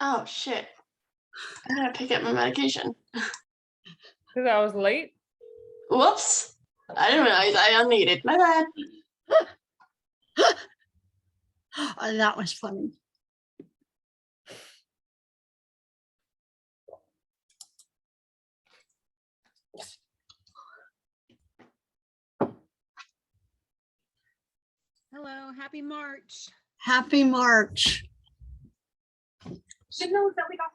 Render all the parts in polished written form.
Oh shit. I gotta pick up my medication. Because I was late. Whoops. I didn't realize I unmuted. My bad. Oh, that was funny. Hello, happy March. Happy March. Signals that we got.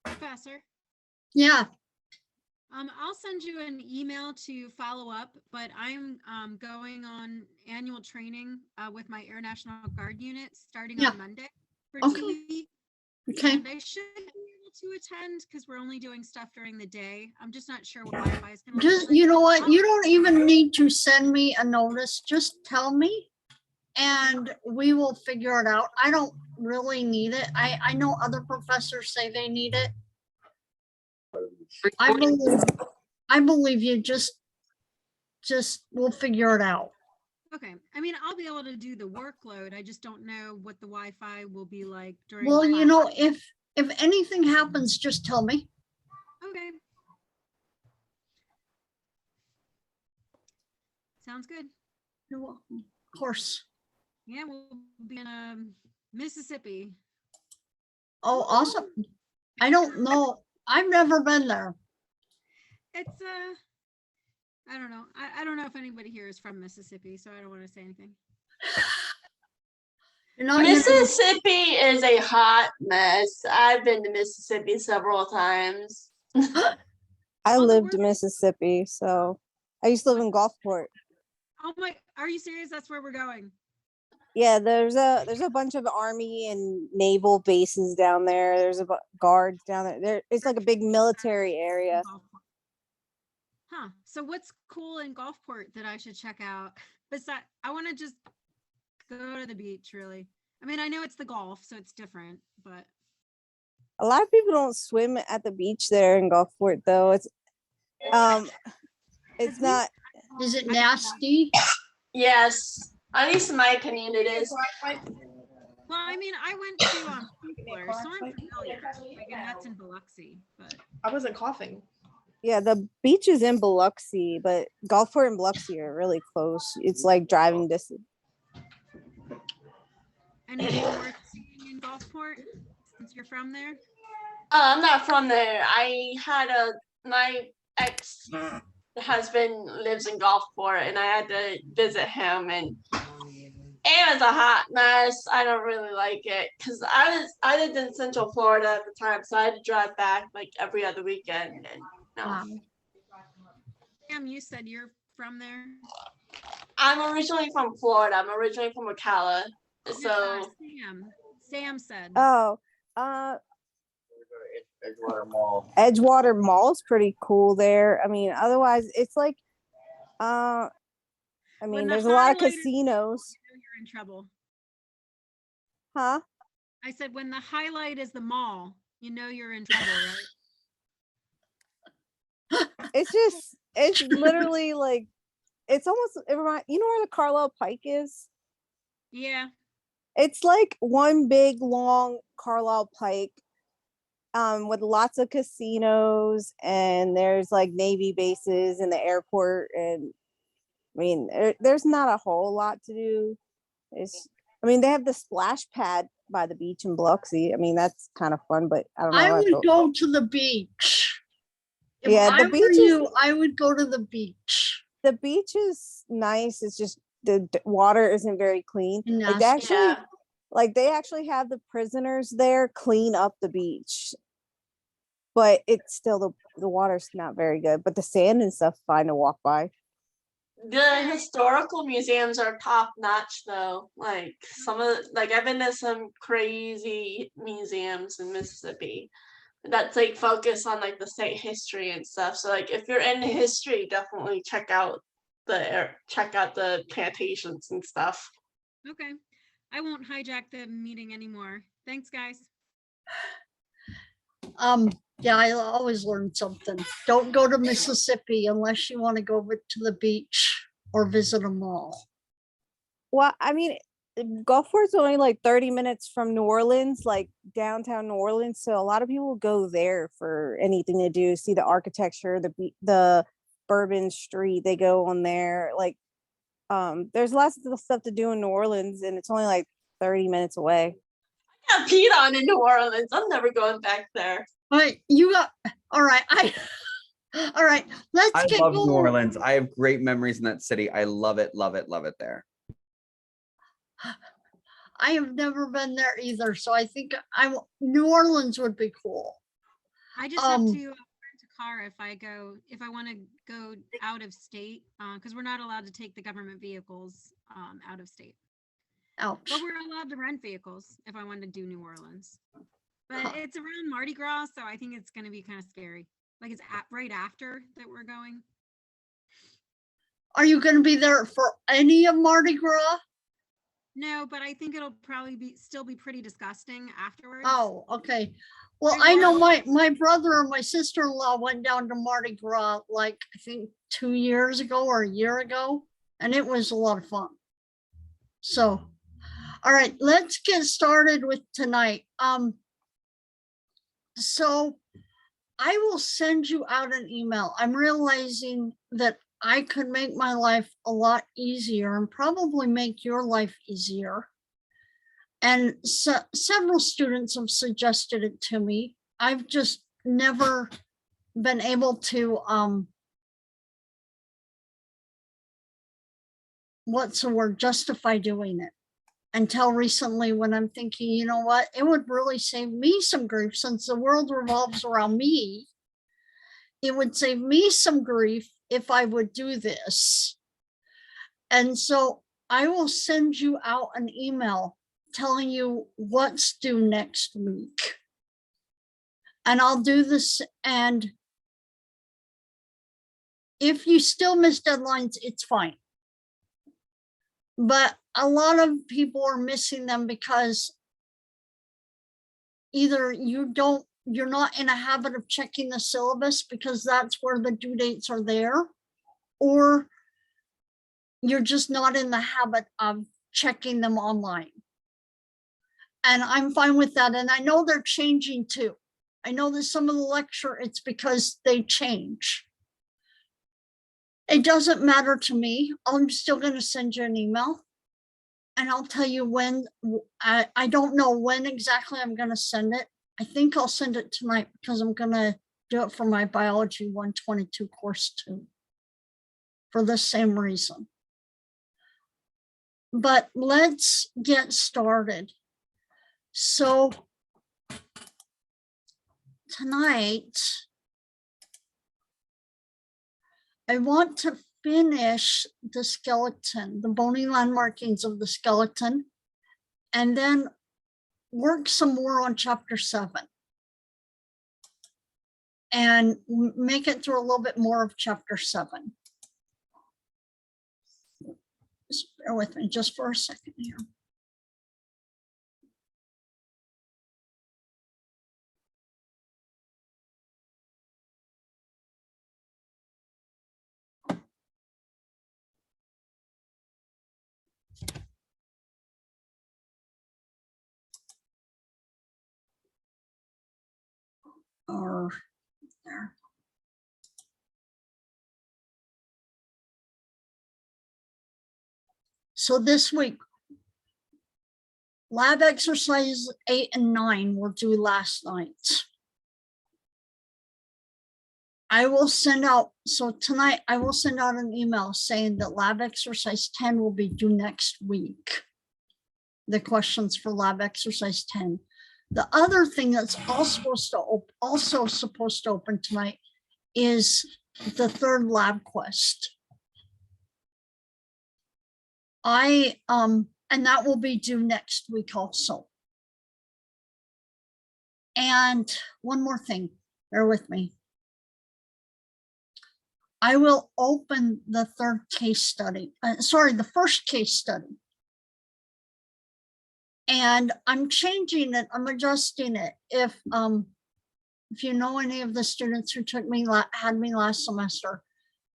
Professor, Yeah. I'll send you an email to follow up, but I'm going on annual training with my Air National Guard unit starting on Monday for Okay. 2 weeks. Okay. And I should be able to attend because we're only doing stuff during the day. I'm just not sure what Wi-Fi is going to Just, you know what? You don't even need to send me a notice. Just tell me and we will figure it out. I don't really need it. I know other professors say they need it. I believe you. Just we'll figure it out. Okay. I mean, I'll be able to do the workload. I just don't know what the Wi-Fi will be like during Well, you know, class. if anything happens, just tell me. Okay. Sounds good. You're welcome. Of course. Yeah, we'll be in Mississippi. Oh, awesome. I don't know. I've never been there. It's I don't know. I don't know if anybody here is from Mississippi, so I don't want to say anything. Mississippi is a hot mess. I've been to Mississippi several times. I lived in Mississippi, so I used to live in Gulfport. Oh my, are you serious? That's where we're going. Yeah, there's a bunch of army and naval bases down there. There's guards down there. It's like a big military area. Huh. So what's cool in Gulfport that I should check out? Besides, I want to just go to the beach, really. I mean, I know it's the Gulf, so it's different, but A lot of people don't swim at the beach there in Gulfport, though. It's not. Is it nasty? Yes. At least in my opinion, it is. well, I mean, I went to Whistler, so I'm familiar. Like, and that's in Biloxi, but I wasn't coughing. Yeah, the beach is in Biloxi, but Gulfport and Biloxi are really close. It's like driving distance. anything worth seeing in Gulfport since you're from there? I'm not from there. My ex-husband lives in Gulfport, and I had to visit him, and it was a hot mess. I don't really like it because I lived in Central Florida at the time, so I had to drive back like every other weekend. And no. Wow. Sam, you said you're from there. I'm originally from Florida. I'm originally from Ocala. So Sam said. Oh, Edgewater Mall is pretty cool there. I mean, otherwise it's like, I mean, there's a lot of casinos. You're in trouble. Huh? I said, when the highlight is the mall, you know you're in trouble, right? It's literally like, it's almost, you know where the Carlisle Pike is? Yeah. It's like one big long Carlisle Pike with lots of casinos, and there's like Navy bases in the airport, and I mean there's not a whole lot to do. I mean, they have the splash pad by the beach in Biloxi. I mean, that's kind of fun, but I don't know. I would go to the beach. If the beach I would go to the beach. The beach is nice. It's just the water isn't very clean. Like they actually have the prisoners there clean up the beach, but it's still the water's not very good, but the sand and stuff fine to walk by. The historical museums are top notch though. Like I've been to some crazy museums in Mississippi that's like focus on like the state history and stuff. So like if you're into history, definitely check out the plantations and stuff. Okay. I won't hijack the meeting anymore. Thanks, guys. Yeah, I always learn something. Don't go to Mississippi unless you want to go to the beach or visit a mall. Well, I mean, Gulfport's only like 30 minutes from New Orleans, like downtown New Orleans. So a lot of people go there for anything to do, see the architecture, the Bourbon Street. They go on there. Like, there's lots of stuff to do in New Orleans, and it's only like 30 minutes away. I got peed on in New Orleans. I'm never going back there. But you got all right. All right. Let's I get love New going. Orleans. I have great memories in that city. I love it, love it, love it there. I have never been there either, so I think New Orleans would be cool. I just have to rent a car if I want to go out of state, because we're not allowed to take the government vehicles out of state. Ouch. But we're allowed to rent vehicles if I want to do New Orleans. But it's around Mardi Gras, so I think it's going to be kind of scary. Like it's right after that we're going. Are you going to be there for any of Mardi Gras? No, but I think it'll probably still be pretty disgusting afterwards. Oh, okay. Well, I know my brother and my sister-in-law went down to Mardi Gras like I think 2 years ago or a year ago, and it was a lot of fun. So, all right, let's get started with tonight. So I will send you out an email. I'm realizing that I could make my life a lot easier and probably make your life easier. And several students have suggested it to me. I've just never been able to, justify doing it until recently when I'm thinking, you know what, it would really save me some grief since the world revolves around me. It would save me some grief if I would do this. And so I will send you out an email telling you what's due next week. And I'll do this. And if you still miss deadlines, it's fine. But a lot of people are missing them because either you're not in a habit of checking the syllabus because that's where the due dates are there, or you're just not in the habit of checking them online. And I'm fine with that. And I know they're changing too. I know that some of the lecture, it's because they change. It doesn't matter to me. I'm still going to send you an email. And I'll tell you when. I don't know when exactly I'm going to send it. I think I'll send it tonight because I'm going to do it for my biology 122 course too, for the same reason. But let's get started. So tonight, I want to finish the skeleton, the bony land markings of the skeleton, and then work some more on chapter 7 and make it through a little bit more of chapter 7. Just bear with me just for a second here. Or there. So this week, lab exercise 8 and 9 were due last night. I will send out, so tonight I will send out an email saying that lab exercise 10 will be due next week. The questions for lab exercise 10. The other thing that's also supposed to open tonight is the third lab quest. And that will be due next week also. And one more thing, bear with me. I will open the third case study, the first case study. And I'm changing it, I'm adjusting it. If you know any of the students who had me last semester,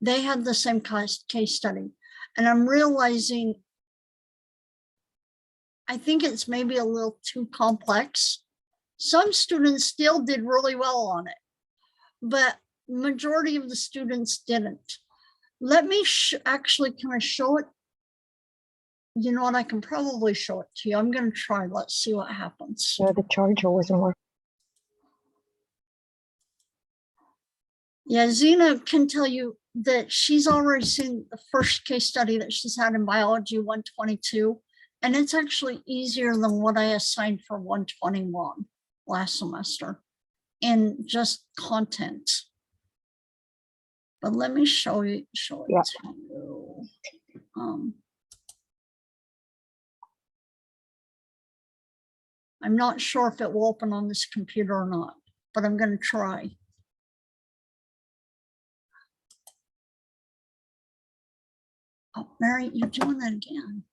they had the same case study. And I'm realizing, I think it's maybe a little too complex. Some students still did really well on it, but majority of the students didn't. Let me actually, can I show it? You know what, I can probably show it to you. I'm gonna try, let's see what happens. Yeah, the charger wasn't working. Yeah, Zena can tell you that she's already seen the first case study that she's had in biology 122, and it's actually easier than what I assigned for 121 last semester in just content. But let me show it Yeah. to you. I'm not sure if it will open on this computer or not, but I'm going to try. Oh, Mary, you're doing that again.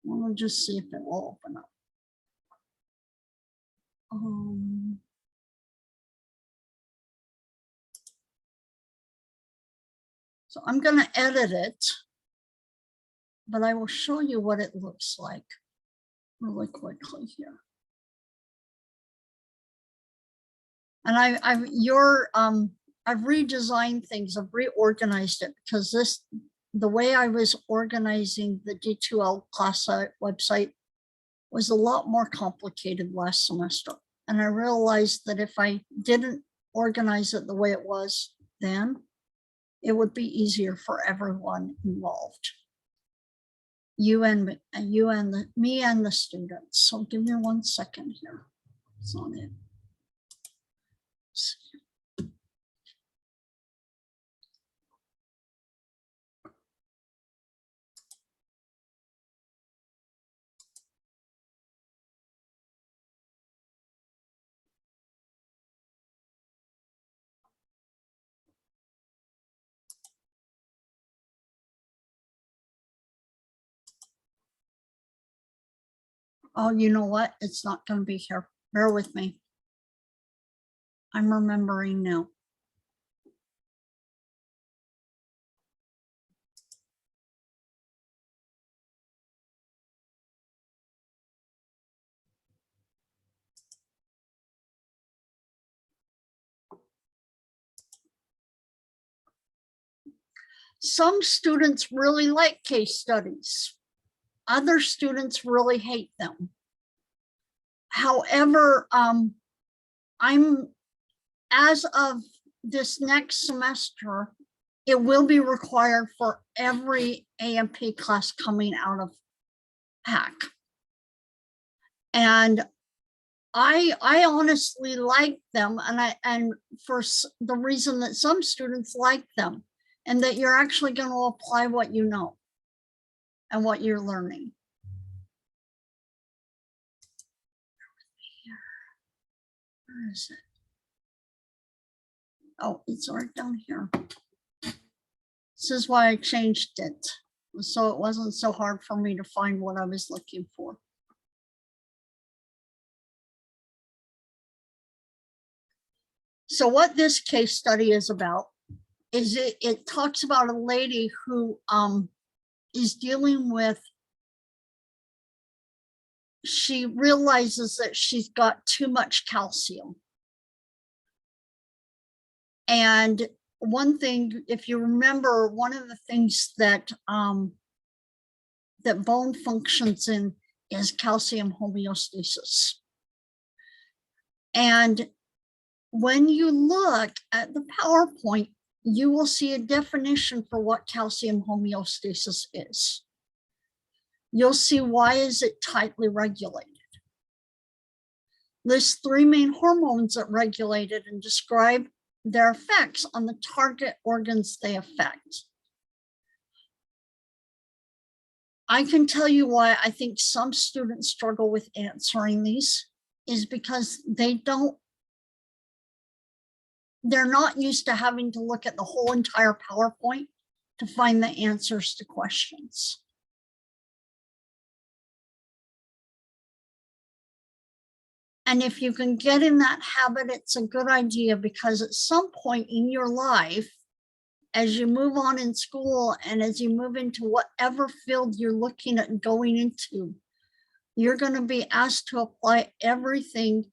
We'll just see if it will open up. So I'm going to edit it, but I will show you what it looks like really quickly here. And I've redesigned things, I've reorganized it because the way I was organizing the D2L class website was a lot more complicated last semester. And I realized that if I didn't organize it the way it was then, it would be easier for everyone involved. Me and the students. So give me 1 second here. It's on it. Oh, you know what? It's not going to be here. Bear with me. I'm remembering now. Some students really like case studies. Other students really hate them. However, as of this next semester, it will be required for every AMP class coming out of HAC. And I honestly like them, and for the reason that some students like them, and that you're actually going to apply what you know and what you're learning. Where is it? Oh, it's right down here. This is why I changed it, so it wasn't so hard for me to find what I was looking for. So what this case study is about is it talks about a lady who is dealing with, she realizes that she's got too much calcium. And one thing, if you remember, one of the things that that bone functions in is calcium homeostasis. And when you look at the PowerPoint, you will see a definition for what calcium homeostasis is. you'll see why is it tightly regulated. List 3 main hormones that regulate it and describe their effects on the target organs they affect. I can tell you why I think some students struggle with answering these is because they're not used to having to look at the whole entire PowerPoint to find the answers to questions. And if you can get in that habit, it's a good idea because at some point in your life, as you move on in school and as you move into whatever field you're looking at going into, you're going to be asked to apply everything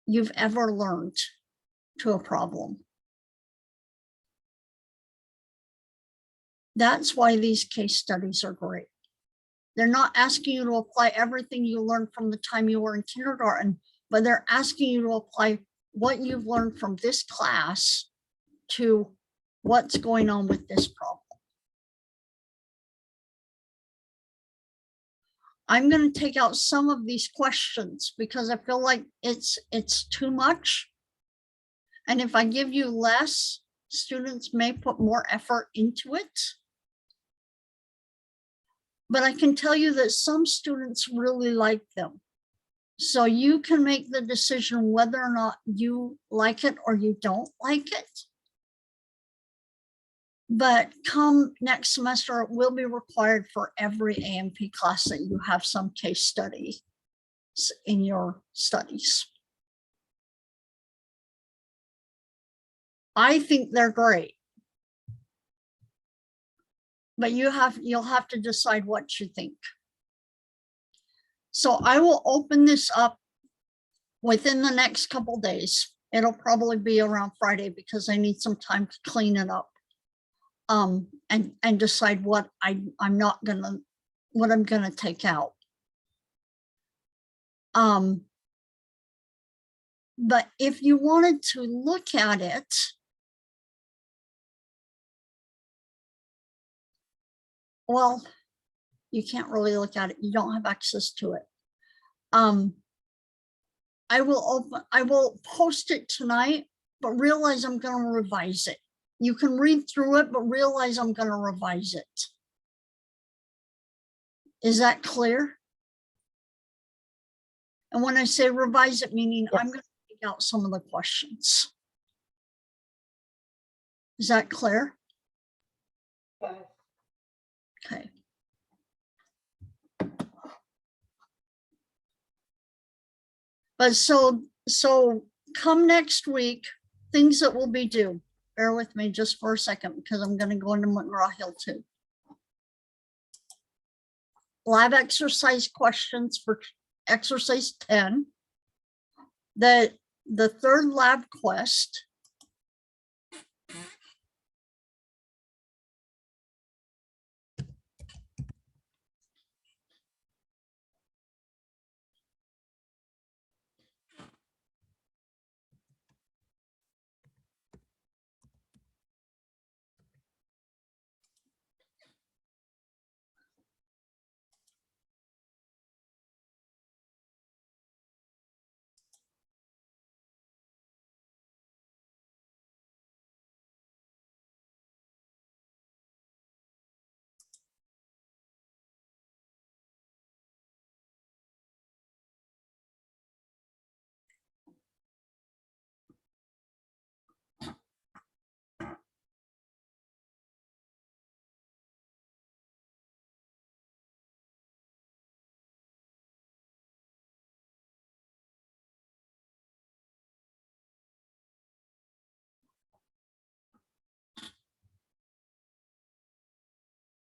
you've ever learned to a problem. That's why these case studies are great. They're not asking you to apply everything you learned from the time you were in kindergarten, but they're asking you to apply what you've learned from this class to what's going on with this problem. I'm going to take out some of these questions because I feel like it's too much. And if I give you less, students may put more effort into it. But I can tell you that some students really like them. So you can make the decision whether or not you like it or you don't like it. But come next semester, it will be required for every A&P class that you have some case study in your studies. I think they're great. But you'll have to decide what you think. So I will open this up within the next couple days. It'll probably be around Friday because I need some time to clean it up and decide what I'm gonna take out. But if you wanted to look at it, well, you can't really look at it. You don't have access to it. I will post it tonight, but realize I'm going to revise it. You can read through it, but realize I'm going to revise it. Is that clear? And when I say revise it, meaning yes. I'm going to take out some of the questions. Is that clear? Okay. But so come next week, things that will be due. Bear with me just for a second because I'm going to go into McGraw-Hill too. Lab exercise questions for exercise 10. The third lab quest.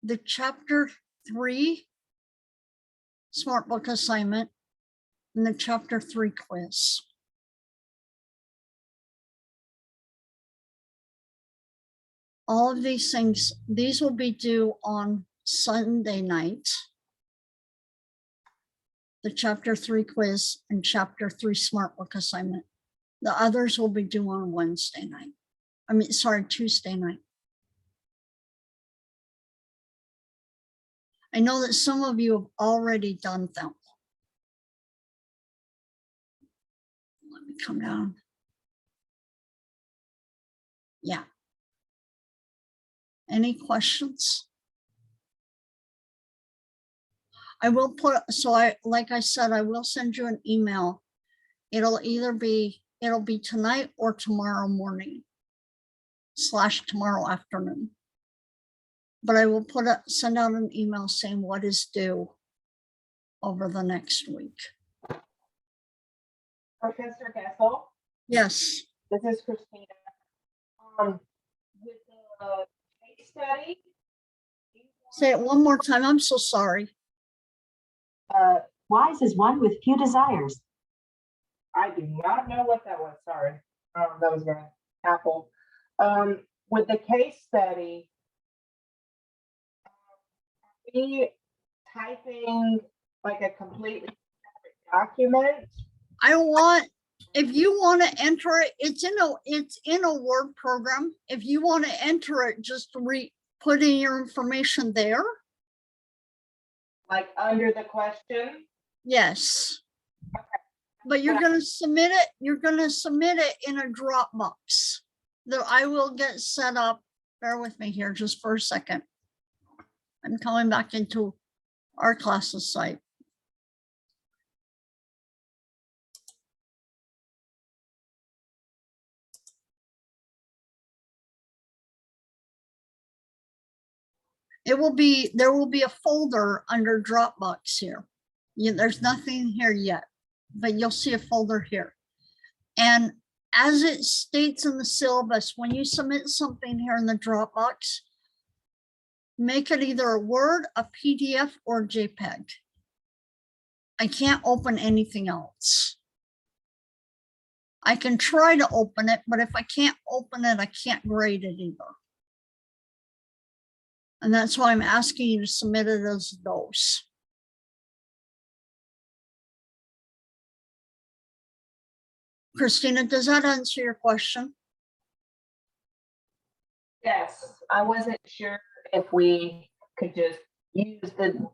The chapter 3 smart book assignment and the chapter 3 quiz. All of these things, these will be due on Sunday night. The chapter 3 quiz and chapter 3 smart book assignment. The others will be due on Wednesday night. Tuesday night. I know that some of you have already done them. Let me come down. Yeah. Any questions? I will put, like I said, I will send you an email. It'll be tonight or tomorrow morning / tomorrow afternoon. But I will send out an email saying what is due over the next week. Professor Gessel, Yes, this is Christina. With the case study, say it one more time. I'm so sorry. Wise is one with few desires. I do not know what that was. Sorry. That was an Apple. With the case study, we typing like a completely separate document. If you want to enter it, it's in a Word program. If you want to enter it, just put in your information there. Like under the question. Yes. But you're going to submit it. You're going to submit it in a Dropbox that I will get set up. Bear with me here just for a second. I'm coming back into our classes site. There will be a folder under Dropbox here. There's nothing here yet, but you'll see a folder here. And as it states in the syllabus, when you submit something here in the Dropbox, make it either a Word, a PDF, or a JPEG. I can't open anything else. I can try to open it, but if I can't open it, I can't grade it either. And that's why I'm asking you to submit it as those. Christina, does that answer your question? Yes, I wasn't sure if we could just use the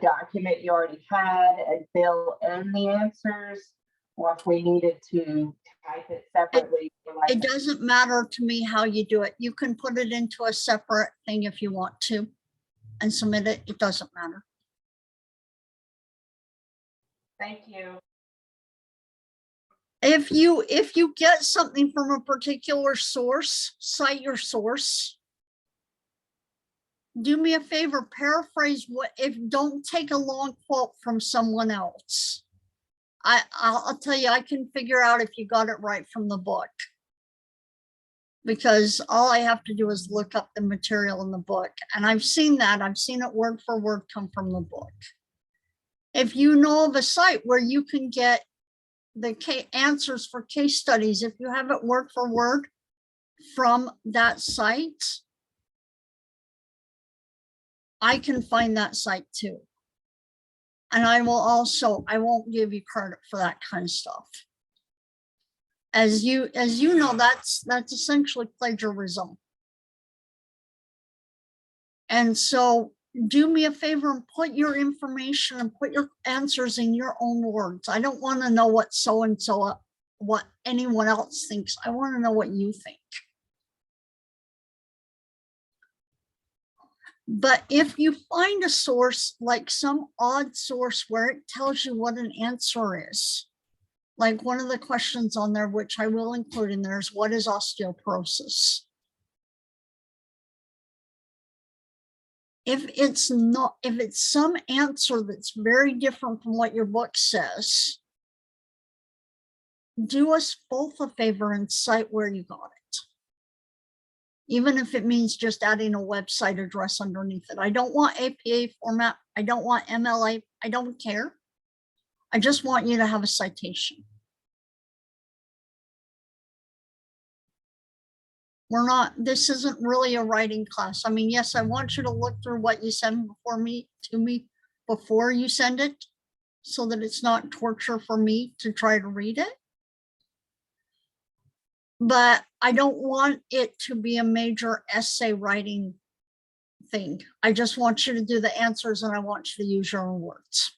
document you already had and fill in the answers, or if we needed to type it separately. It doesn't matter to me how you do it. You can put it into a separate thing if you want to and submit it. It doesn't matter. Thank you. If you get something from a particular source, cite your source. Do me a favor, paraphrase don't take a long quote from someone else. I'll tell you, I can figure out if you got it right from the book. Because all I have to do is look up the material in the book. And I've seen that. I've seen it word for word come from the book. If you know of a site where you can get the answers for case studies, if you have it word for word from that site, I can find that site too. And I won't give you credit for that kind of stuff. As you know, that's essentially plagiarism. And so do me a favor and put your information and put your answers in your own words. I don't want to know what so-and-so, what anyone else thinks. I want to know what you think. But if you find a source, like some odd source where it tells you what an answer is, like one of the questions on there, which I will include in there, is what is osteoporosis? If it's some answer that's very different from what your book says, do us both a favor and cite where you got it. Even if it means just adding a website address underneath it. I don't want APA format. I don't want MLA. I don't care. I just want you to have a citation. This isn't really a writing class. I mean, yes, I want you to look through what you send to me before you send it, so that it's not torture for me to try to read it. But I don't want it to be a major essay writing thing. I just want you to do the answers and I want you to use your own words.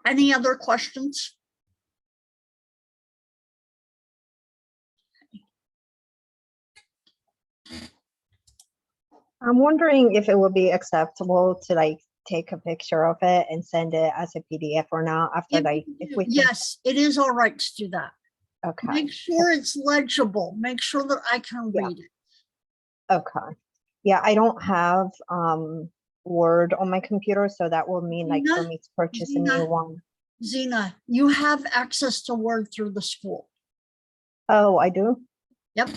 Any other questions? I'm wondering if it would be acceptable to like take a picture of it and send it as a PDF or not after like if we can. Yes, it is all right to do that. Okay, Make sure it's legible. Make sure that I can Yeah. read it. okay. Yeah, I don't have Word on my computer, so that will mean like for Zena? me to purchase a Zena? new one. Zena, you have access to Word through the school. Oh, I do? Yep.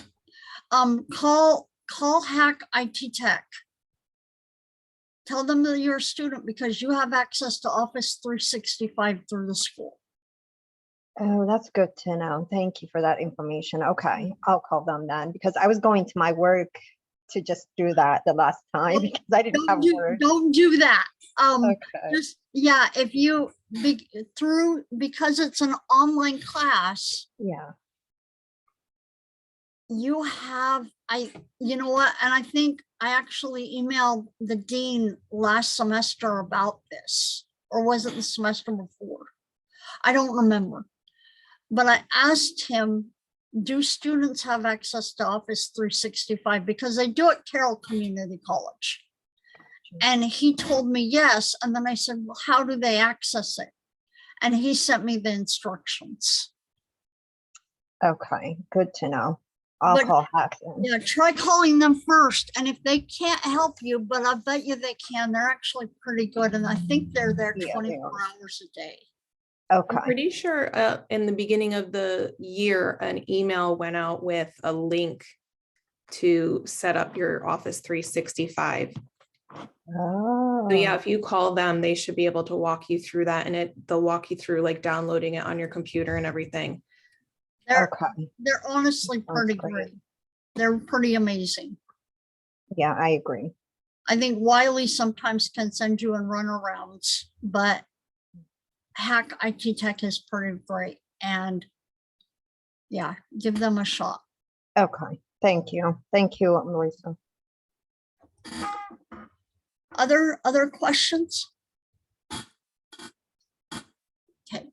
Call Hack IT Tech. Tell them that you're a student because you have access to Office 365 through the school. Oh, that's good to know. Thank you for that information. Okay, I'll call them then because I was going to my work to just do that the last time because I didn't have Word. Don't do that. Okay, Just, yeah, if you, because it's an online class, yeah. you have, you know what, and I think I actually emailed the dean last semester about this, or was it the semester before? I don't remember. But I asked him, do students have access to Office 365? Because they do at Carroll Community College. And he told me yes. And then I said, well, how do they access it? And he sent me the instructions. Okay, good to know. I'll But- call Hack then. Yeah, try calling them first. And if they can't help you, but I bet you they can, they're actually pretty good. And I think they're there Yeah, they 24 are. hours a day. I'm Okay, pretty sure in the beginning of the year, an email went out with a link to set up your Office 365. oh. So yeah, if you call them, they should be able to walk you through that, and they'll walk you through like downloading it on your computer and everything. Okay, They're honestly pretty great. great. They're pretty amazing. yeah, I agree. I think Wiley sometimes can send you in runarounds, but Hack IT Tech is pretty great. And yeah, give them a shot. Okay, thank you. Thank you, Marisa. Other questions? Okay.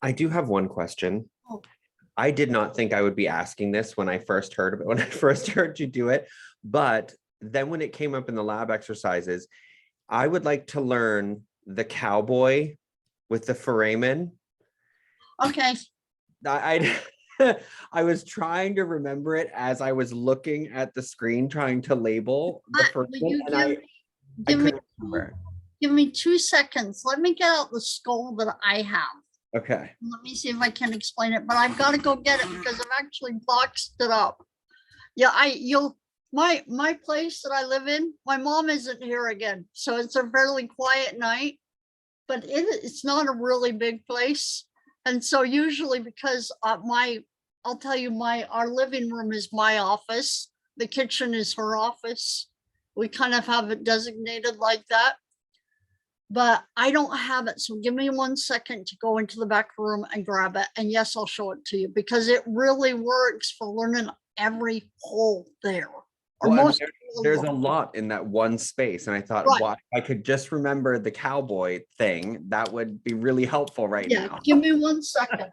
I do have one question. Oh. I did not think I would be asking this when I first heard of it, when I first heard you do it, but then when it came up in the lab exercises, I would like to learn the cowboy with the foramen. Okay. I I was trying to remember it as I was looking at the screen, trying to label the Will foramen, you and I give me couldn't remember. give me 2 seconds. Let me get out the skull that I have. Okay. Let me see if I can explain it, but I've got to go get it because I've actually boxed it up. Yeah, my place that I live in, my mom isn't here again, so it's a fairly quiet night, but it's not a really big place. And so usually because I'll tell you, our living room is my office. The kitchen is her office. We kind of have it designated like that. But I don't have it. So give me 1 second to go into the back room and grab it. And yes, I'll show it to you because it really works for learning every hole there. Or Well, most there's a lot in that one space, and I thought, Right. well, if I could just remember the cowboy thing, that would be really helpful right Yeah, now. give me 1 second.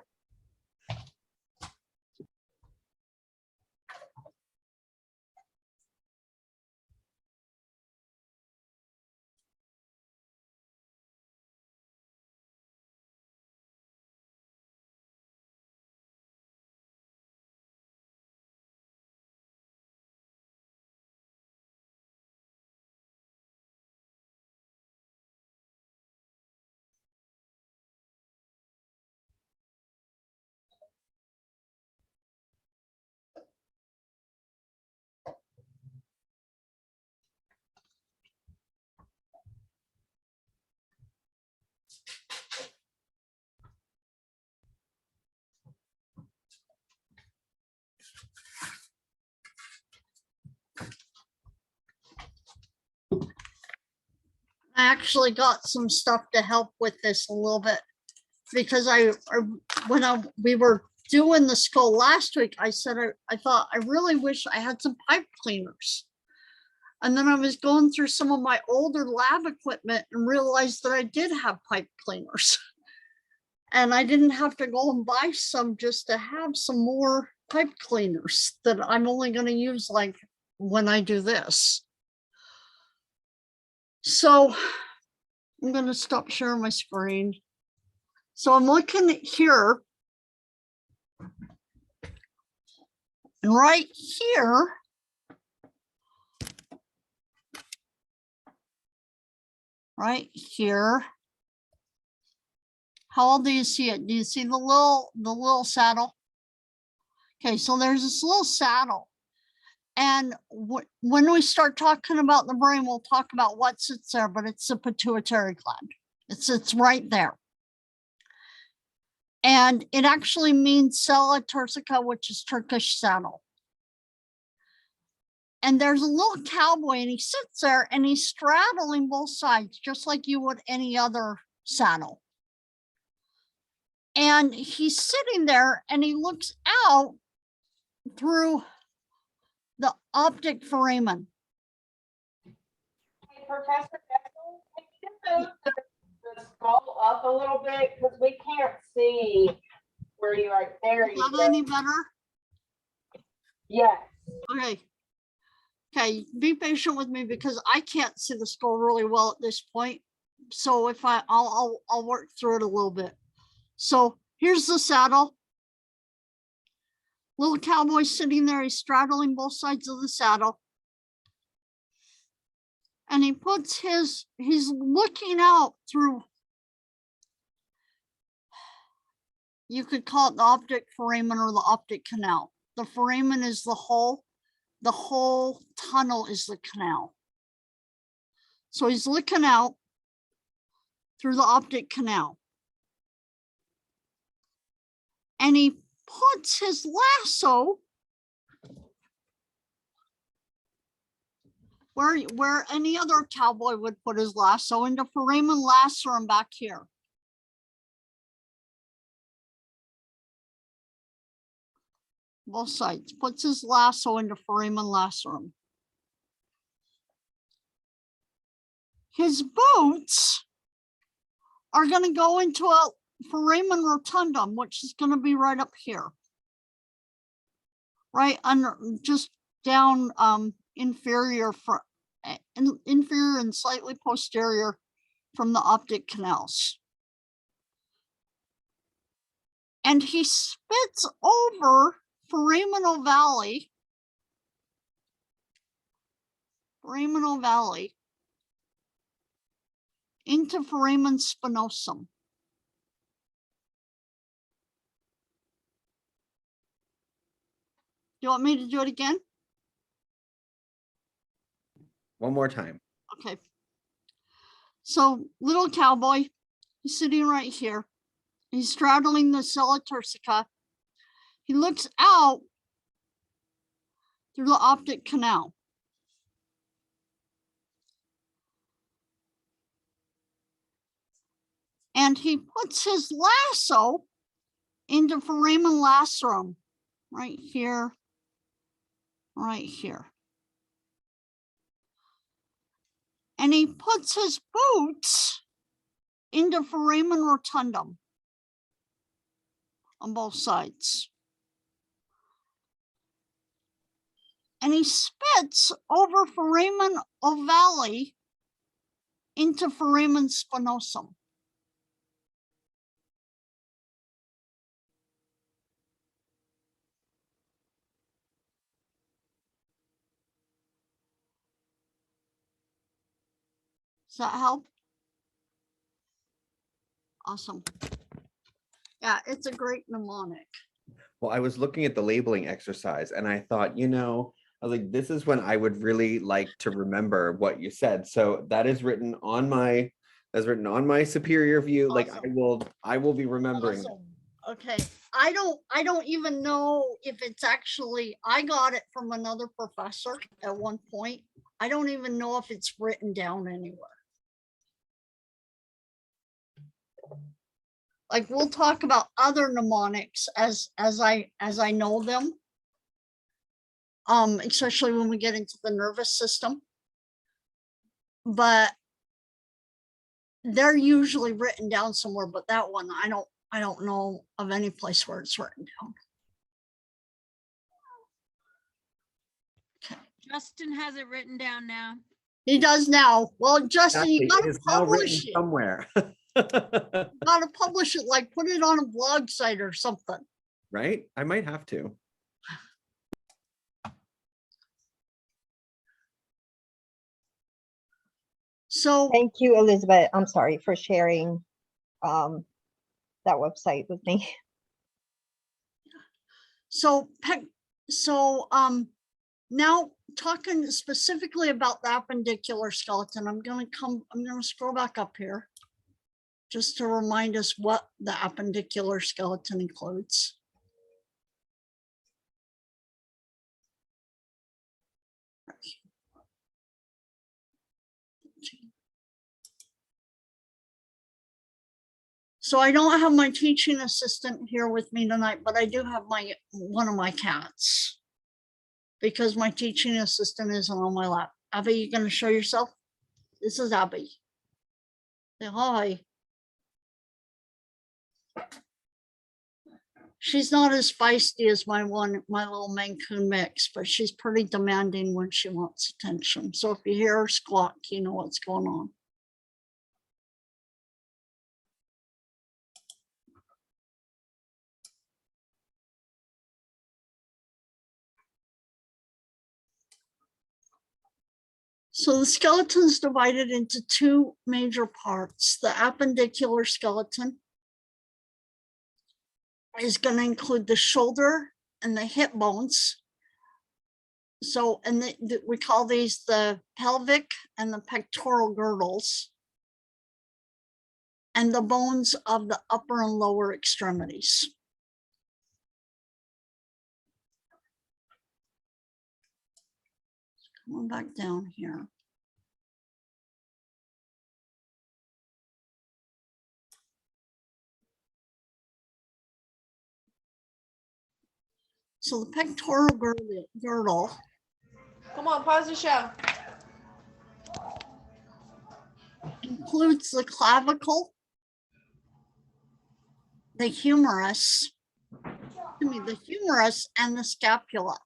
I actually got some stuff to help with this a little bit because we were doing the skull last week, I said, I thought, I really wish I had some pipe cleaners. And then I was going through some of my older lab equipment and realized that I did have pipe cleaners. And I didn't have to go and buy some just to have some more pipe cleaners that I'm only going to use like when I do this. So I'm going to stop sharing my screen. So I'm looking at here. And right here, how do you see it? Do you see the little saddle? Okay, so there's this little saddle. And when we start talking about the brain, we'll talk about what sits there, but it's the pituitary gland. It's right there. And it actually means sella turcica, which is Turkish saddle. And there's a little cowboy and he sits there and he's straddling both sides, just like you would any other saddle. And he's sitting there and he looks out through the optic foramen. Hey, Professor Bessel, can you move the skull up a little bit? Because we can't see where you are. There Is you that go. any better? Yes. Okay. Okay, be patient with me because I can't see the skull really well at this point. So if I'll work through it a little bit. So here's the saddle. Little cowboy sitting there, he's straddling both sides of the saddle. And he puts he's looking out through, you could call it the optic foramen or the optic canal. The foramen is the whole tunnel is the canal. So he's looking out through the optic canal. And he puts his lasso where any other cowboy would put his lasso, into foramen lacerum back here. Both sides, puts his lasso into foramen lacerum. His boots are going to go into a foramen rotundum, which is going to be right up here. Right under, just down inferior and slightly posterior from the optic canals. And he spits over foramen ovale into foramen spinosum. Do you want me to do it again? One more time. Okay. So little cowboy, he's sitting right here. He's straddling the sella turcica. He looks out through the optic canal. And he puts his lasso into foramen lacerum, right here, right here. And he puts his boots into foramen rotundum on both sides. And he spits over foramen ovale into foramen spinosum. Does that help? Awesome. Yeah, it's a great mnemonic. Well, I was looking at the labeling exercise and I thought, I was like, this is when I would really like to remember what you said. So that is written on my superior view. Like Awesome. I will be remembering. Awesome. Okay. I don't even know if it's actually, I got it from another professor at one point. I don't even know if it's written down anywhere. Like we'll talk about other mnemonics as I know them. Especially when we get into the nervous system. But they're usually written down somewhere, but that one I don't know of any place where it's written down. Okay. Justin has it written down now. He does now. Well, Justin, you Exactly. It gotta is all written publish it. somewhere. You gotta publish it, like put it on a blog site or something. Right? I might have to. So Thank you, Elizabeth. I'm sorry for sharing that website with me. So now talking specifically about the appendicular skeleton, I'm gonna scroll back up here just to remind us what the appendicular skeleton includes. So I don't have my teaching assistant here with me tonight, but I do have one of my cats because my teaching assistant isn't on my lap. Abby, you gonna show yourself? This is Abby. Say hi. She's not as feisty as my little Maine Coon mix, but she's pretty demanding when she wants attention. So if you hear her squawk, you know what's going on. So the skeleton is divided into two major parts. The appendicular skeleton is going to include the shoulder and the hip bones. So, and we call these the pelvic and the pectoral girdles, and the bones of the upper and lower extremities. Come on back down here. So the pectoral girdle. Come on, pause the show. Includes the clavicle, the humerus, and the scapula.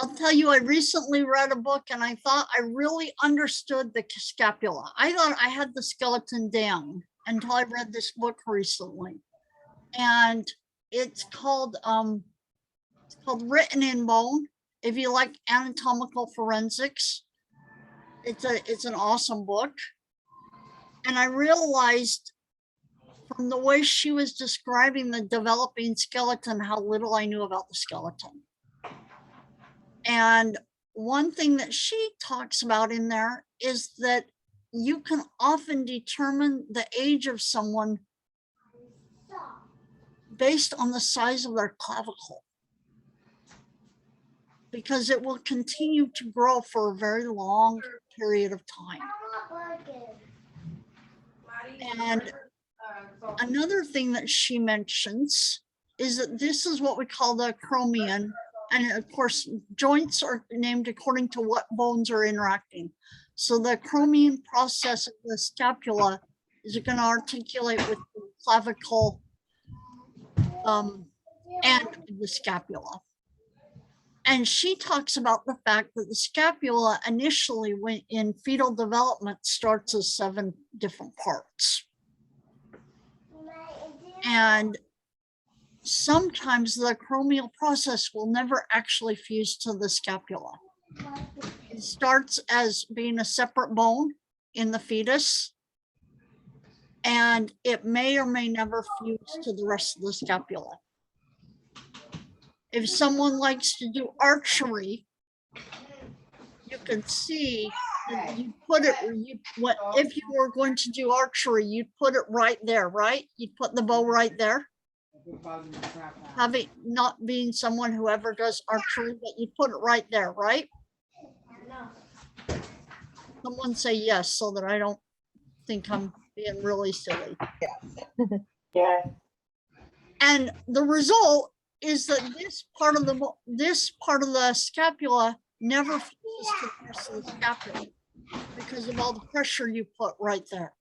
I'll tell you, I recently read a book and I thought I really understood the scapula. I thought I had the skeleton down until I read this book recently. And it's called Written in Bone. If you like anatomical forensics, it's an awesome book. And I realized from the way she was describing the developing skeleton, how little I knew about the skeleton. And one thing that she talks about in there is that you can often determine the age of someone based on the size of their clavicle, because it will continue to grow for a very long period of time. And another thing that she mentions is that this is what we call the acromion. And of course, joints are named according to what bones are interacting. So the acromion process of the scapula is going to articulate with the clavicle and the scapula. And she talks about the fact that the scapula initially, when in fetal development, starts as 7 different parts. And sometimes the acromial process will never actually fuse to the scapula. It starts as being a separate bone in the fetus, and it may or may never fuse to the rest of the scapula. If someone likes to do archery, you can see that you put it, if you were going to do archery, you'd put it right there, right? You'd put the bow right there. Having not being someone who ever does archery, but you put it right there, right? Someone say yes, so that I don't think I'm being really silly. Yeah, And the result is that this part of the scapula never flows to the rest of the scapula because of all the pressure you put right there.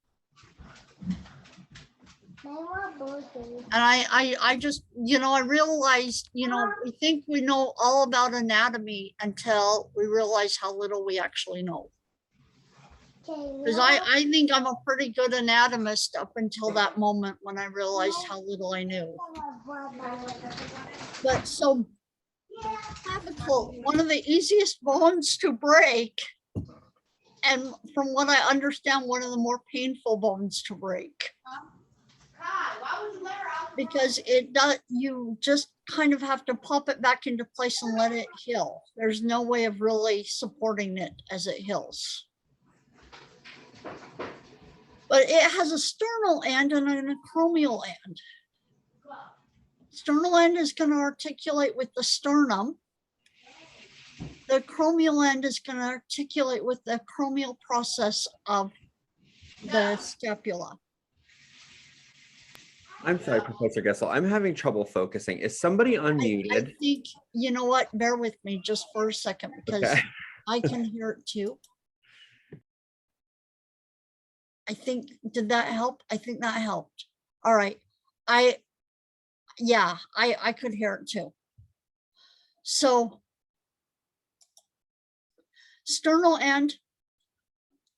And I just, I realized, we think we know all about anatomy until we realize how little we actually know. Because I think I'm a pretty good anatomist up until that moment when I realized how little I knew. But so clavicle, one of the easiest bones to break, and from what I understand, one of the more painful bones to break. Because you just kind of have to pop it back into place and let it heal. There's no way of really supporting it as it heals. But it has a sternal end and an acromial end. Sternal end is going to articulate with the sternum. The acromial end is going to articulate with the acromial process of the scapula. I'm sorry, Professor Gessel. I'm having trouble focusing. Is somebody unmuted? I think, you know what? Bear with me just for a second because Okay. I can hear it too. I think, did that help? I think that helped. All right. I could hear it too. So sternal end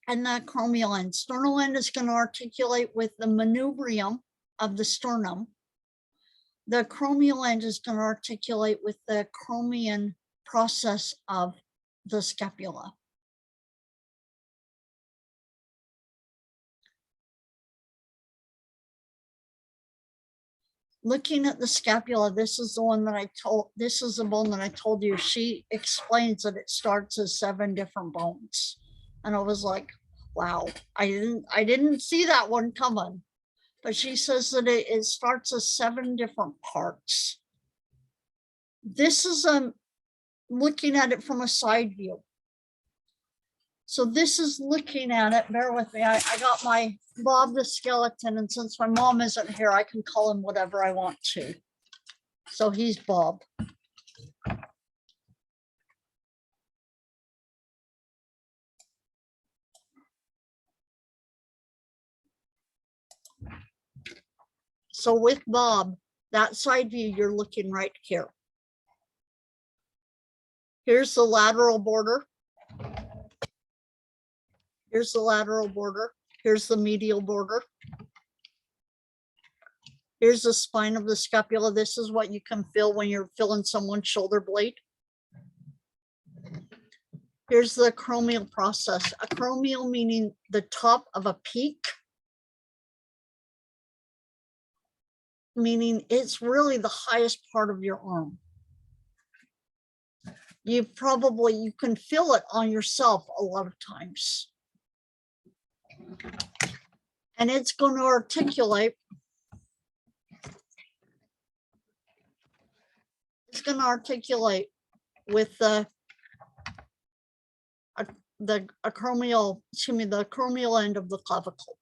and the acromial end. Sternal end is going to articulate with the manubrium of the sternum. The acromial end is going to articulate with the acromion process of the scapula. Looking at the scapula, this is the one that this is the bone that I told you. She explains that it starts as 7 different bones. And I was like, wow, I didn't see that one coming. But she says that it starts as 7 different parts. This is looking at it from a side view. So this is looking at it, bear with me. I got my Bob the skeleton, and since my mom isn't here, I can call him whatever I want to. So he's Bob. So with Bob, that side view, you're looking right here. Here's the lateral border. Here's the lateral border. Here's the medial border. Here's the spine of the scapula. This is what you can feel when you're feeling someone's shoulder blade. Here's the acromial process. Acromial meaning the top of a peak. Meaning it's really the highest part of your arm. You can feel it on yourself a lot of times. And it's going to articulate. It's going to articulate with the acromial, the acromial end of the clavicle.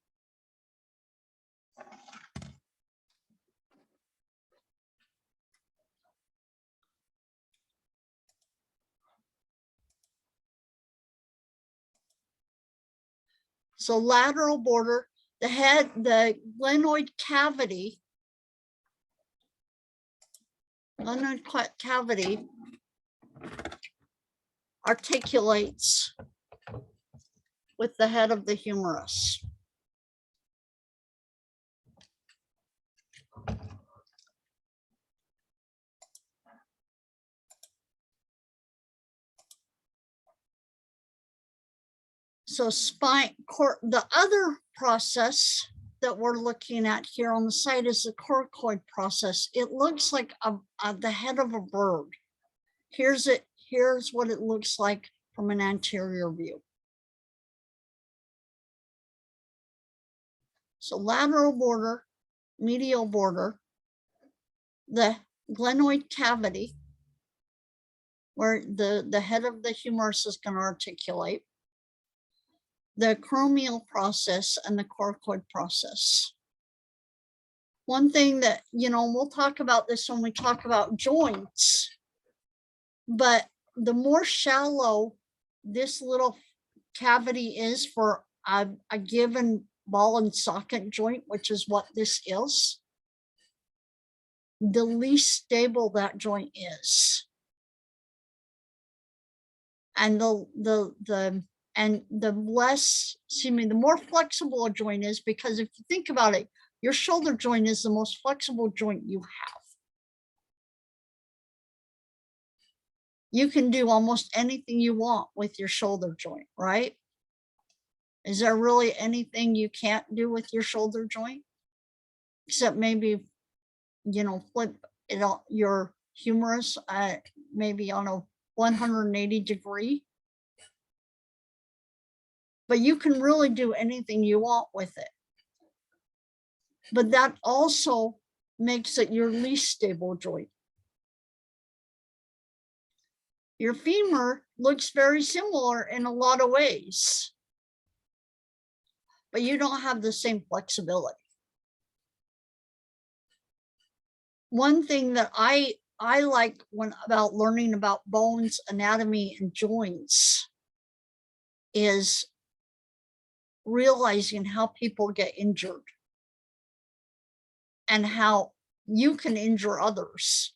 So lateral border, the head, the glenoid cavity articulates with the head of the humerus. So spine, the other process that we're looking at here on the side is the coracoid process. It looks like the head of a bird. Here's what it looks like from an anterior view. So lateral border, medial border, the glenoid cavity, where the head of the humerus is going to articulate. the acromial process and the coracoid process. One thing that, we'll talk about this when we talk about joints, but the more shallow this little cavity is for a given ball and socket joint, which is what this is, the least stable that joint is. And the more flexible a joint is, because if you think about it, your shoulder joint is the most flexible joint you have. You can do almost anything you want with your shoulder joint, right? Is there really anything you can't do with your shoulder joint? Except maybe, flip it on your humerus, maybe on a 180 degree. But you can really do anything you want with it. But that also makes it your least stable joint. Your femur looks very similar in a lot of ways, but you don't have the same flexibility. One thing that I like about learning about bones, anatomy, and joints is realizing how people get injured and how you can injure others.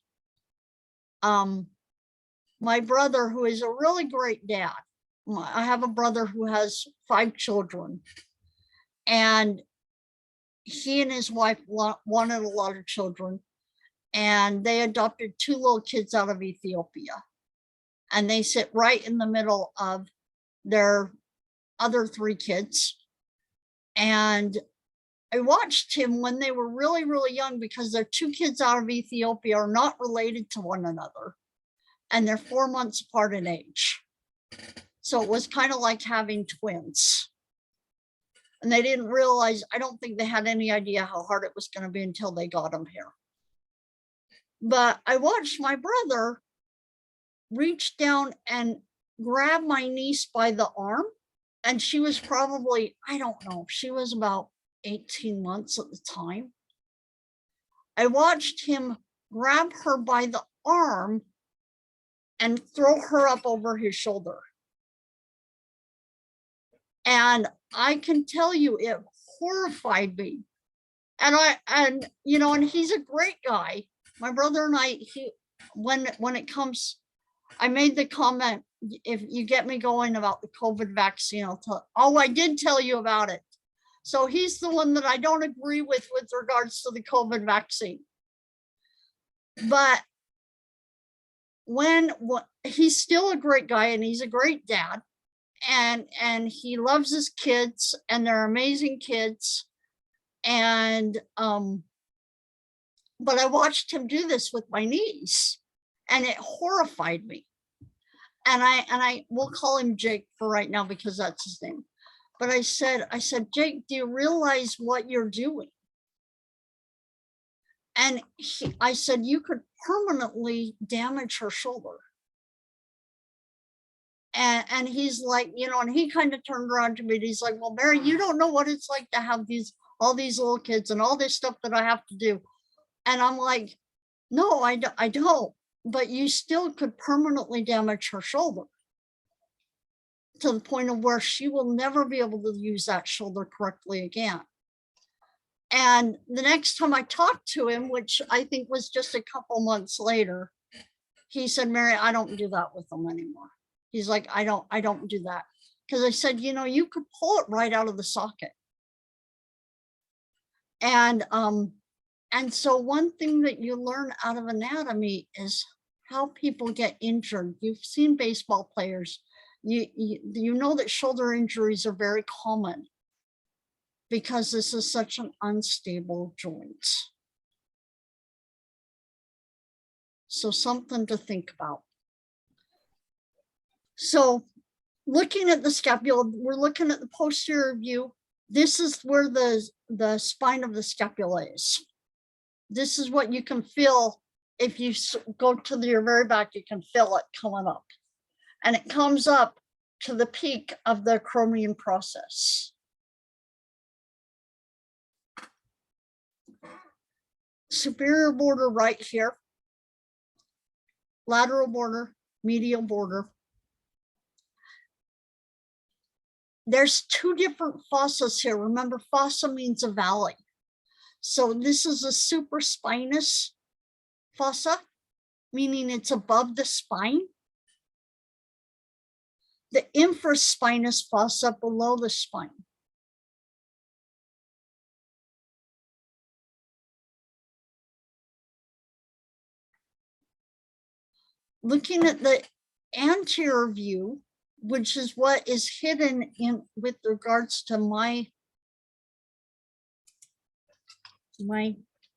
My brother, who is a really great dad, I have a brother who has 5 children, and he and his wife wanted a lot of children, and they adopted 2 little kids out of Ethiopia, and they sit right in the middle of their other 3 kids. And I watched him when they were really, really young, because their 2 kids out of Ethiopia are not related to one another, and they're 4 months apart in age. So it was kind of like having twins. And they didn't realize, I don't think they had any idea how hard it was going to be until they got them here. But I watched my brother reach down and grab my niece by the arm. And she was probably, I don't know, she was about 18 months at the time. I watched him grab her by the arm and throw her up over his shoulder. And I can tell you, it horrified me. And he's a great guy. My brother and I, when it comes, I made the comment, if you get me going about the COVID vaccine, I did tell you about it. So he's the one that I don't agree with regards to the COVID vaccine. But when he's still a great guy, and he's a great dad, and he loves his kids, and they're amazing kids. And but I watched him do this with my niece, and it horrified me. And I will call him Jake for right now, because that's his name. But I said, Jake, do you realize what you're doing? And I said, you could permanently damage her shoulder. And he's like, and he kind of turned around to me, and he's like, well, Mary, you don't know what it's like to have all these little kids and all this stuff that I have to do. And I'm like, no, I don't. But you still could permanently damage her shoulder to the point of where she will never be able to use that shoulder correctly again. And the next time I talked to him, which I think was just a couple months later, he said, Mary, I don't do that with them anymore. He's like, I don't do that. Because I said, you could pull it right out of the socket. And so one thing that you learn out of anatomy is how people get injured. You've seen baseball players. You know that shoulder injuries are very common because this is such an unstable joint. So something to think about. So looking at the scapula, we're looking at the posterior view. This is where the spine of the scapula is. This is what you can feel. If you go to your very back, you can feel it coming up. And it comes up to the peak of the chromium process. Superior border right here. Lateral border, medial border. There's two different fossas here. Remember, fossa means a valley. So this is a supraspinous fossa, meaning it's above the spine. The infraspinous fossa below the spine. Looking at the anterior view, which is what is hidden in with regards to my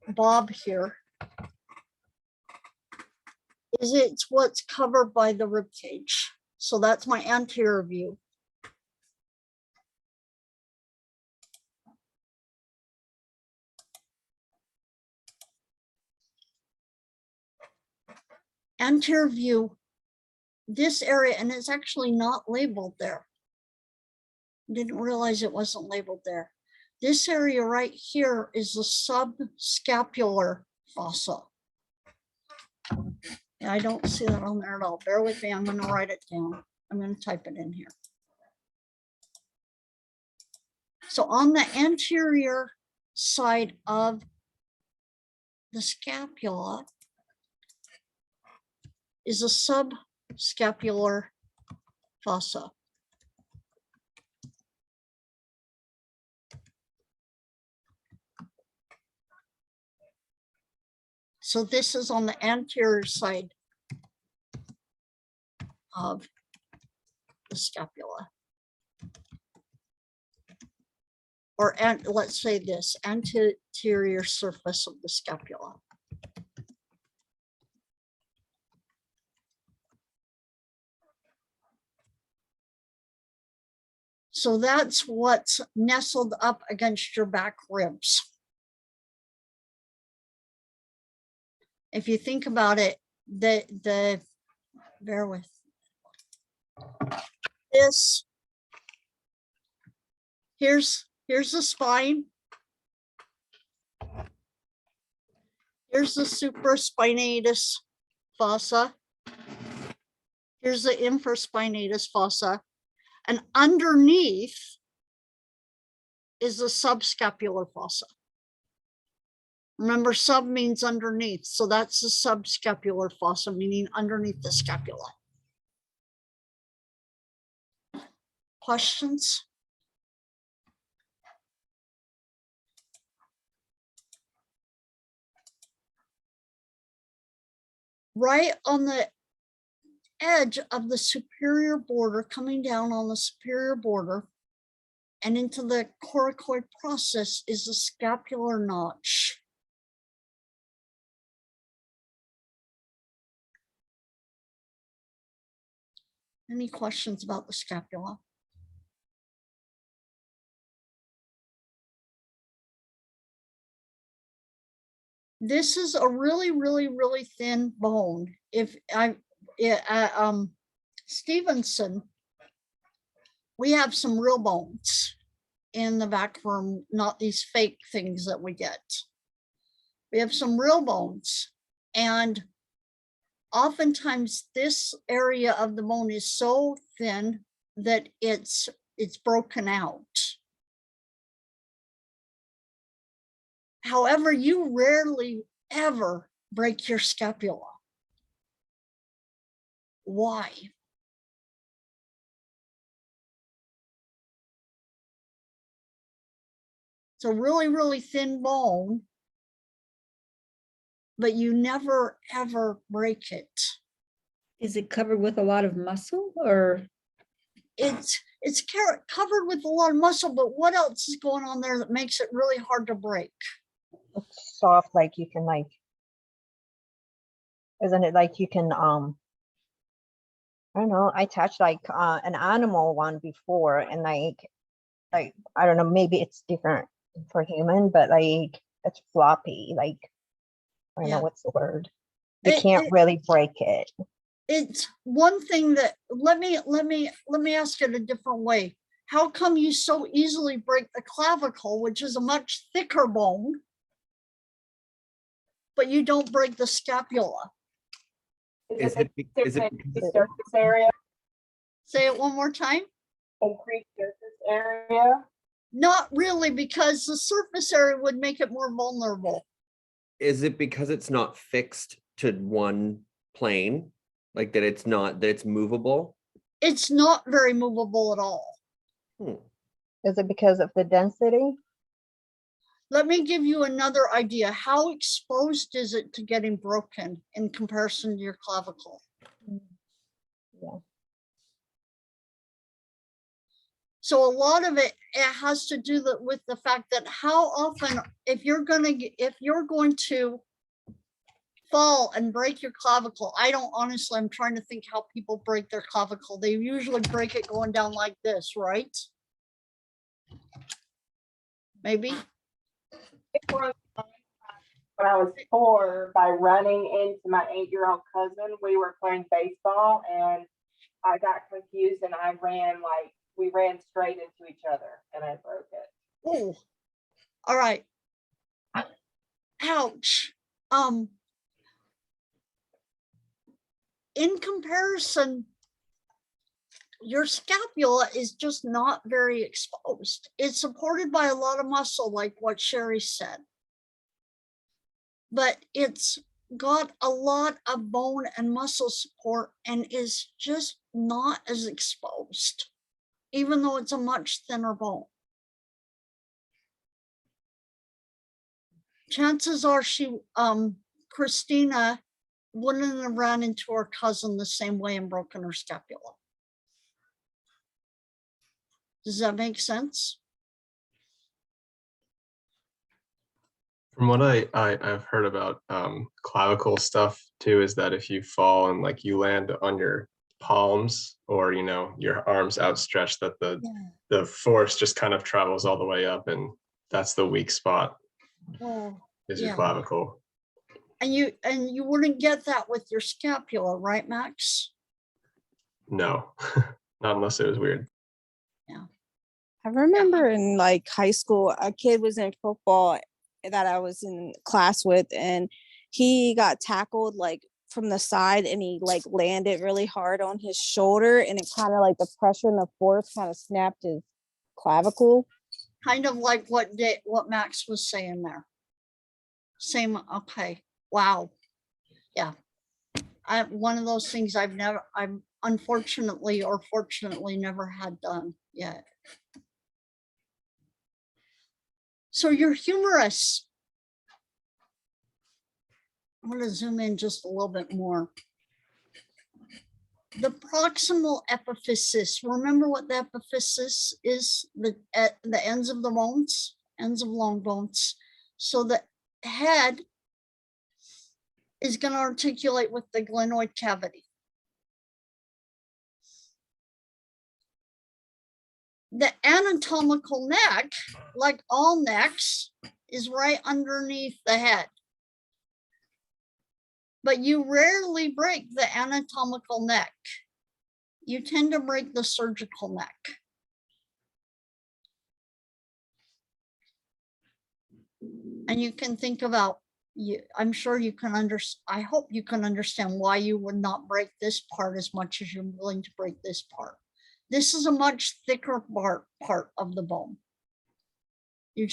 bob here, is it's what's covered by the rib cage. So that's my anterior view. Anterior view, this area, and it's actually not labeled there. Didn't realize it wasn't labeled there. This area right here is the subscapular fossa. Yeah, I don't see that on there at all. Bear with me, I'm going to write it down. I'm going to type it in here. So on the anterior side of the scapula is a subscapular fossa. So this is on the anterior side of the scapula. Or let's say this, anterior surface of the scapula. So that's what's nestled up against your back ribs. If you think about it, bear with this. Here's the spine. Here's the supraspinatus fossa. Here's the infraspinatus fossa. And underneath is the subscapular fossa. Remember, sub means underneath. So that's the subscapular fossa, meaning underneath the scapula. Questions? Right on the edge of the superior border, coming down on the superior border and into the coracoid process, is the scapular notch. Any questions about the scapula? This is a really, really, really thin bone. Stevenson, we have some real bones in the back room, not these fake things that we get. We have some real bones, and oftentimes this area of the bone is so thin that it's broken out. However, you rarely ever break your scapula. Why? It's a really, really thin bone, but you never ever break it. Is it covered with a lot of muscle, or? It's covered with a lot of muscle, but what else is going on there that makes it really hard to break? It's soft, like you can like, isn't it like you can I don't know, I touched like an animal one before, and like I don't know, maybe it's different for human, but like it's floppy, like I don't know what's the word. You can't really break it. it's one thing that, let me ask it a different way. How come you so easily break the clavicle, which is a much thicker bone, but you don't break the scapula? Is it because Increased surface area? Say it one more time. Increased surface area? Not really, because the surface area would make it more vulnerable. is it because it's not fixed to one plane? Like that it's movable? It's not very movable at all. Is it because of the density? Let me give you another idea. How exposed is it to getting broken in comparison to your clavicle? Yeah. So a lot of it has to do with the fact that how often, if you're going to fall and break your clavicle, I'm trying to think how people break their clavicle. They usually break it going down like this, right? Maybe. When I was 4, by running into my 8-year-old cousin, we were playing baseball and I got confused and we ran straight into each other and I broke it. Oh, all right. Ouch. In comparison, your scapula is just not very exposed. It's supported by a lot of muscle, like what Sherry said. But it's got a lot of bone and muscle support and is just not as exposed, even though it's a much thinner bone. Chances are Christina wouldn't have ran into her cousin the same way and broken her scapula. Does that make sense? From what I've heard about clavicle stuff too, is that if you fall and like you land on your palms or your arms outstretched, that the force just kind of travels all the way up, and that's the weak spot. Oh, is yeah. your clavicle. And you wouldn't get that with your scapula, right, Max? No, not unless it was weird. I remember in like high school, a kid was in football that I was in class with, and he got tackled like from the side, and he like landed really hard on his shoulder, and it kind of like the pressure and the force kind of snapped his clavicle. Kind of like what Max was saying there. Same. Okay. Wow. Yeah. One of those things I'm unfortunately or fortunately never had done yet. So your humerus. I'm going to zoom in just a little bit more. The proximal epiphysis. Remember what the epiphysis is? At the ends of the bones, ends of long bones. So the head is going to articulate with the glenoid cavity. The anatomical neck, like all necks, is right underneath the head. But you rarely break the anatomical neck. You tend to break the surgical neck. And you can think about, I'm sure you can I hope you can understand why you would not break this part as much as you're willing to break this part. This is a much thicker part of the bone. You're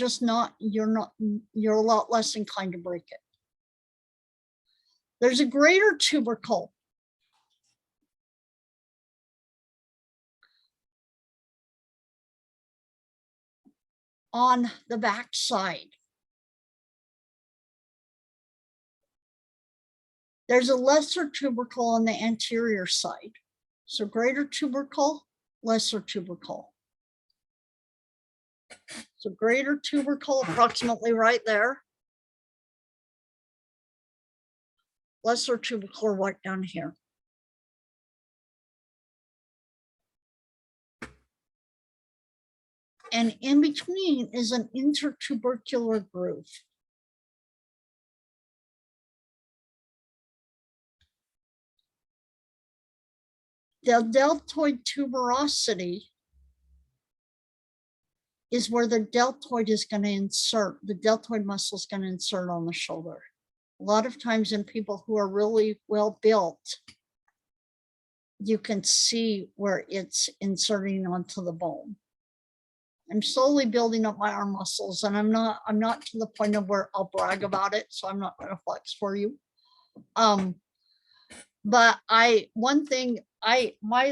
a lot less inclined to break it. There's a greater tubercle. On the back side. There's a lesser tubercle on the anterior side. So greater tubercle, lesser tubercle. So greater tubercle approximately right there. Lesser tubercle right down here. And in between is an intertubercular groove. The deltoid tuberosity is where the deltoid is going to insert, the deltoid muscle is going to insert on the shoulder. A lot of times in people who are really well built, you can see where it's inserting onto the bone. I'm slowly building up my arm muscles, and I'm not to the point of where I'll brag about it, so I'm not going to flex for you. But my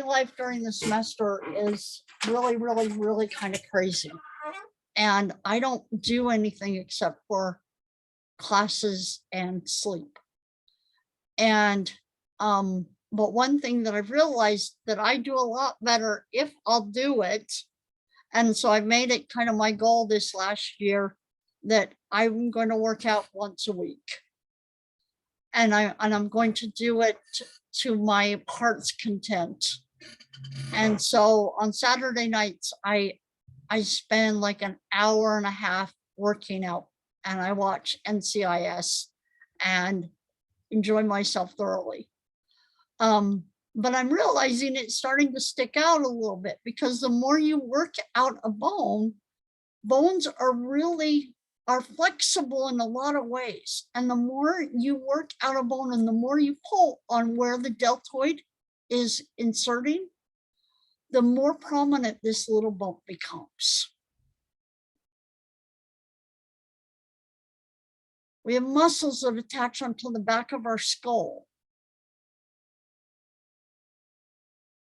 life during the semester is really kind of crazy. And I don't do anything except for classes and sleep. And, but one thing that I've realized that I do a lot better if I'll do it. And so I've made it kind of my goal this last year that I'm going to work out once a week. And I'm going to do it to my heart's content. And so on Saturday nights, I spend like an hour and a half working out, and I watch NCIS and enjoy myself thoroughly. But I'm realizing it's starting to stick out a little bit, because the more you work out a bone, bones are flexible in a lot of ways. And the more you work out a bone and the more you pull on where the deltoid is inserting, the more prominent this little bump becomes. We have muscles that attach onto the back of our skull.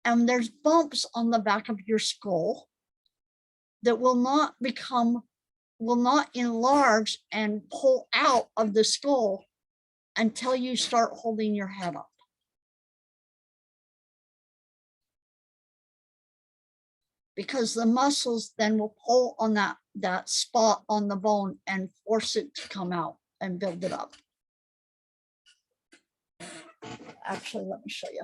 And there's bumps on the back of your skull that will not enlarge and pull out of the skull until you start holding your head up. Because the muscles then will pull on that spot on the bone and force it to come out and build it up. Actually, let me show you.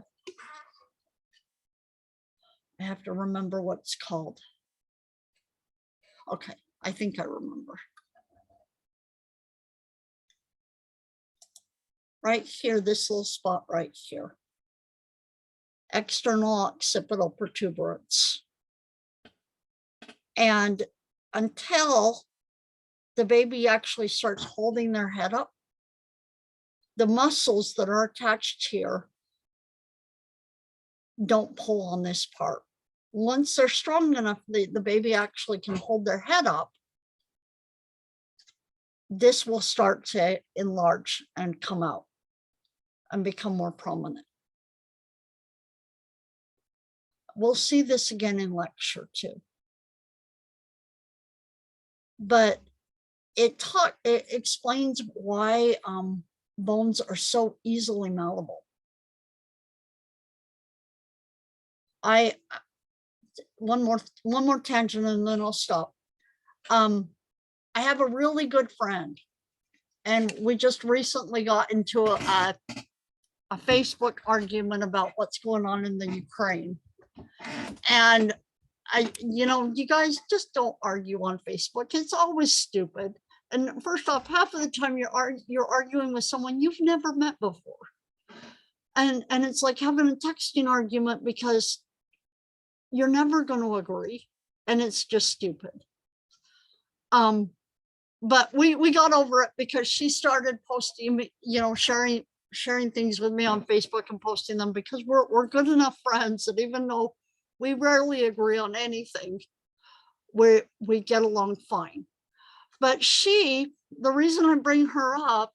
I have to remember what it's called. Okay, I think I remember. Right here, this little spot right here. External occipital protuberance. And until the baby actually starts holding their head up, the muscles that are attached here don't pull on this part. Once they're strong enough, the baby actually can hold their head up, this will start to enlarge and come out and become more prominent. We'll see this again in lecture too. But it explains why bones are so easily malleable. One more tangent and then I'll stop. I have a really good friend, and we just recently got into a Facebook argument about what's going on in the Ukraine. And you guys just don't argue on Facebook. It's always stupid. And first off, half of the time you're arguing with someone you've never met before. And it's like having a texting argument because you're never going to agree, and it's just stupid. But we got over it because she started posting, sharing things with me on Facebook and posting them, because we're good enough friends that even though we rarely agree on anything, we get along fine. But the reason I bring her up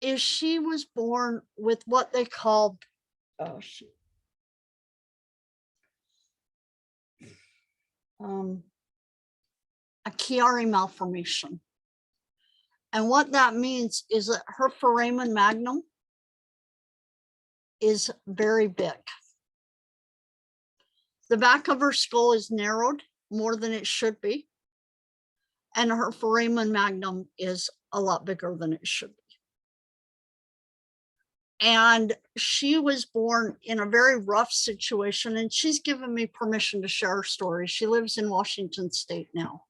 is she was born with what they called, a Chiari malformation. And what that means is that her foramen magnum is very big. The back of her skull is narrowed more than it should be. And her foramen magnum is a lot bigger than it should be. And she was born in a very rough situation, and she's given me permission to share her story. She lives in Washington State now.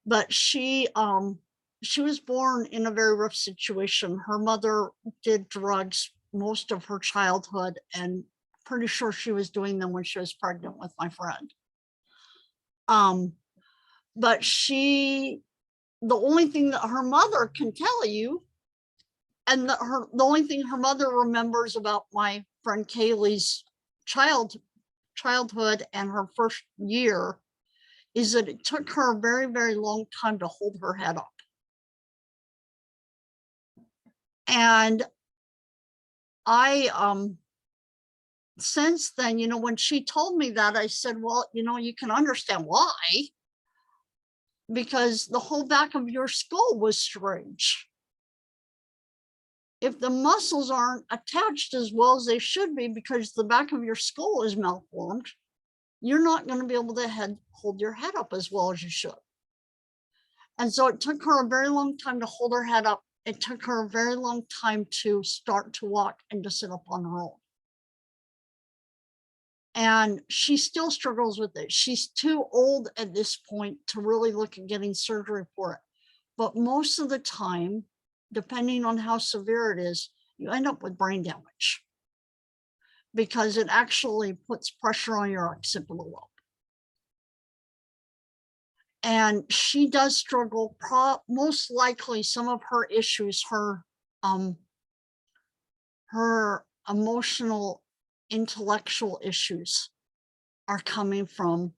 But she was born in a very rough situation. Her mother did drugs most of her childhood and pretty sure she was doing them when she was pregnant with my friend. But the only thing that her mother can tell you, and the only thing her mother remembers about my friend Kaylee's childhood and her first year, is that it took her a very, very long time to hold her head up. And I, since then, when she told me that, I said, well, you can understand why, because the whole back of your skull was strange. If the muscles aren't attached as well as they should be because the back of your skull is malformed, you're not going to be able to hold your head up as well as you should. And so it took her a very long time to hold her head up. It took her a very long time to start to walk and to sit up on her own. And she still struggles with it. She's too old at this point to really look at getting surgery for it. But most of the time, depending on how severe it is, you end up with brain damage because it actually puts pressure on your occipital lobe. And she does struggle, most likely some of her issues, her emotional, intellectual issues are coming from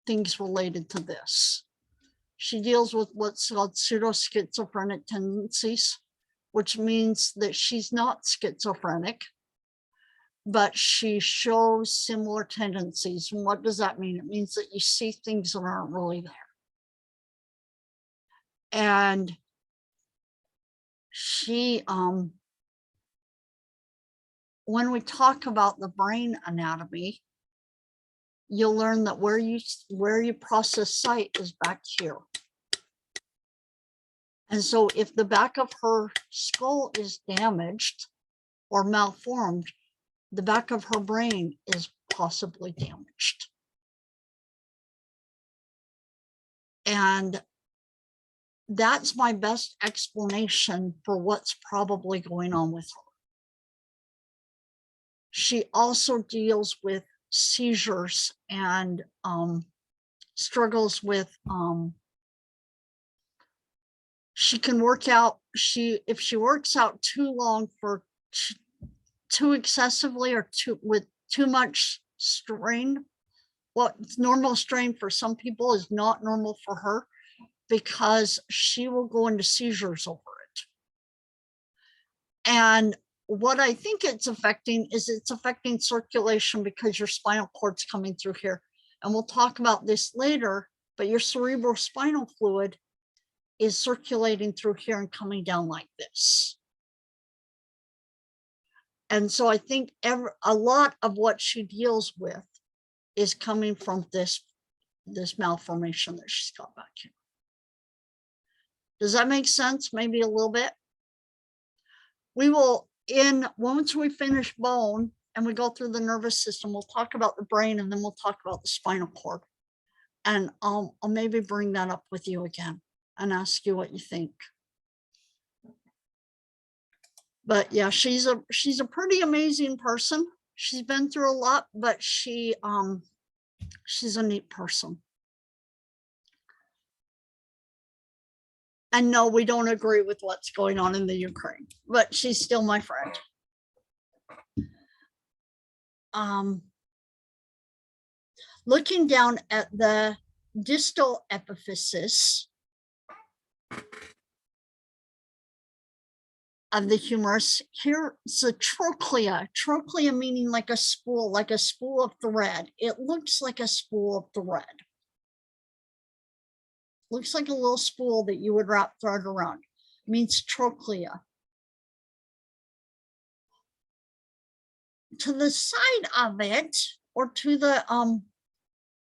things related to this. She deals with what's called pseudo-schizophrenic tendencies, which means that she's not schizophrenic, but she shows similar tendencies. And what does that mean? It means that you see things that aren't really there. And she, when we talk about the brain anatomy, you'll learn that where you process sight is back here. And so if the back of her skull is damaged or malformed, the back of her brain is possibly damaged. And that's my best explanation for what's probably going on with her. She also deals with seizures and struggles with, she can work out, if she works out too long for too excessively or with too much strain, what's normal strain for some people is not normal for her, because she will go into seizures over it. And what I think it's affecting is it's affecting circulation because your spinal cord's coming through here. And we'll talk about this later, but your cerebrospinal fluid is circulating through here and coming down like this. And so I think a lot of what she deals with is coming from this malformation that she's got back here. Does that make sense? Maybe a little bit. We will, once we finish bone and we go through the nervous system, we'll talk about the brain and then we'll talk about the spinal cord. And I'll maybe bring that up with you again and ask you what you think. But yeah, she's a pretty amazing person. She's been through a lot, but she's a neat person. And no, we don't agree with what's going on in the Ukraine, but she's still my friend. Looking down at the distal epiphysis of the humerus, here's the trochlea. Trochlea meaning like a spool of thread. It looks like a spool of thread. Looks like a little spool that you would wrap thread around. It means trochlea. To the side of it, or to the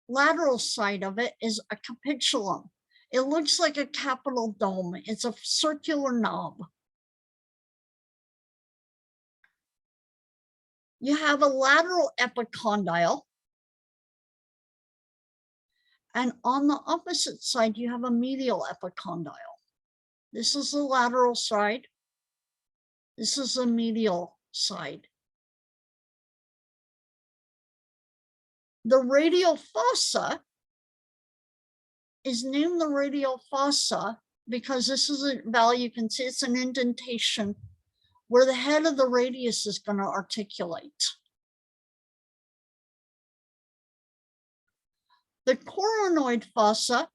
lateral side of it, is a capitulum. It looks like a capital dome. It's a circular knob. You have a lateral epicondyle. And on the opposite side, you have a medial epicondyle. This is the lateral side. This is the medial side. The radial fossa is named the radial fossa because this is a value, you can see it's an indentation where the head of the radius is going to articulate. The coronoid fossa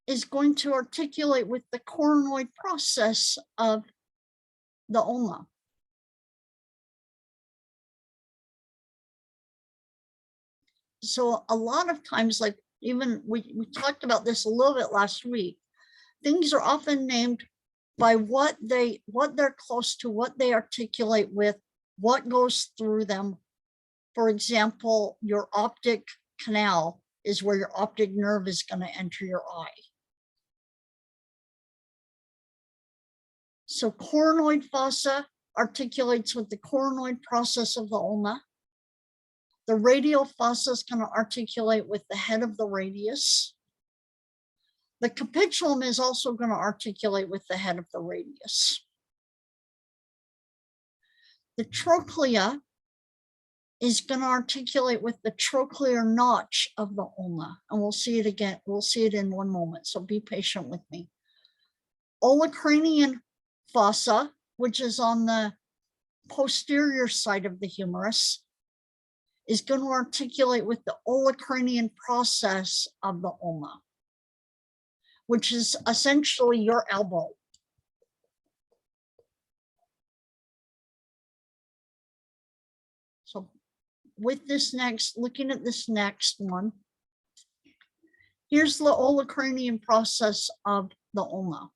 is going to articulate with the coronoid process of the ulna. So a lot of times, like even we talked about this a little bit last week, things are often named by what they're close to, what they articulate with, what goes through them. For example, your optic canal is where your optic nerve is going to enter your eye. So coronoid fossa articulates with the coronoid process of the ulna. The radial fossa is going to articulate with the head of the radius. The capitulum is also going to articulate with the head of the radius. The trochlea is going to articulate with the trochlear notch of the ulna. And we'll see it again. We'll see it in one moment. So be patient with me. Olecranian fossa, which is on the posterior side of the humerus, is going to articulate with the olecranian process of the ulna, which is essentially your elbow. So with this next, looking at this next one, here's the olecranian process of the ulna.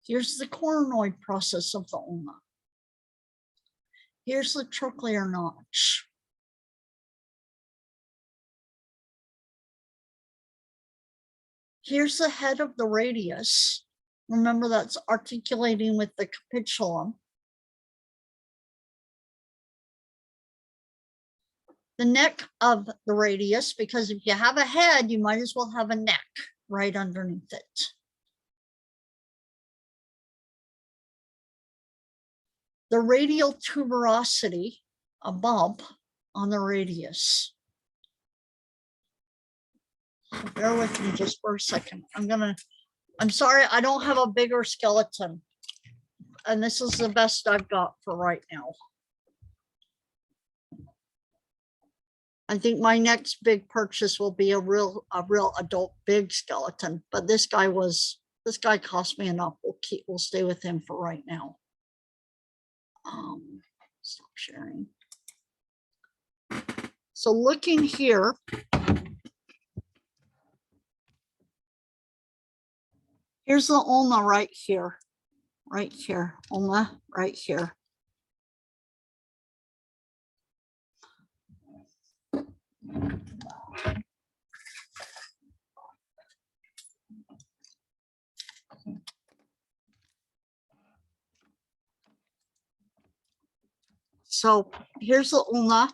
Here's the coronoid process of the ulna. Here's the trochlear notch. Here's the head of the radius. Remember, that's articulating with the capitulum. The neck of the radius, because if you have a head, you might as well have a neck right underneath it. The radial tuberosity, a bump on the radius. Bear with me just for a second. I'm sorry, I don't have a bigger skeleton. And this is the best I've got for right now. I think my next big purchase will be a real adult big skeleton, but this guy cost me enough. We'll stay with him for right now. Stop sharing. So looking here, here's the ulna right here, ulna right here. So here's the ulna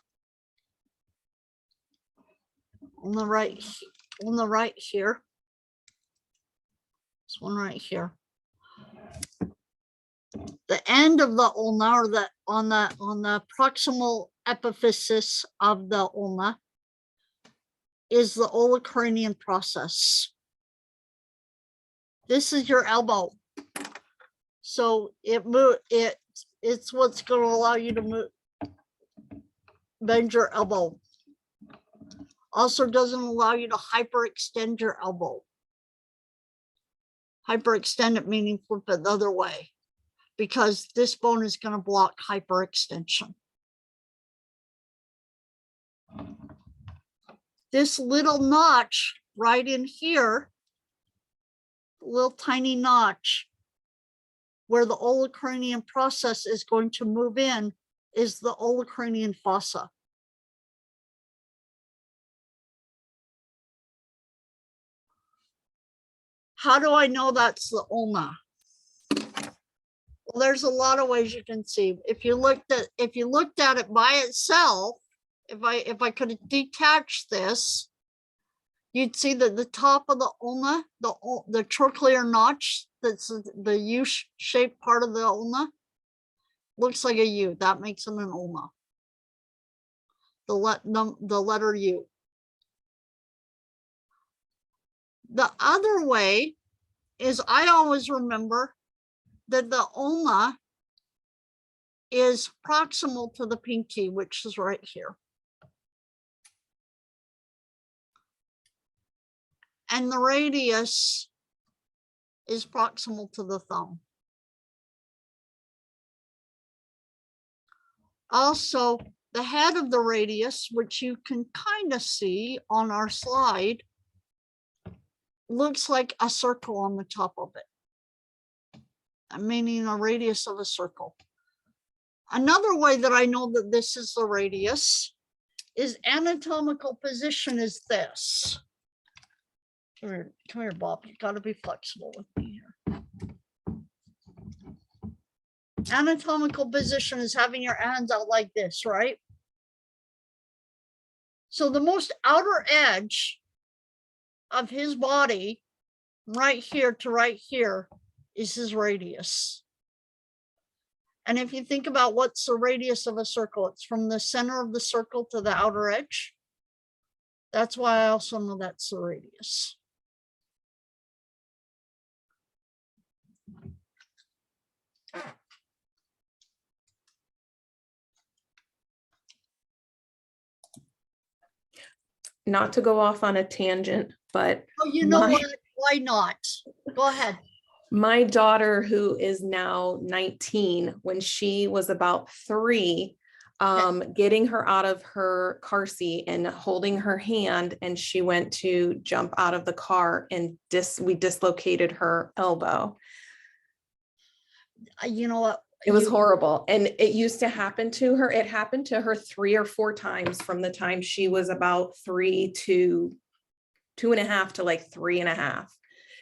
right here. This one right here. The end of the ulna, or on the proximal epiphysis of the ulna, is the olecranian process. This is your elbow. So it's what's going to allow you to bend your elbow. Also doesn't allow you to hyperextend your elbow. Hyperextend it meaning flip it the other way, because this bone is going to block hyperextension. This little notch right in here, little tiny notch where the olecranian process is going to move in, is the olecranian fossa. How do I know that's the ulna? Well, there's a lot of ways you can see. If you looked at it by itself, if I could detach this, you'd see that the top of the ulna, the trochlear notch, that's the U-shaped part of the ulna, looks like a U. That makes it an ulna. the letter U. The other way is I always remember that the ulna is proximal to the pinky, which is right here. And the radius is proximal to the thumb. Also, the head of the radius, which you can kind of see on our slide, looks like a circle on the top of it, meaning a radius of a circle. Another way that I know that this is the radius is anatomical position is this. Come here, Bob. You got to be flexible with me here. Anatomical position is having your hands out like this, right? So the most outer edge of his body, right here to right here, is his radius. And if you think about what's the radius of a circle, it's from the center of the circle to the outer edge. That's why I also know that's the radius. Not to go off on a tangent, but Oh, you know what? Why not? Go ahead. my daughter, who is now 19, when she was about 3, getting her out of her car seat and holding her hand, and she went to jump out of the car and we dislocated her elbow. You know what? It was horrible. And it used to happen to her. It happened to her 3 or 4 times from the time she was about 3 to 2.5 to like 3.5.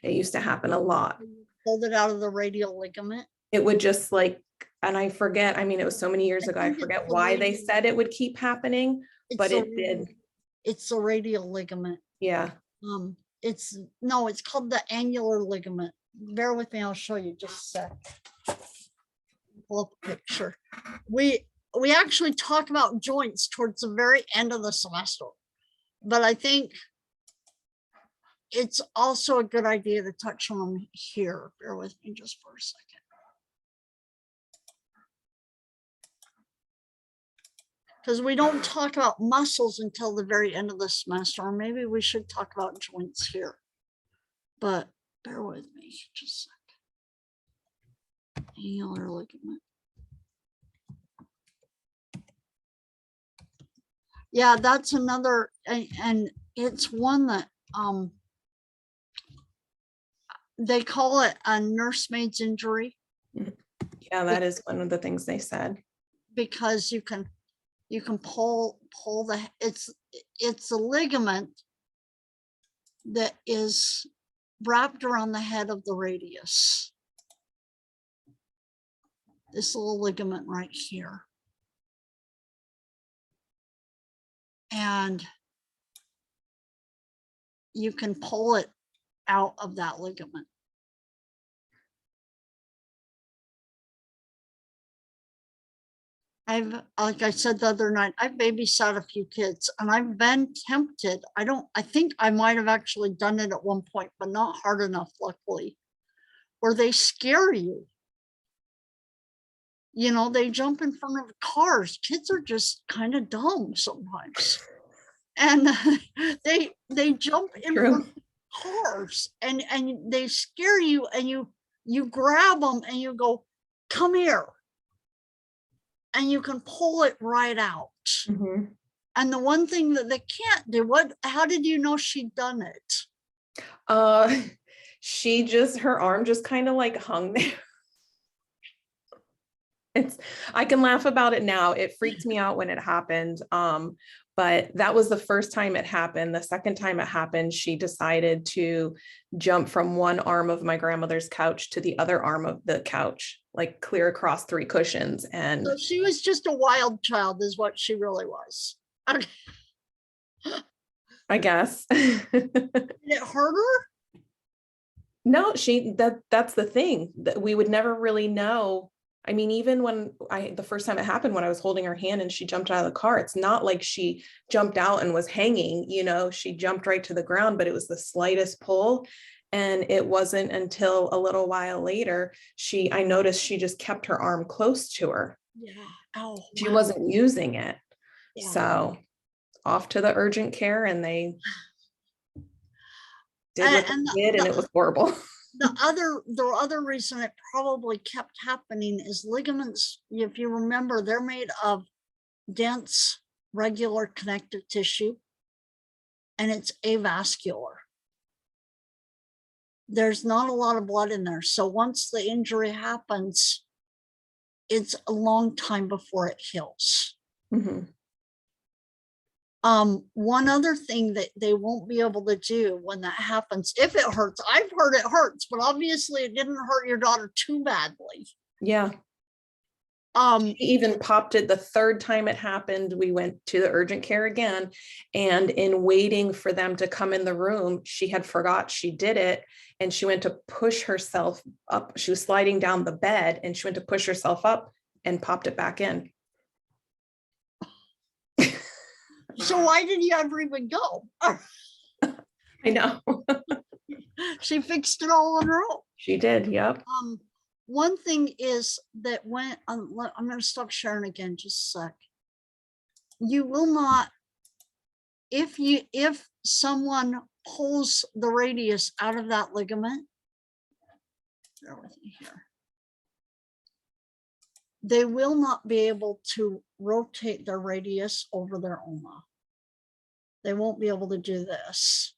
It used to happen a lot. Pulled it out of the radial ligament. It would just like, and I forget, I mean, it was so many years ago, I forget why they said it would keep happening, but it did. It's a radial ligament. Yeah. It's called the annular ligament. Bear with me, I'll show you just a sec. Pull up a picture. We actually talk about joints towards the very end of the semester, but I think it's also a good idea to touch on here. Bear with me just for a second. Because we don't talk about muscles until the very end of the semester, or maybe we should talk about joints here. But bear with me just a second. Annular ligament. Yeah, that's another, and it's one that they call it a nursemaid's injury. Yeah, that is one of the things they said. Because you can pull the, it's a ligament that is wrapped around the head of the radius. This little ligament right here. And you can pull it out of that ligament. Like I said the other night, I've babysat a few kids and I've been tempted. I think I might have actually done it at one point, but not hard enough, luckily, where they scare you. You know, they jump in front of cars. Kids are just kind of dumb sometimes. And they jump in front of cars and they scare you, and you grab them and you go, come here. And you can pull it right out. Mm-hmm. And the one thing that they can't do, how did you know she'd done it? Her arm just kind of like hung there. I can laugh about it now. It freaked me out when it happened. But that was the first time it happened. The second time it happened, she decided to jump from one arm of my grandmother's couch to the other arm of the couch, like clear across 3 cushions. And so she was just a wild child is what she really was. Okay. I guess. Did it hurt her? No, that's the thing, that we would never really know. I mean, even when the first time it happened, when I was holding her hand and she jumped out of the car, it's not like she jumped out and was hanging, you know, she jumped right to the ground, but it was the slightest pull. And it wasn't until a little while later, I noticed she just kept her arm close to her. Yeah. Oh, She wow. wasn't using it. Yeah. So off to the urgent care, and they did what they did, and it was horrible. The other reason it probably kept happening is ligaments, if you remember, they're made of dense, regular connective tissue, and it's avascular. There's not a lot of blood in there. So once the injury happens, it's a long time before it heals. Mm-hmm. One other thing that they won't be able to do when that happens, if it hurts, I've heard it hurts, but obviously it didn't hurt your daughter too badly. Yeah. She even popped it the third time it happened. We went to the urgent care again, and in waiting for them to come in the room, she had forgot she did it, and she went to push herself up. She was sliding down the bed, and she went to push herself up and popped it back in. So why did you ever even go? I know. She fixed it all on her own. She did. Yep. One thing is that when I'm going to stop sharing again just a sec. You will not, if someone pulls the radius out of that ligament, bear with me here, they will not be able to rotate their radius over their ulna. They won't be able to do this.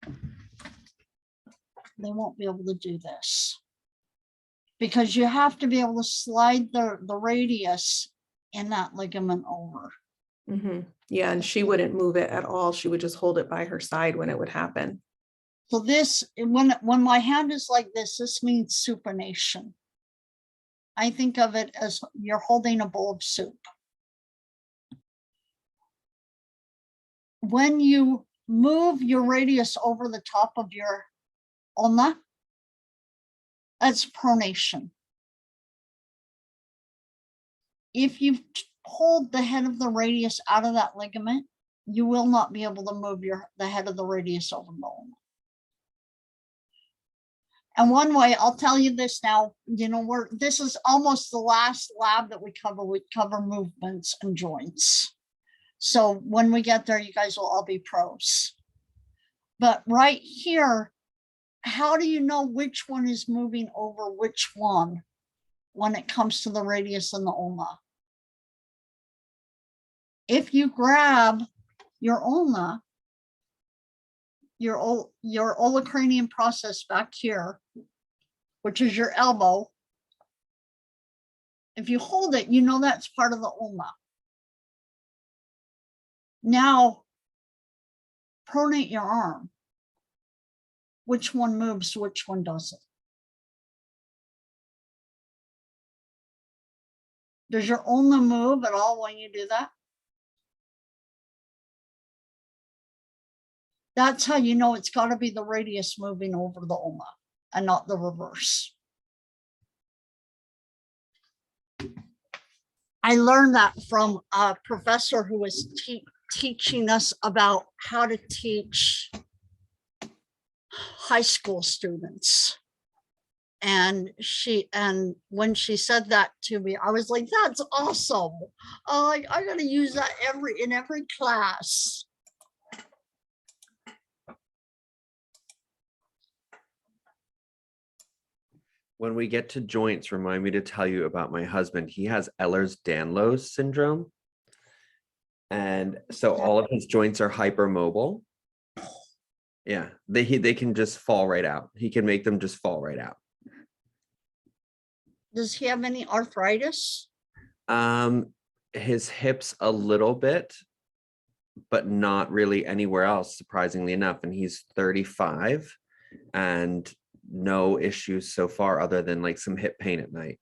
They won't be able to do this because you have to be able to slide the radius in that ligament over. Mm-hmm. Yeah, and she wouldn't move it at all. She would just hold it by her side when it would happen. So this, when my hand is like this means supination. I think of it as you're holding a bowl of soup. When you move your radius over the top of your ulna, that's pronation. If you've pulled the head of the radius out of that ligament, you will not be able to move the head of the radius over the ulna. And one way, I'll tell you this now, you know, this is almost the last lab that we cover. We cover movements and joints. So when we get there, you guys will all be pros. But right here, how do you know which one is moving over which one when it comes to the radius and the ulna? If you grab your ulna, your olecranial process back here, which is your elbow, if you hold it, you know that's part of the ulna. Now, pronate your arm. Which one moves, which one doesn't? Does your ulna move at all when you do that? That's how you know it's got to be the radius moving over the ulna and not the reverse. I learned that from a professor who was teaching us about how to teach high school students. And when she said that to me, I was like, that's awesome. I got to use that in every class. When we get to joints, remind me to tell you about my husband. He has Ehlers-Danlos syndrome. And so all of his joints are hypermobile. Yeah, they can just fall right out. He can make them just fall right out. Does he have any arthritis? His hips a little bit, but not really anywhere else, surprisingly enough. And he's 35 and no issues so far other than like some hip pain at night.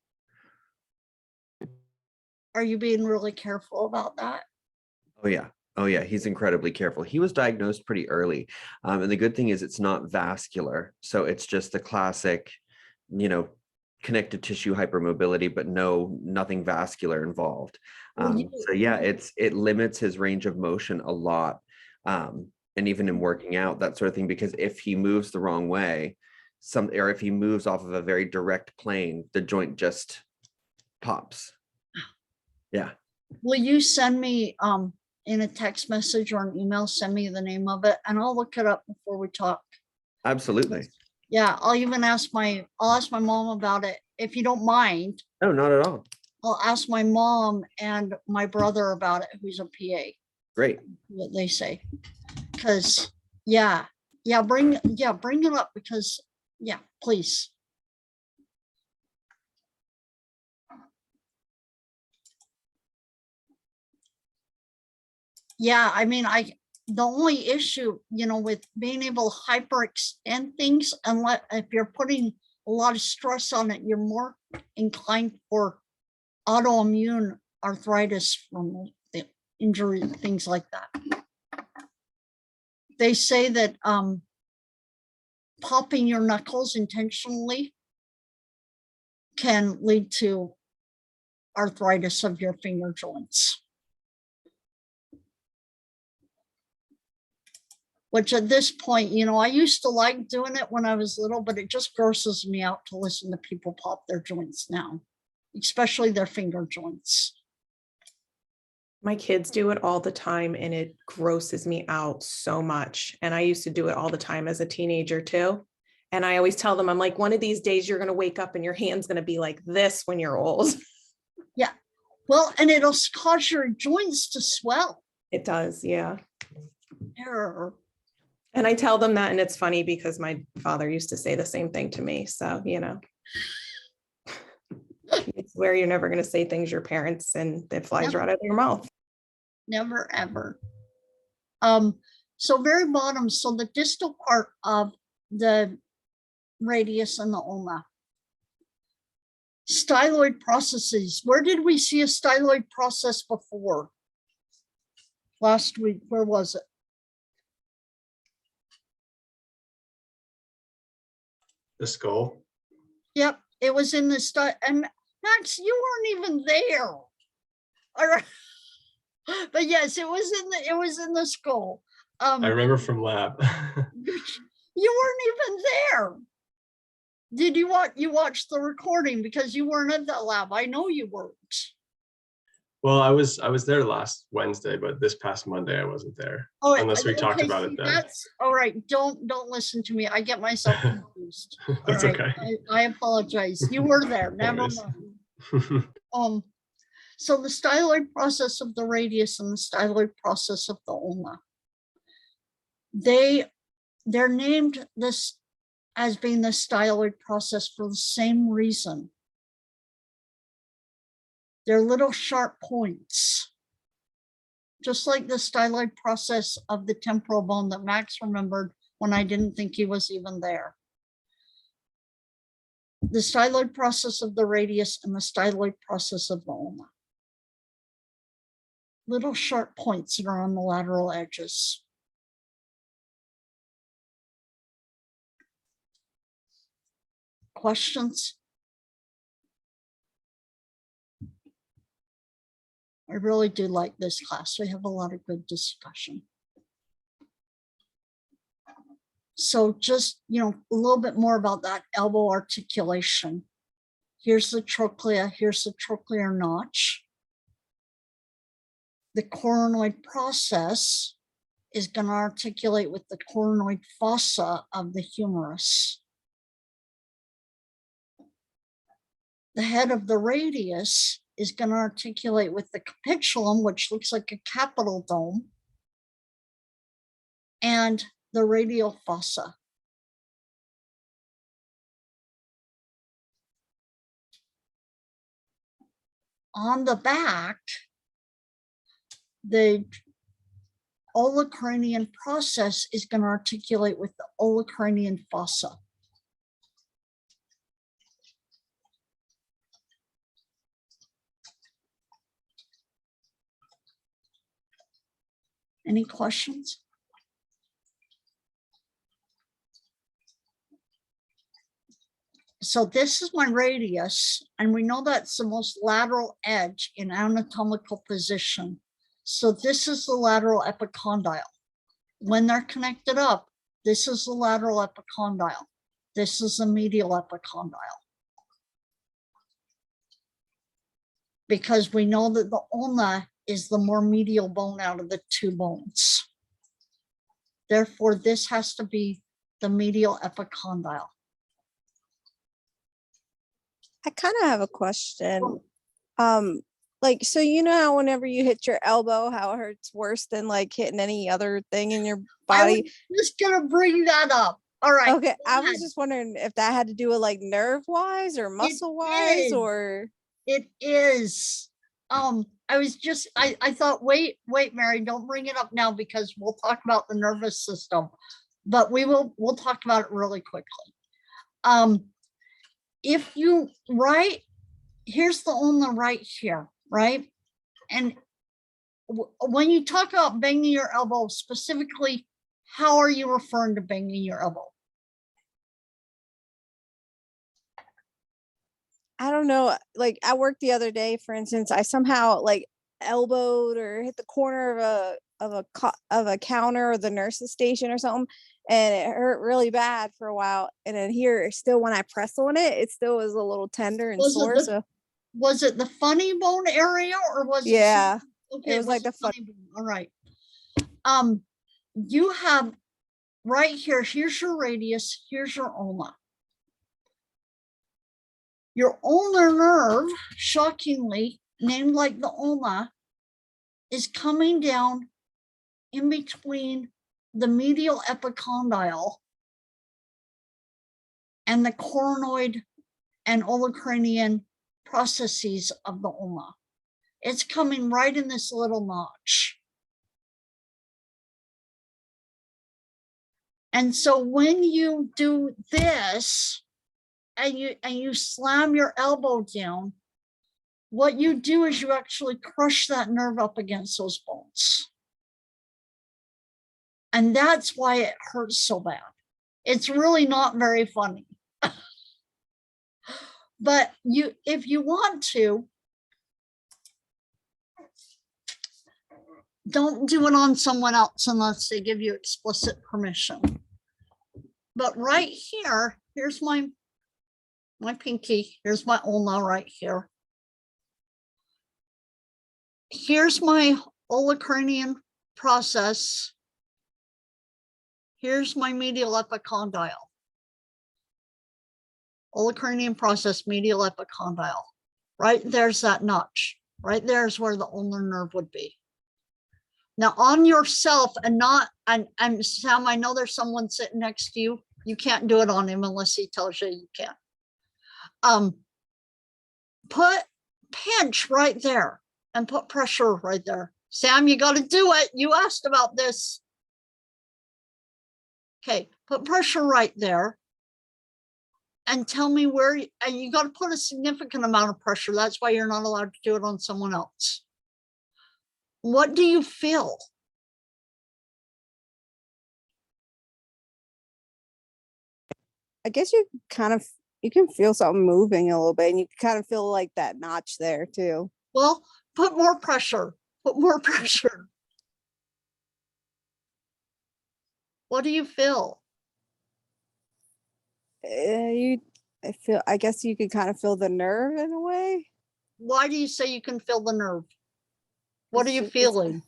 Are you being really careful about that? Oh yeah. Oh yeah, he's incredibly careful. He was diagnosed pretty early. And the good thing is it's not vascular. So it's just the classic, you know, connective tissue hypermobility, but nothing vascular involved. Well, So yeah, it limits his range of motion a lot. And even in working out, that sort of thing, because if he moves the wrong way, or if he moves off of a very direct plane, the joint just pops. Yeah. Will you send me in a text message or an email, send me the name of it, and I'll look it up before we talk. Absolutely. Yeah, I'll even ask my mom about it, if you don't mind. No, not at all. I'll ask my mom and my brother about it, who's a PA, Great. what they say. Because bring it up, because please. Yeah, I mean, the only issue, with being able to hyperextend things, if you're putting a lot of stress on it, you're more inclined for autoimmune arthritis from the injury, things like that. They say that popping your knuckles intentionally can lead to arthritis of your finger joints. Which at this point, I used to like doing it when I was little, but it just grosses me out to listen to people pop their joints now, especially their finger joints. My kids do it all the time and it grosses me out so much. And I used to do it all the time as a teenager too. And I always tell them, I'm like, one of these days you're going to wake up and your hand's going to be like this when you're old. Yeah. Well, and it'll cause your joints to swell. It does. Yeah. Error. And I tell them that, and it's funny because my father used to say the same thing to me. So, it's where you're never going to say things your parents, and it flies right out of your mouth. Never, ever. So very bottom, so the distal part of the radius and the ulna. Styloid processes. Where did we see a styloid process before? Last week, where was it? The skull. Yep, it was in the and Max, you weren't even there. All right. But yes, it was in the skull. I remember from lab. You weren't even there. Did you watch the recording? Because you weren't at that lab. I know you weren't. Well, I was there last Wednesday, but this past Monday I wasn't there. Oh, unless we talked about it then. That's all right. Don't listen to me. I get myself confused. That's right. okay. I apologize. You were there. Never mind. So the styloid process of the radius and the styloid process of the ulna. They're named this as being the styloid process for the same reason. They're little sharp points, just like the styloid process of the temporal bone that Max remembered when I didn't think he was even there. The styloid process of the radius and the styloid process of the ulna. Little sharp points that are on the lateral edges. Questions? I really do like this class. We have a lot of good discussion. So just, a little bit more about that elbow articulation. Here's the trochlea, here's the trochlear notch. The coronoid process is going to articulate with the coronoid fossa of the humerus. The head of the radius is going to articulate with the capitulum, which looks like a capital dome, and the radial fossa. On the back, the olecranian process is going to articulate with the olecranian fossa. Any questions? So this is my radius, and we know that's the most lateral edge in anatomical position. So this is the lateral epicondyle. When they're connected up, this is the lateral epicondyle. This is the medial epicondyle. Because we know that the ulna is the more medial bone out of the two bones. Therefore, this has to be the medial epicondyle. I kind of have a question. Like, so you know how whenever you hit your elbow, how it hurts worse than like hitting any other thing in your I body? was just gonna bring that up. All right. Okay, go I was ahead. just wondering if that had to do with like nerve wise or muscle wise is. or. It is. I was just, I thought, wait, Mary, don't bring it up now because we'll talk about the nervous system, but we'll talk about it really quickly. If you, here's the ulna right here, right? And when you talk about banging your elbow, specifically, how are you referring to banging your elbow? I don't know. Like I worked the other day, for instance, I somehow like elbowed or hit the corner of a counter or the nurse's station or something, and it hurt really bad for a while. And then here, still when I press on it, it still was a little tender and sore. So Was it the funny bone area or was yeah, it? Okay, it was like the funny bone. All right. You have right here. Here's your radius. Here's your ulna. Your ulnar nerve, shockingly named like the ulna, is coming down in between the medial epicondyle and the coronoid and olecranian processes of the ulna. It's coming right in this little notch. And so when you do this and you slam your elbow down, what you do is you actually crush that nerve up against those bones. And that's why it hurts so bad. It's really not very funny. But if you want to, don't do it on someone else unless they give you explicit permission. But right here, here's my pinky. Here's my ulna right here. Here's my olecranian process. Here's my medial epicondyle. Olecranian process, medial epicondyle. Right there's that notch. Right there's where the ulnar nerve would be. Now on yourself and not, and Sam, I know there's someone sitting next to you. You can't do it on him unless he tells you you can't. Pinch right there and put pressure right there. Sam, you got to do it. You asked about this. Okay, put pressure right there. And tell me where, and you got to put a significant amount of pressure. That's why you're not allowed to do it on someone else. What do you feel? I guess you can feel something moving a little bit, and you kind of feel like that notch there too. Well, put more pressure. Put more pressure. What do you feel? I guess you could kind of feel the nerve in a way. Why do you say you can feel the nerve? What are you It's feeling?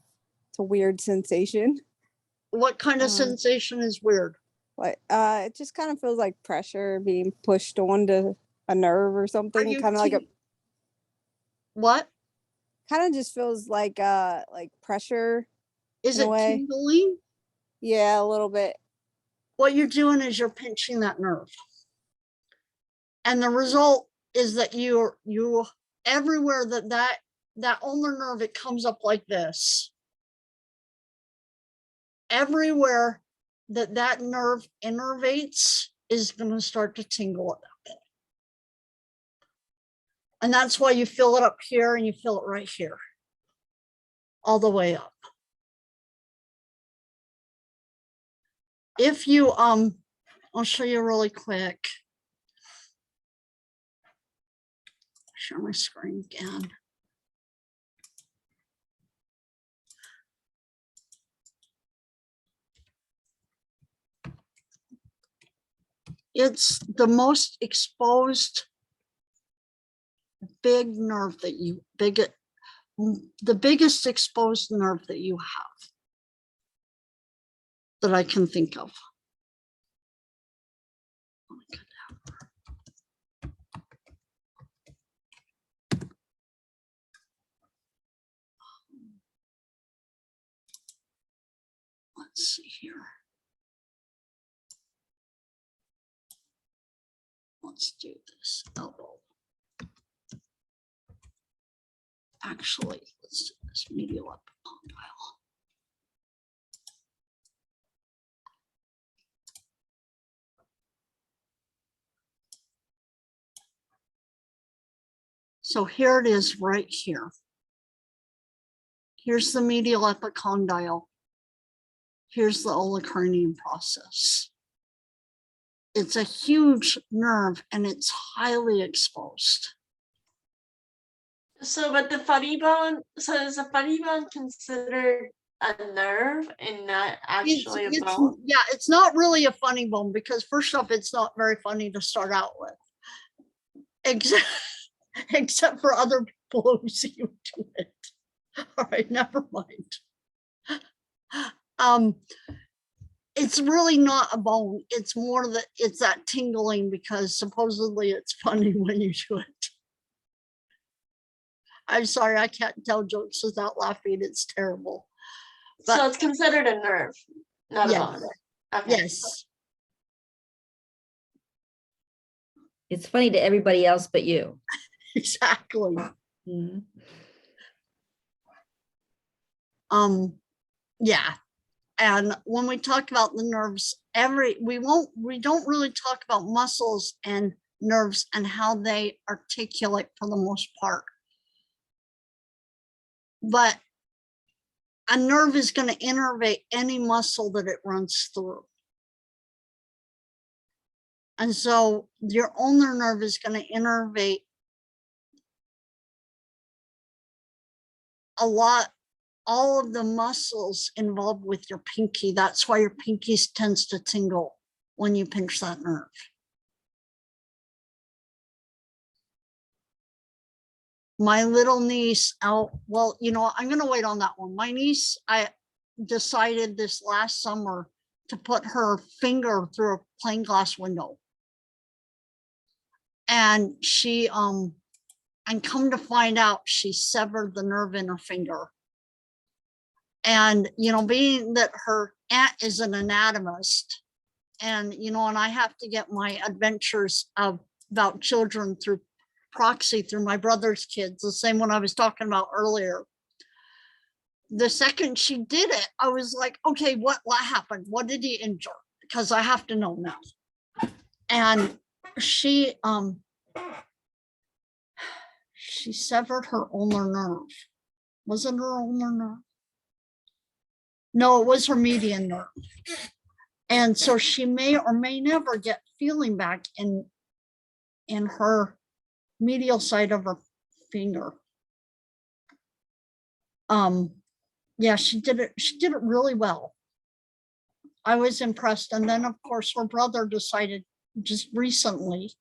a weird sensation. What kind of sensation is weird? Like it just kind of feels like pressure being pushed onto a nerve or something. Kind of like a what? Kind of just feels like pressure. Is it tingling? Yeah, a little bit. What you're doing is you're pinching that nerve. And the result is that you everywhere that ulnar nerve, it comes up like this. Everywhere that nerve innervates is going to start to tingle at that point. And that's why you feel it up here and you feel it right here, all the way up. If you, I'll show you really quick. share my screen again. It's the most exposed big nerve that you, the biggest exposed nerve that you have that I can think of. Let's see here. Let's do this elbow. Actually, let's do this medial epicondyle. So here it is right here. Here's the medial epicondyle. Here's the olecranon process. It's a huge nerve and it's highly exposed. So, but the funny bone, so is the funny bone considered a nerve and not actually a bone? Yeah, it's not really a funny bone because first off, it's not very funny to start out with. Except for other people who see you do it. All right, never mind. It's really not a bone. It's more that it's that tingling because supposedly it's funny when you do it. I'm sorry, I can't tell jokes without laughing. It's terrible. But So it's considered a nerve, not yes, a bone. Okay. yes. It's funny to everybody else but you. Exactly. Mhm. Yeah. And when we talk about the nerves, we don't really talk about muscles and nerves and how they articulate for the most part. But a nerve is going to innervate any muscle that it runs through. And so your ulnar nerve is going to innervate all of the muscles involved with your pinky. That's why your pinky tends to tingle when you pinch that nerve. My little niece, well, you know, I'm going to wait on that one. My niece, I decided this last summer to put her finger through a plain glass window. And she, and come to find out, she severed the nerve in her finger. And, you know, being that her aunt is an anatomist, and, you know, and I have to get my adventures about children through proxy through my brother's kids, the same one I was talking about earlier. The second she did it, I was like, okay, what happened? What did he injure? Because I have to know now. And she severed her ulnar nerve. Was it her ulnar nerve? No, it was her median nerve. And so she may or may never get feeling back in her medial side of her finger. Yeah, she did it really well. I was impressed. And then of course her brother decided just recently,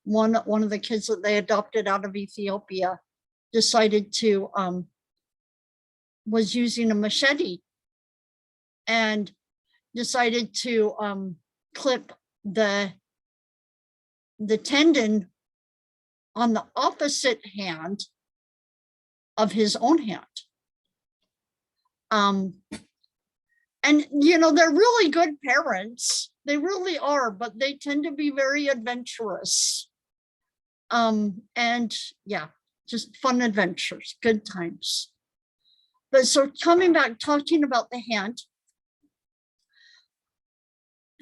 one of the kids that they adopted out of Ethiopia decided to was using a machete and decided to clip the tendon on the opposite hand of his own hand. And, you know, they're really good parents. They really are, but they tend to be very adventurous. And yeah, just fun adventures, good times. But so coming back, talking about the hand,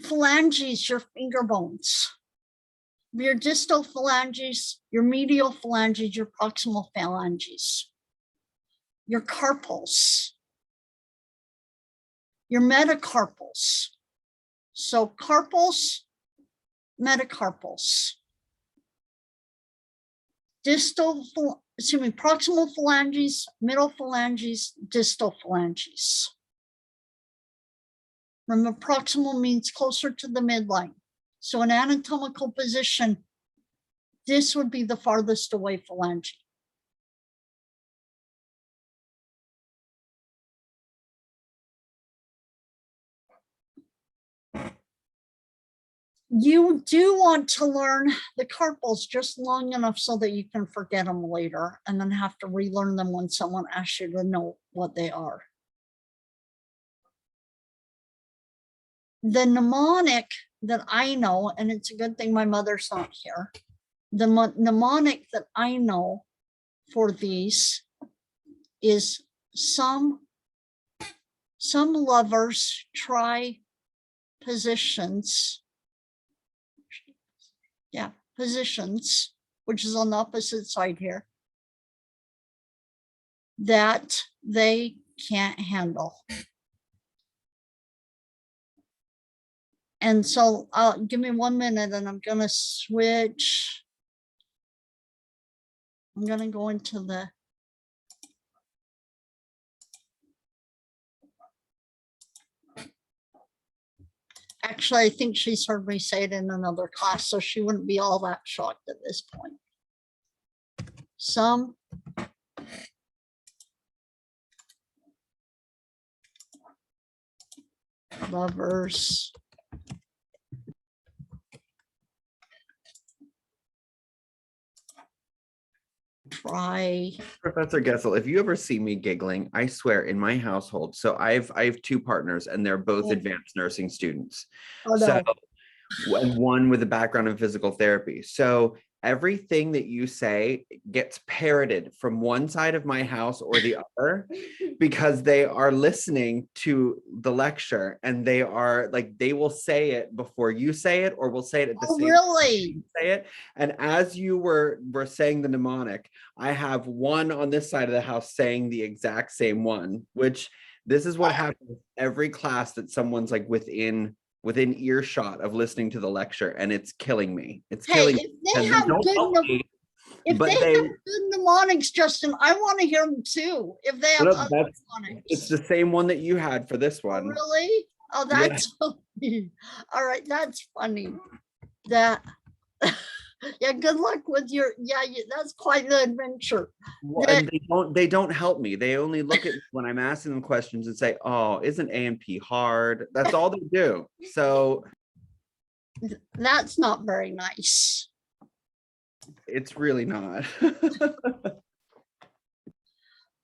phalanges, your finger bones, your distal phalanges, your medial phalanges, your proximal phalanges, your carpals, your metacarpals. So carpals, metacarpals. proximal phalanges, middle phalanges, distal phalanges. Remember, proximal means closer to the midline. So in anatomical position, this would be the farthest away phalange. You do want to learn the carpals just long enough so that you can forget them later and then have to relearn them when someone asks you to know what they are. The mnemonic that I know, and it's a good thing my mother's not here, the mnemonic that I know for these is some lovers try positions. Yeah, positions, which is on the opposite side here, that they can't handle. And so give me 1 minute and I'm gonna switch. I'm gonna go into the actually, I think she's heard me say it in another class, so she wouldn't be all that shocked at this point. Some lovers try. Professor Gessel, if you ever see me giggling, I swear in my household. So I have 2 partners and they're both Oh. advanced nursing students. Oh, So no. and one with a background in physical therapy. So everything that you say gets parroted from one side of my house or the other because they are listening to the lecture and they are like, they will say it before you say it, or will say it at the Oh, same really? time you say it. And as you were saying the mnemonic, I have one on this side of the house saying the exact same one, which this is what happens every class that someone's like within earshot of listening to the lecture, and it's killing me. It's Hey, killing me. if they because have don't good help me, if but they have good mnemonics, Justin, I want to hear them too. If they have look, other mnemonics. it's the same one that you had for this Oh, one. really? Oh, Yeah. that's funny. All right, that's funny. That yeah, good luck with your that's quite the adventure. Well, and they don't help me. They only look at me when I'm asking them questions and say, "Oh, isn't A&P hard?" That's all they do. So That's not very nice. it's really not.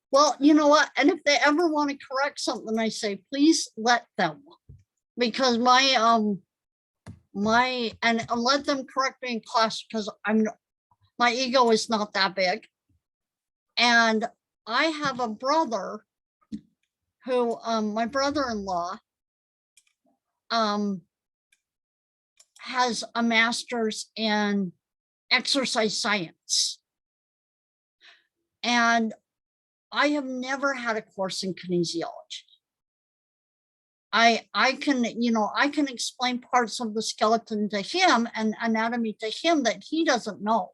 Well, you know what? And if they ever want to correct something, I say, please let them, because my and let them correct me in class, because my ego is not that big. And I have a brother who my brother-in-law has a master's in exercise science. And I have never had a course in kinesiology. I can, I can explain parts of the skeleton to him and anatomy to him that he doesn't know.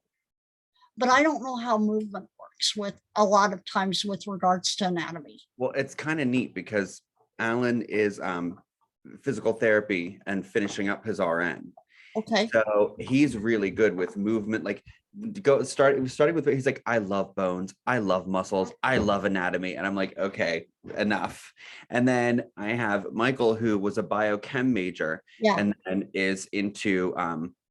But I don't know how movement works with a lot of times with regards to anatomy. Well, it's kind of neat because Alan is physical therapy and finishing up his RN. Okay. So he's really good with movement. Like starting with, he's like, I love bones, I love muscles, I love anatomy. And I'm like, okay, enough. And then I have Michael, who was a biochem major, and then is into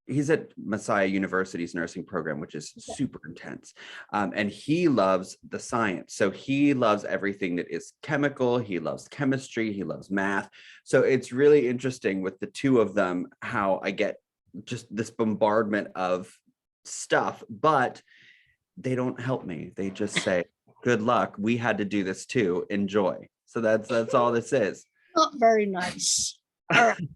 he's at Messiah University's nursing program, which is super intense. And he loves the science. So he loves everything that is chemical. He loves chemistry. He loves math. So it's really interesting with the 2 of them, how I get just this bombardment of stuff, but they don't help me. They just say, good luck. We had to do this too. Enjoy. So that's all this is. Not very nice. All right.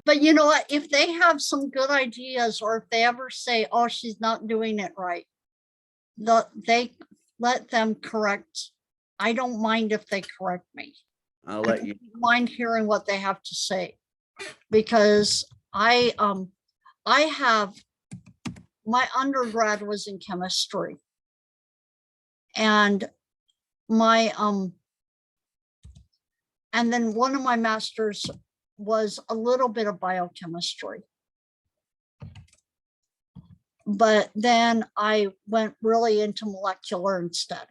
But you know what? If they have some good ideas, or if they ever say, oh, she's not doing it right, they let them correct. I don't mind if they correct me. I'll let you mind hearing what they have to say, because I have my undergrad was in chemistry. And my, and then one of my masters was a little bit of biochemistry. But then I went really into molecular instead.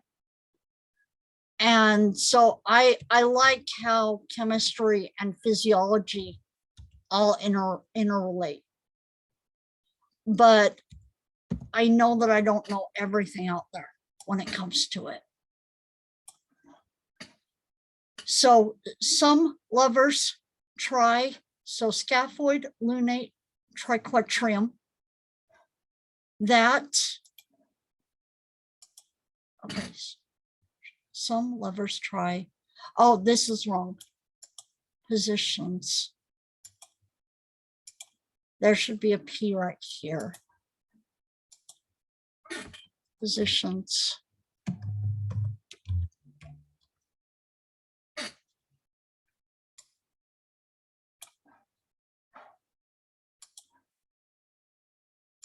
And so I like how chemistry and physiology all interrelate. But I know that I don't know everything out there when it comes to it. So some lovers try, so scaphoid, lunate, triquetrium. That, okay, some lovers try, oh, this is wrong. Positions. There should be a P right here. Positions.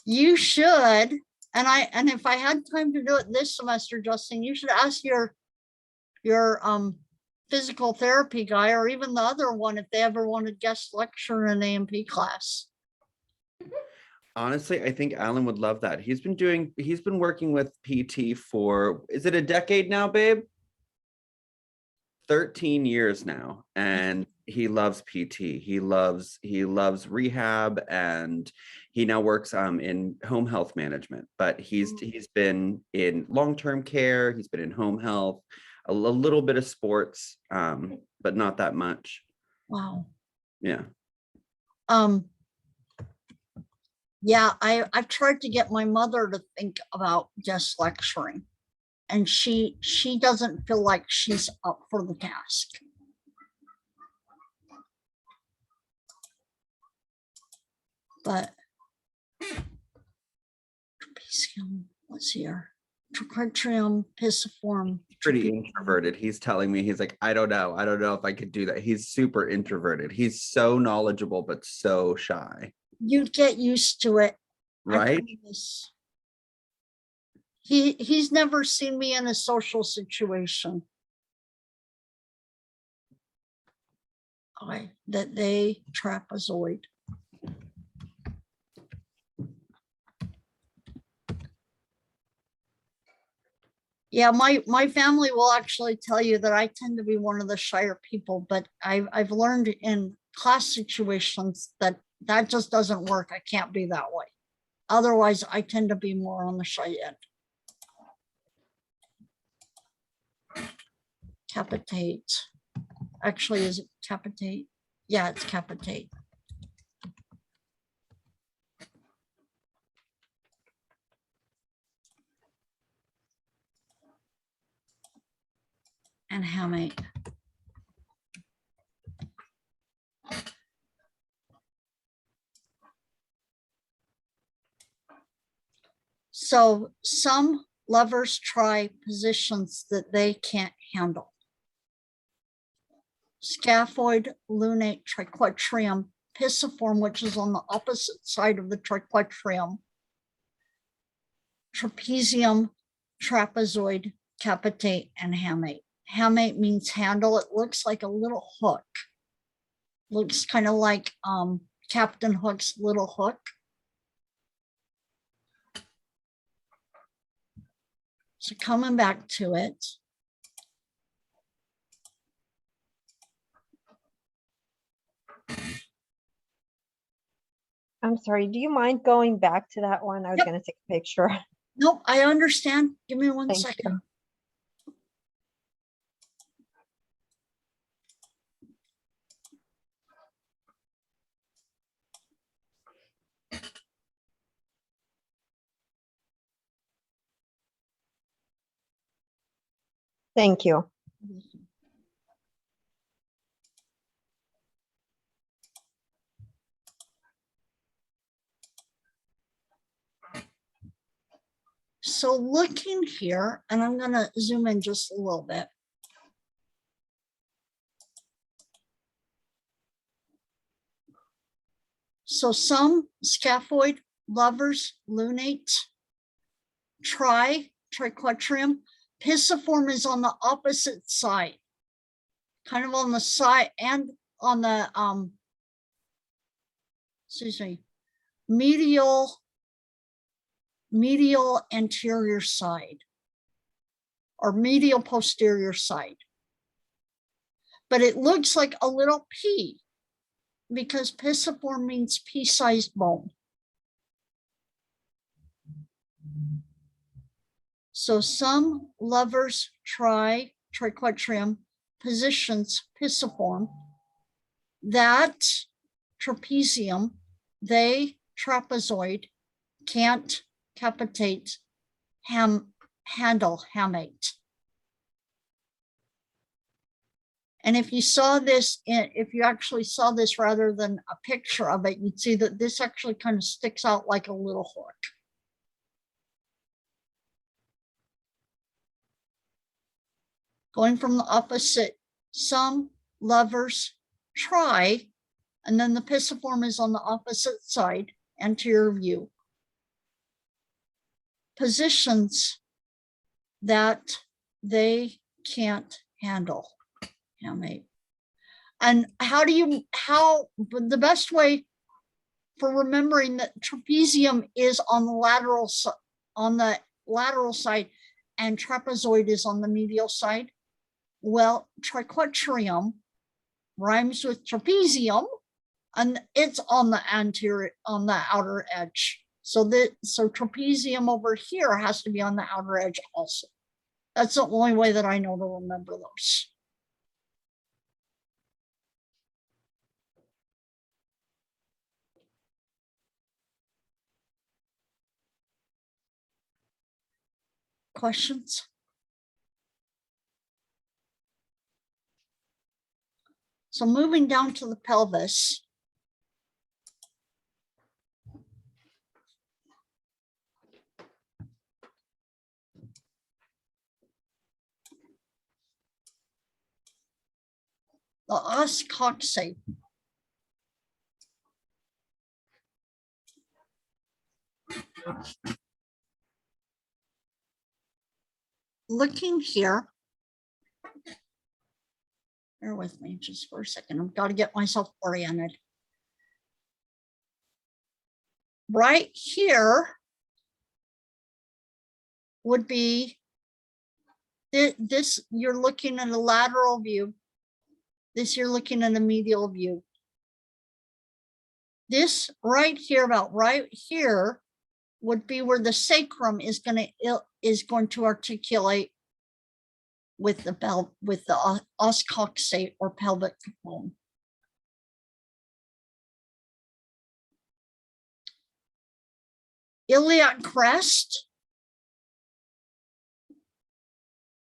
You should, and if I had time to do it this semester, Justin, you should ask your physical therapy guy, or even the other one, if they ever want to guest lecture in an AMP class. Honestly, I think Alan would love that. He's been working with PT for, is it a decade now, babe? 13 years now, and he loves PT. He loves rehab, and he now works in home health management, but he's been in long-term care, he's been in home health, a little bit of sports, but not that much. Wow. Yeah. Yeah, I've tried to get my mother to think about guest lecturing, and she doesn't feel like she's up for the task. But let's see here. Triquetrium, pisiform. Pretty introverted. He's telling me, he's like, I don't know if I could do that. He's super introverted. He's so knowledgeable, but so shy. You'd get used to it. Right? He's never seen me in a social situation. Okay, that they trapezoid. Yeah, my family will actually tell you that I tend to be one of the shyer people, but I've learned in class situations that just doesn't work. I can't be that way. Otherwise, I tend to be more on the shy end. Capitate. Actually, is it capitate? Yeah, it's capitate. And hamate. So some lovers try positions that they can't handle. Scaphoid, lunate, triquetrium, pisiform, which is on the opposite side of the triquetrium, trapezium, trapezoid, capitate, and hamate. Hamate means handle. It looks like a little hook. Looks kind of like Captain Hook's little hook. So coming back to it. I'm sorry, do you mind going back to that one? I was Yep. going to take a picture. Nope, I understand. Give me one Thank second. you. Thank you. So looking here, and I'm going to zoom in just a little bit. So some scaphoid, lovers, lunate, triquetrium. Pisiform is on the opposite side, kind of on the side and on the medial anterior side or medial posterior side. But it looks like a little pea because pisiform means pea-sized bone. So some lovers triquetrium positions pisiform, that trapezium, they trapezoid, can't capitate, handle hamate. And if you saw this, if you actually saw this rather than a picture of it, you'd see that this actually kind of sticks out like a little hook. Going from the opposite, some lovers try, and then the pisiform is on the opposite side, anterior view. Positions that they can't handle. And the best way for remembering that trapezium is on the lateral side and trapezoid is on the medial side. Well, triquetrium rhymes with trapezium, and it's on the outer edge. So trapezium over here has to be on the outer edge also. That's the only way that I know to remember those. Questions? So moving down to the pelvis. The os coxae. Looking here, bear with me just for a second. I've got to get myself oriented. Right here would be this, you're looking at a lateral view. This you're looking at a medial view. This right here, about right here, would be where the sacrum is going to articulate with the os coxae or pelvic bone. Iliac crest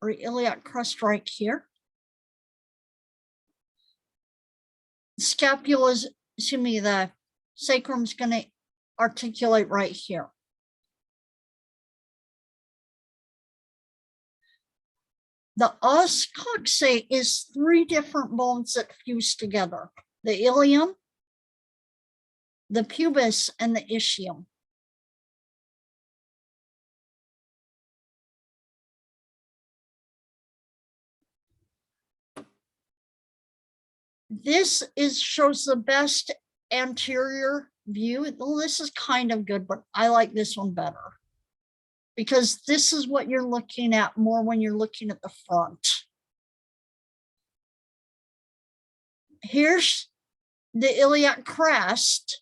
or iliac crest right here. Scapula's, the sacrum's going to articulate right here. The os coxae is 3 different bones that fuse together: the ilium, the pubis, and the ischium. This shows the best anterior view. Well, this is kind of good, but I like this one better because this is what you're looking at more when you're looking at the front. Here's the iliac crest.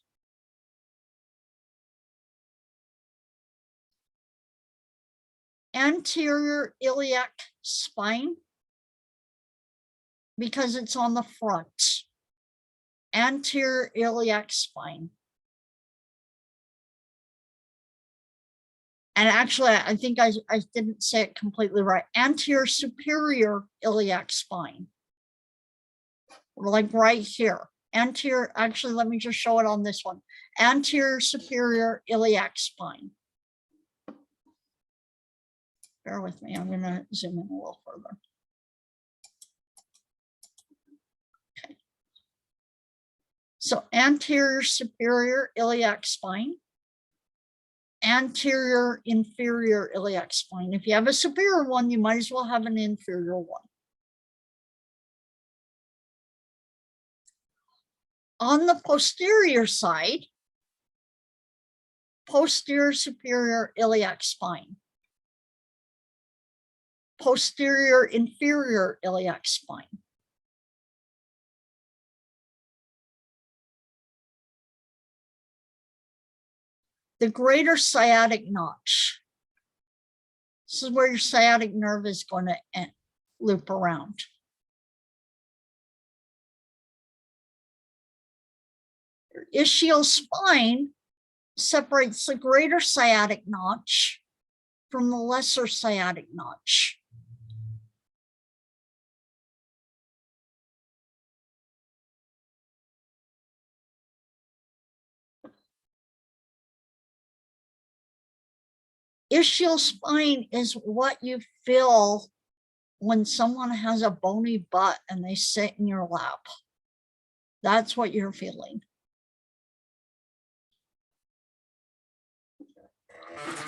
Anterior iliac spine, because it's on the front. Anterior iliac spine. And actually, I think I didn't say it completely right. Anterior superior iliac spine. Like right here. Anterior, actually, let me just show it on this one. Anterior superior iliac spine. Bear with me, I'm going to zoom in a little further. Okay. So anterior superior iliac spine. anterior, inferior iliac spine. If you have a superior one, you might as well have an inferior one. On the posterior side, posterior superior iliac spine. Posterior inferior iliac spine. The greater sciatic notch. This is where your sciatic nerve is going to loop around. Your ischial spine separates the greater sciatic notch from the lesser sciatic notch. Ischial spine is what you feel when someone has a bony butt and they sit in your lap. That's what you're feeling.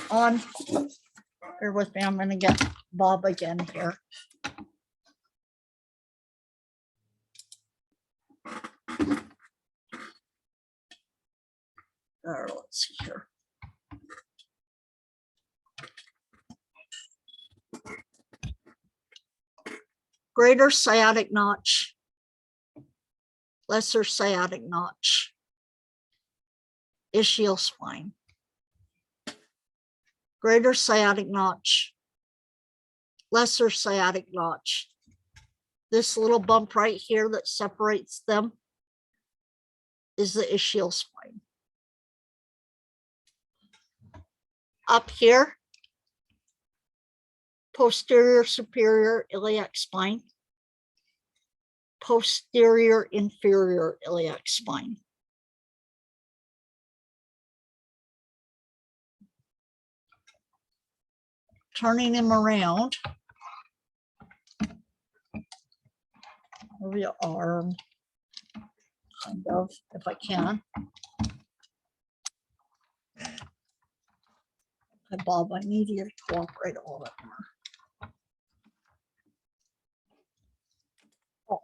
Bear with me, I'm going to get Bob again here. Let's see here. Greater sciatic notch, lesser sciatic notch, ischial spine. Greater sciatic notch, lesser sciatic notch. This little bump right here that separates them is the ischial spine. Up here, posterior superior iliac spine, posterior inferior iliac spine. Turning him around over your arm, kind of, if I can. Okay, Bob, I need you to cooperate a little bit more. Oh.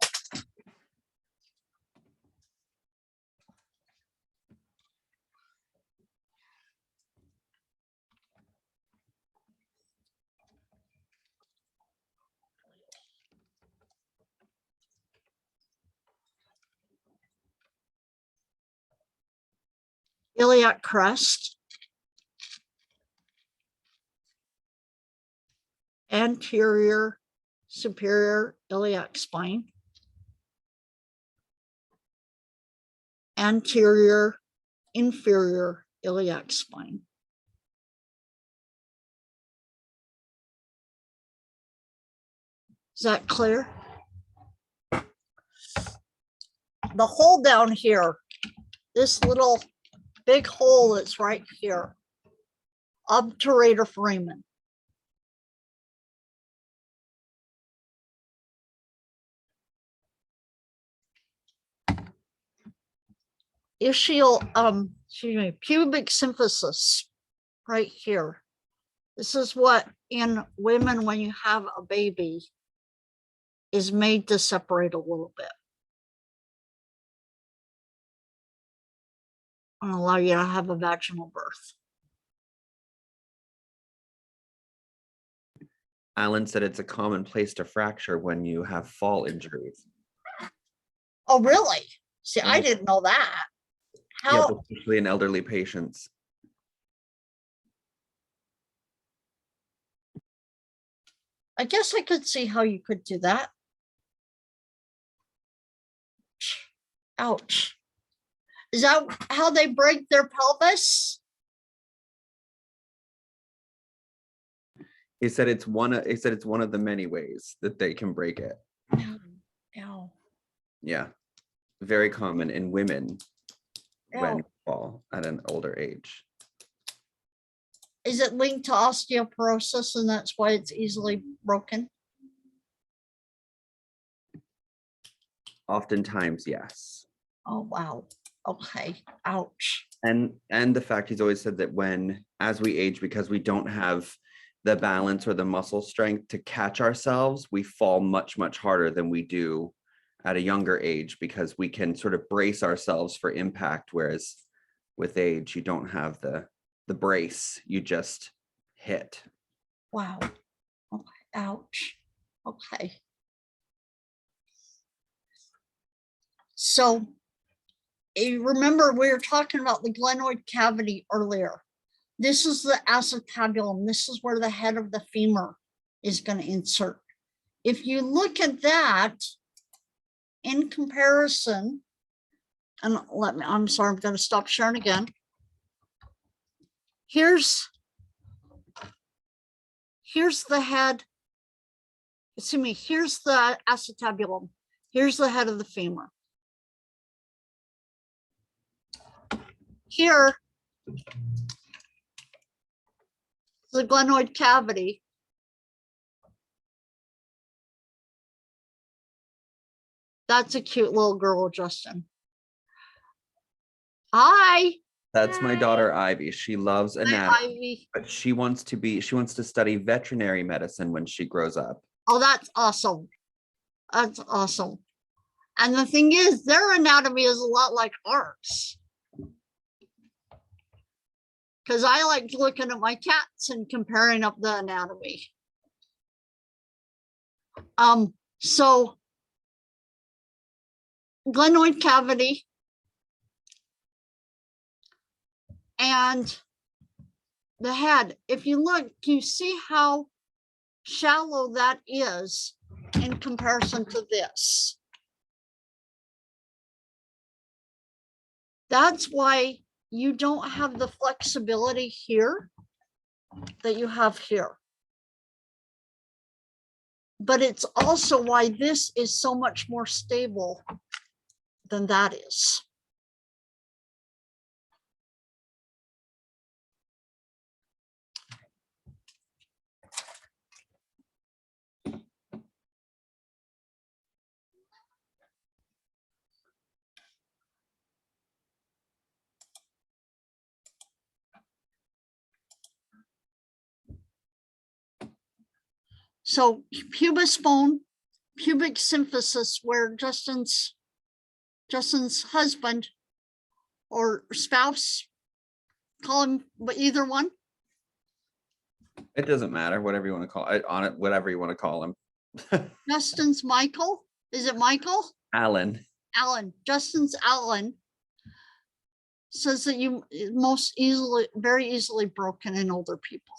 Iliac crest, anterior superior iliac spine, anterior inferior iliac spine. Is that clear? The hole down here, this little big hole that's right here, obturator foramen. Ischial, pubic symphysis, right here. This is what in women, when you have a baby, is made to separate a little bit. And allow you to have a vaginal birth. Alan said it's a common place to fracture when you have fall injuries. Oh, really? See, I didn't know that. How? Yep, especially in elderly patients. I guess I could see how you could do that. Ouch. Is that how they break their pelvis? He said it's one of the many ways that they can break it. Ow. Yeah. Very common in women when Ow. fall at an older age. Is it linked to osteoporosis and that's why it's easily broken? Oftentimes, yes. Oh, wow. Okay, ouch. And the fact he's always said that when, as we age, because we don't have the balance or the muscle strength to catch ourselves, we fall much, much harder than we do at a younger age, because we can sort of brace ourselves for impact. Whereas with age, you don't have the brace, you just hit. Wow. Okay, ouch. Okay. So remember we were talking about the glenoid cavity earlier. This is the acetabulum. This is where the head of the femur is going to insert. If you look at that in comparison, and I'm sorry, I'm going to stop sharing again. Here's the head. Excuse me, here's the acetabulum. Here's the head of the femur. Here, the glenoid cavity. That's a cute little girl, Justin. Hi. That's my daughter, Ivy. She loves anatomy, Ivy. but she wants to study veterinary medicine when she grows up. Oh, that's awesome. That's awesome. And the thing is, their anatomy is a lot like ours. Because I like looking at my cats and comparing up the anatomy. So glenoid cavity and the head. If you look, you see how shallow that is in comparison to this. That's why you don't have the flexibility here that you have here. But it's also why this is so much more stable than that is. So pubis bone, pubic symphysis, where Justin's husband or spouse, call him, but either one. It doesn't matter, whatever you want to call it, whatever you want to call him. Justin's Michael. Is it Michael? Alan. Alan. Justin's Alan says that you very easily broken in older people.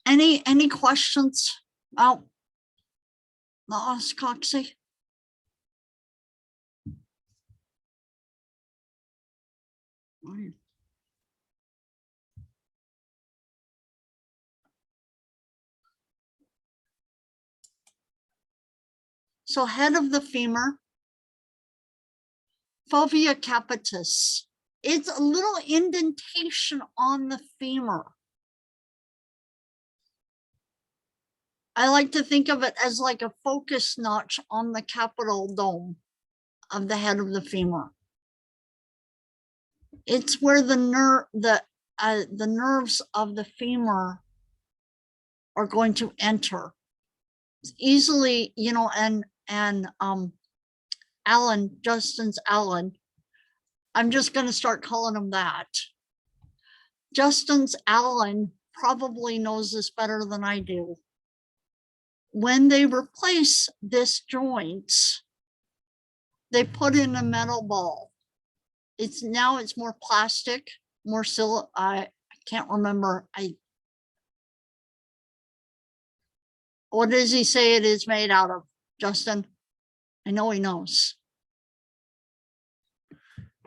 Any questions about the oscoxy? So head of the femur, fovea capitis. It's a little indentation on the femur. I like to think of it as like a focus notch on the capital dome of the head of the femur. It's where the nerves of the femur are going to enter. It's easily, you know, and Alan, Justin's Alan, I'm just going to start calling him that. Justin's Alan probably knows this better than I do. When they replace this joint, they put in a metal ball. It's more plastic, more silicone. I can't remember. What does he say it is made out of, Justin? I know he knows.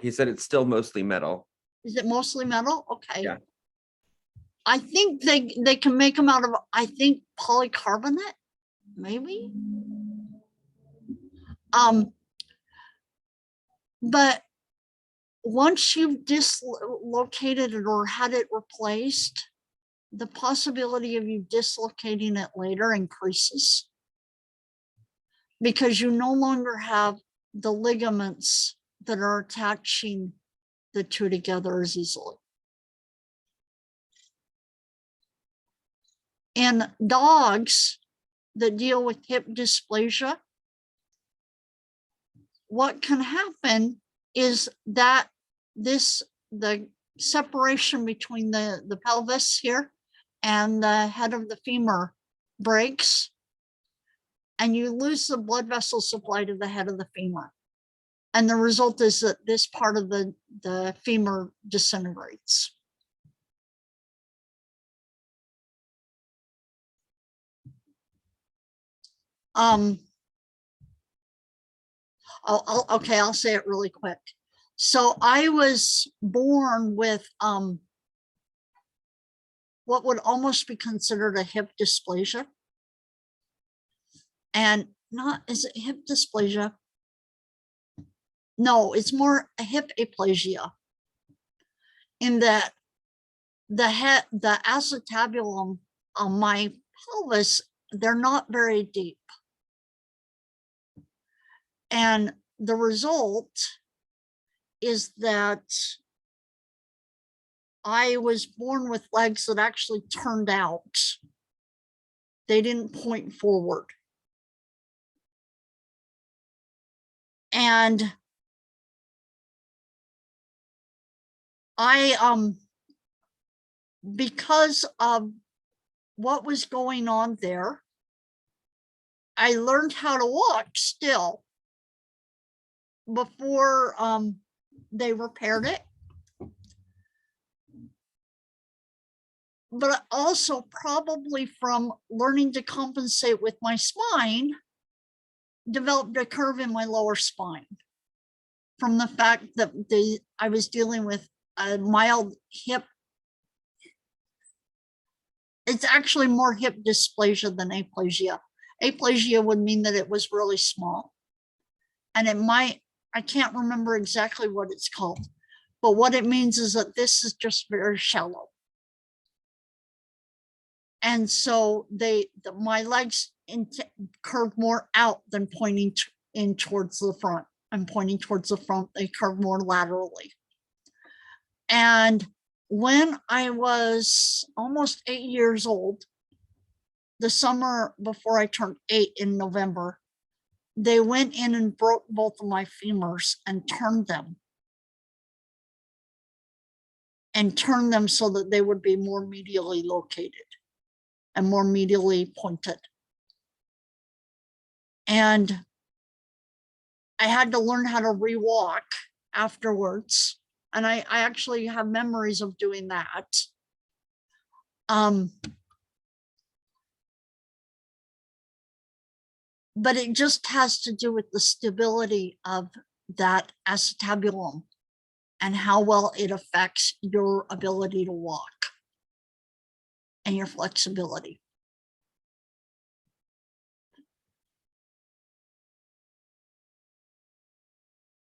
He said it's still mostly metal. Is it mostly metal? Okay. Yeah. I think they can make them out of, I think, polycarbonate, maybe. But once you've dislocated it or had it replaced, the possibility of you dislocating it later increases because you no longer have the ligaments that are attaching the two together as easily. In dogs that deal with hip dysplasia, what can happen is that the separation between the pelvis here and the head of the femur breaks, and you lose the blood vessel supply to the head of the femur. And the result is that this part of the femur disintegrates. Okay, I'll say it really quick. So I was born with what would almost be considered a hip dysplasia. And is it hip dysplasia? No, it's more a hip aplasia, in that the acetabulum on my pelvis, they're not very deep. And the result is that I was born with legs that actually turned out. They didn't point forward. And because of what was going on there, I learned how to walk still before they repaired it. But also probably from learning to compensate with my spine, developed a curve in my lower spine from the fact that I was dealing with a mild hip. It's actually more hip dysplasia than aplasia. Aplasia would mean that it was really small. And it might, I can't remember exactly what it's called, but what it means is that this is just very shallow. And so my legs curve more out than pointing in towards the front. I'm pointing towards the front, they curve more laterally. And when I was almost 8 years old, the summer before I turned 8 in November, they went in and broke both of my femurs and turned them so that they would be more medially located and more medially pointed. And I had to learn how to re-walk afterwards. And I actually have memories of doing that. But it just has to do with the stability of that acetabulum and how well it affects your ability to walk and your flexibility.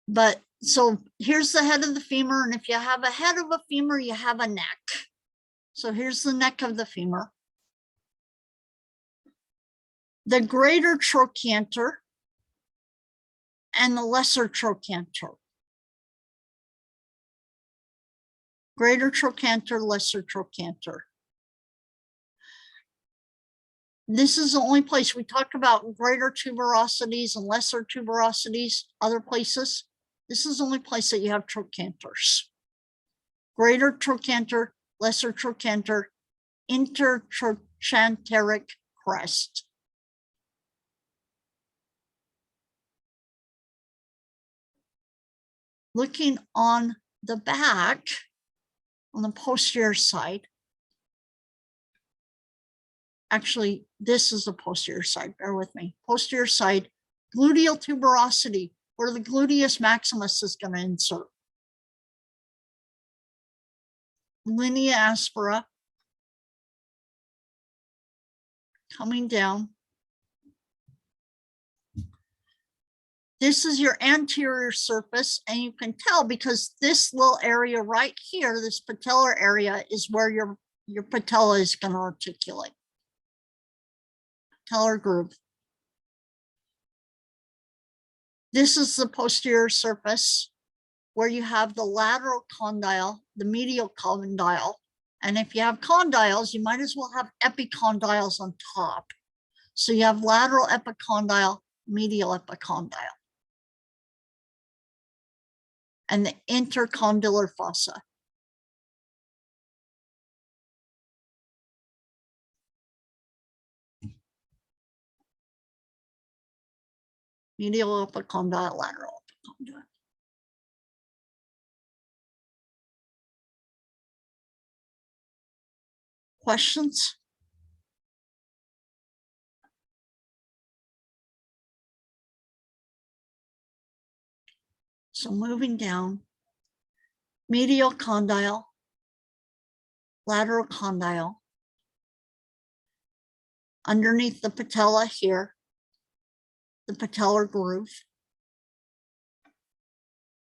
But so here's the head of the femur. And if you have a head of a femur, you have a neck. So here's the neck of the femur. The greater trochanter and the lesser trochanter. Greater trochanter, lesser trochanter. This is the only place we talk about greater tuberosities and lesser tuberosities, other places. This is the only place that you have trochanters. Greater trochanter, lesser trochanter, intertrochanteric crest. Looking on the back, on the posterior side, actually, this is the posterior side, bear with me. Posterior side, gluteal tuberosity, where the gluteus maximus is going to insert. Linea aspera, coming down. This is your anterior surface, and you can tell because this little area right here, this patellar area, is where your patella is going to articulate. Patellar groove. This is the posterior surface where you have the lateral condyle, the medial condyle. And if you have condyles, you might as well have epicondyles on top. So you have lateral epicondyle, medial epicondyle, and the intercondylar fossa. Medial epicondyle, lateral epicondyle. Questions? So moving down, medial condyle, lateral condyle, underneath the patella here, the patellar groove,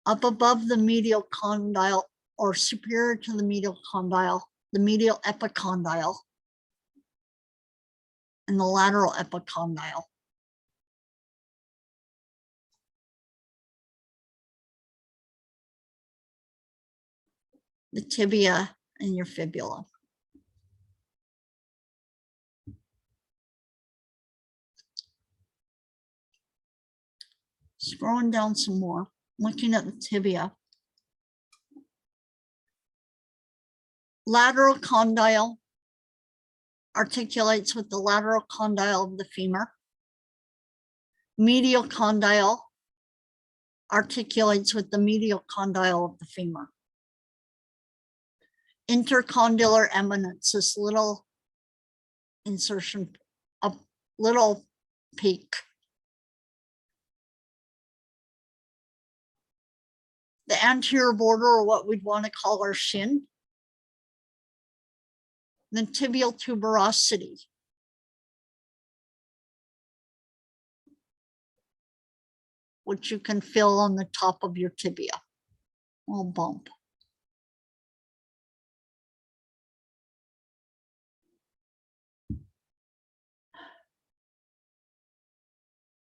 up above the medial condyle or superior to the medial condyle, the medial epicondyle, and the lateral epicondyle. The tibia and your fibula. Scrolling down some more, looking at the tibia. Lateral condyle articulates with the lateral condyle of the femur. Medial condyle articulates with the medial condyle of the femur. Intercondylar eminence, this little insertion, a little peak. The anterior border, or what we'd want to call our shin. Then tibial tuberosity. Which you can feel on the top of your tibia. Little bump.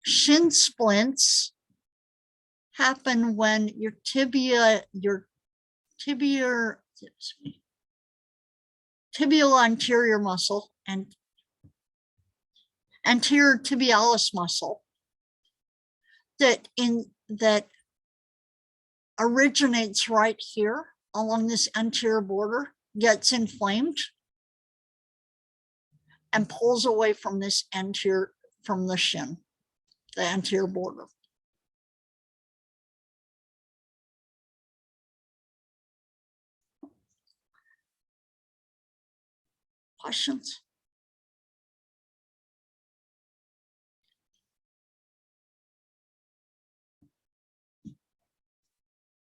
Shin splints happen when your tibial anterior muscle and anterior tibialis muscle that originates right here along this anterior border gets inflamed and pulls away from this from the shin, the anterior border. Questions?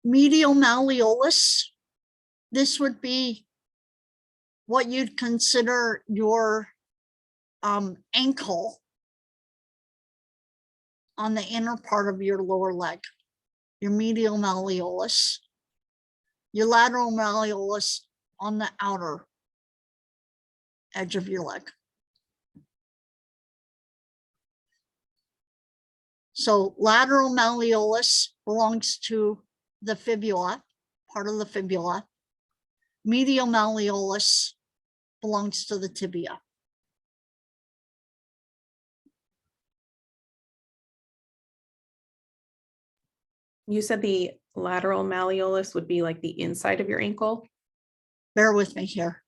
Medial malleolus. This would be what you'd consider your ankle on the inner part of your lower leg, your medial malleolus, your lateral malleolus on the outer edge of your leg. So lateral malleolus belongs to the fibula, part of the fibula. Medial malleolus belongs to the tibia. You said the lateral malleolus would be like the inside of your ankle? Bear with me here.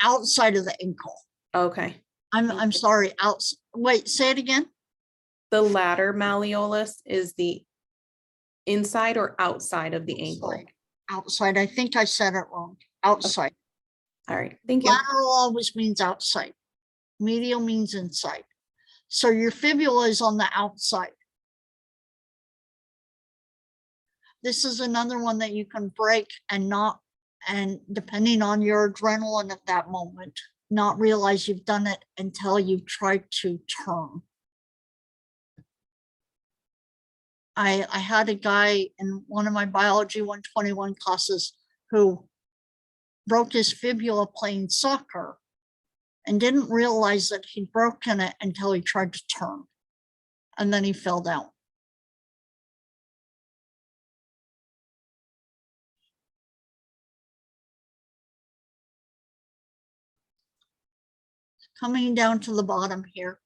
Outside of the ankle. Okay. I'm sorry. Wait, say it again. The lateral malleolus is the inside or outside of the ankle? Outside. I think I said it wrong. Outside. All right. Thank you. Lateral always means outside. Medial means inside. So your fibula is on the outside. This is another one that you can break and depending on your adrenaline at that moment, not realize you've done it until you've tried to turn. I had a guy in one of my biology 121 classes who broke his fibula playing soccer and didn't realize that he'd broken it until he tried to turn. And then he fell down. Coming down to the bottom here.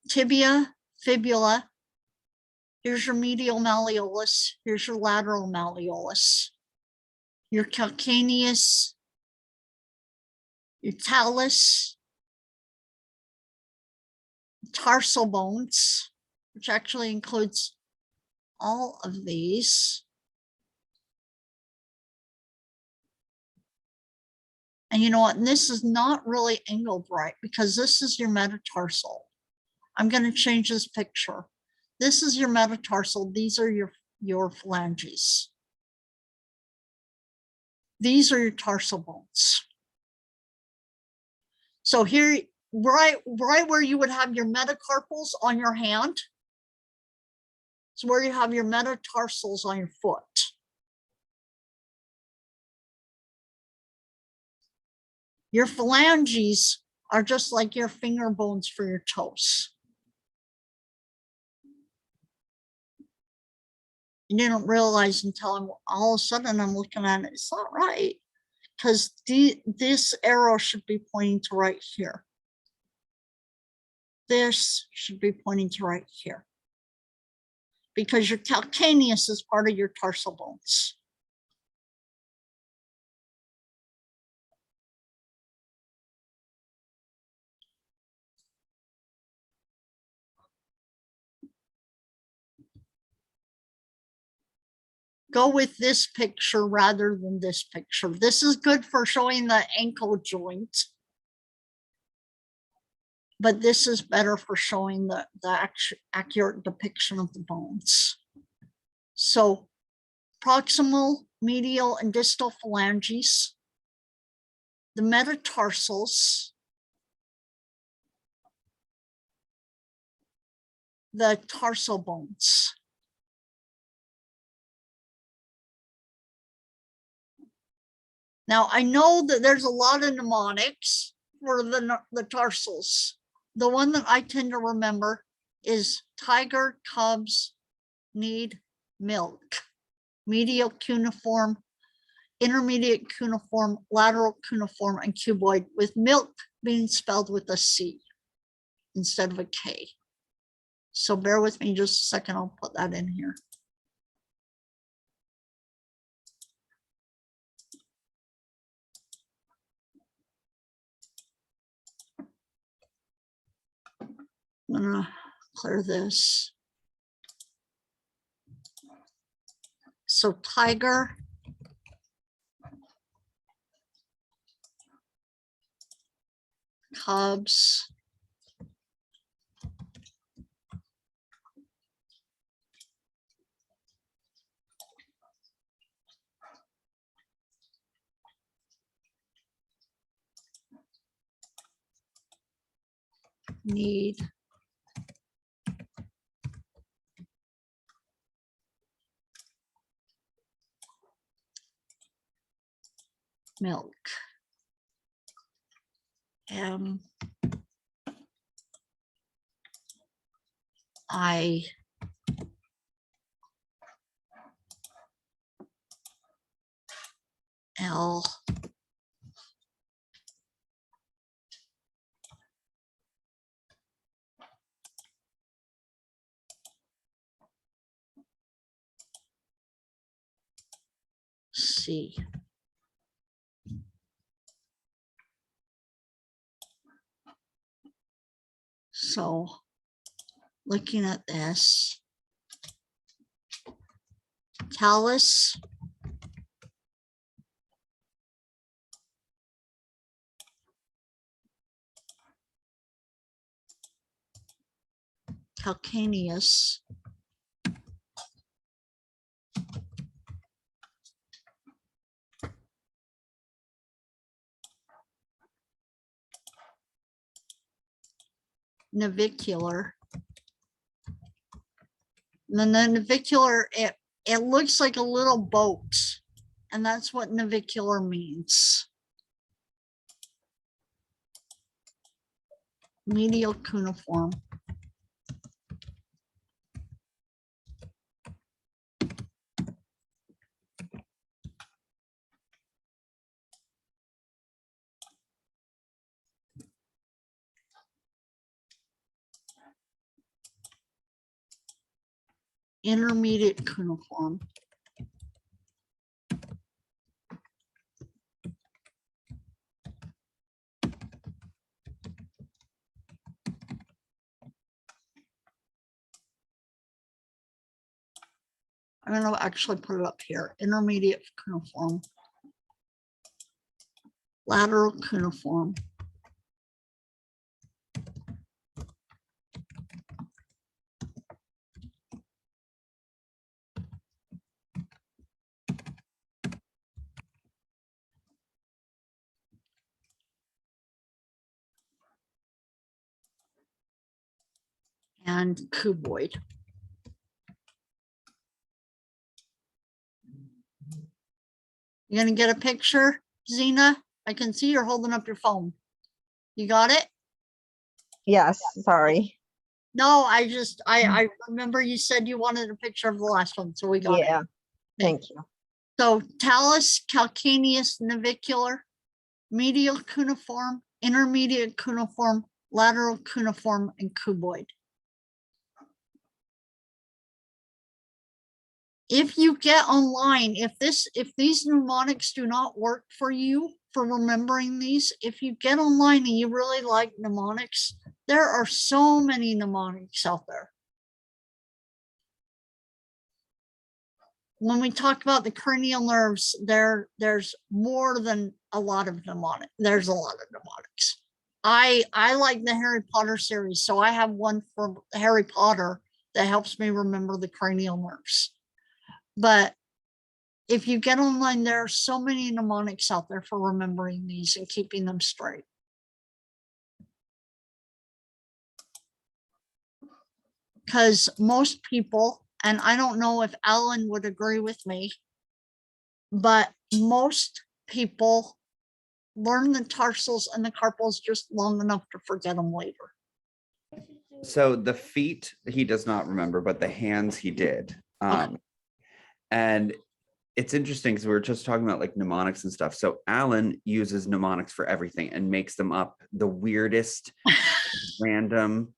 Tibia, fibula. Here's your medial malleolus. Here's your lateral malleolus. Your calcaneus, your talus, tarsal bones, which actually includes all of these. And you know what? And this is not really angled right because this is your metatarsal. I'm going to change this picture. This is your metatarsal. These are your phalanges. These are your tarsal bones. So here, right where you would have your metacarpals on your hand, is where you have your metatarsals on your foot. Your phalanges are just like your finger bones for your toes. You didn't realize until all of a sudden I'm looking at it, it's not right. Because this arrow should be pointing to right here. This should be pointing to right here. Because your calcaneus is part of your tarsal bones. Go with this picture rather than this picture. This is good for showing the ankle joint, but this is better for showing the accurate depiction of the bones. So proximal, medial, and distal phalanges, the metatarsals, the tarsal bones. Now, I know that there's a lot of mnemonics for the tarsals. The one that I tend to remember is tiger, cubs, need milk. Medial cuneiform, intermediate cuneiform, lateral cuneiform, and cuboid, with milk being spelled with a C instead of a K. So bear with me just a second, I'll put that in here. I'm gonna clear this. So tiger, cubs, need milk. I L C. So looking at this, talus, calcaneus, navicular, And then the navicular, it looks like a little boat, and that's what navicular means. Medial cuneiform. Intermediate cuneiform. I'm going to actually put it up here. Intermediate cuneiform. Lateral cuneiform. And cuboid. You gonna get a picture, Zena? I can see you're holding up your phone. You got it? Yes, sorry. No, I remember you said you wanted a picture of the last one, so we got it. Yeah, thank you. So talus, calcaneus, navicular, medial cuneiform, intermediate cuneiform, lateral cuneiform, and cuboid. If you get online, if these mnemonics do not work for you for remembering these, if you get online and you really like mnemonics, there are so many mnemonics out there. When we talk about the cranial nerves, there's more than a lot of mnemonics. There's a lot of mnemonics. I like the Harry Potter series, so I have one for Harry Potter that helps me remember the cranial nerves. But if you get online, there are so many mnemonics out there for remembering these and keeping them straight. Because most people, and I don't know if Alan would agree with me, but most people learn the tarsals and the carpals just long enough to forget them later. So the feet he does not remember, but the hands he did. And it's interesting because we were just talking about like mnemonics and stuff. So Alan uses mnemonics for everything and makes them up the weirdest random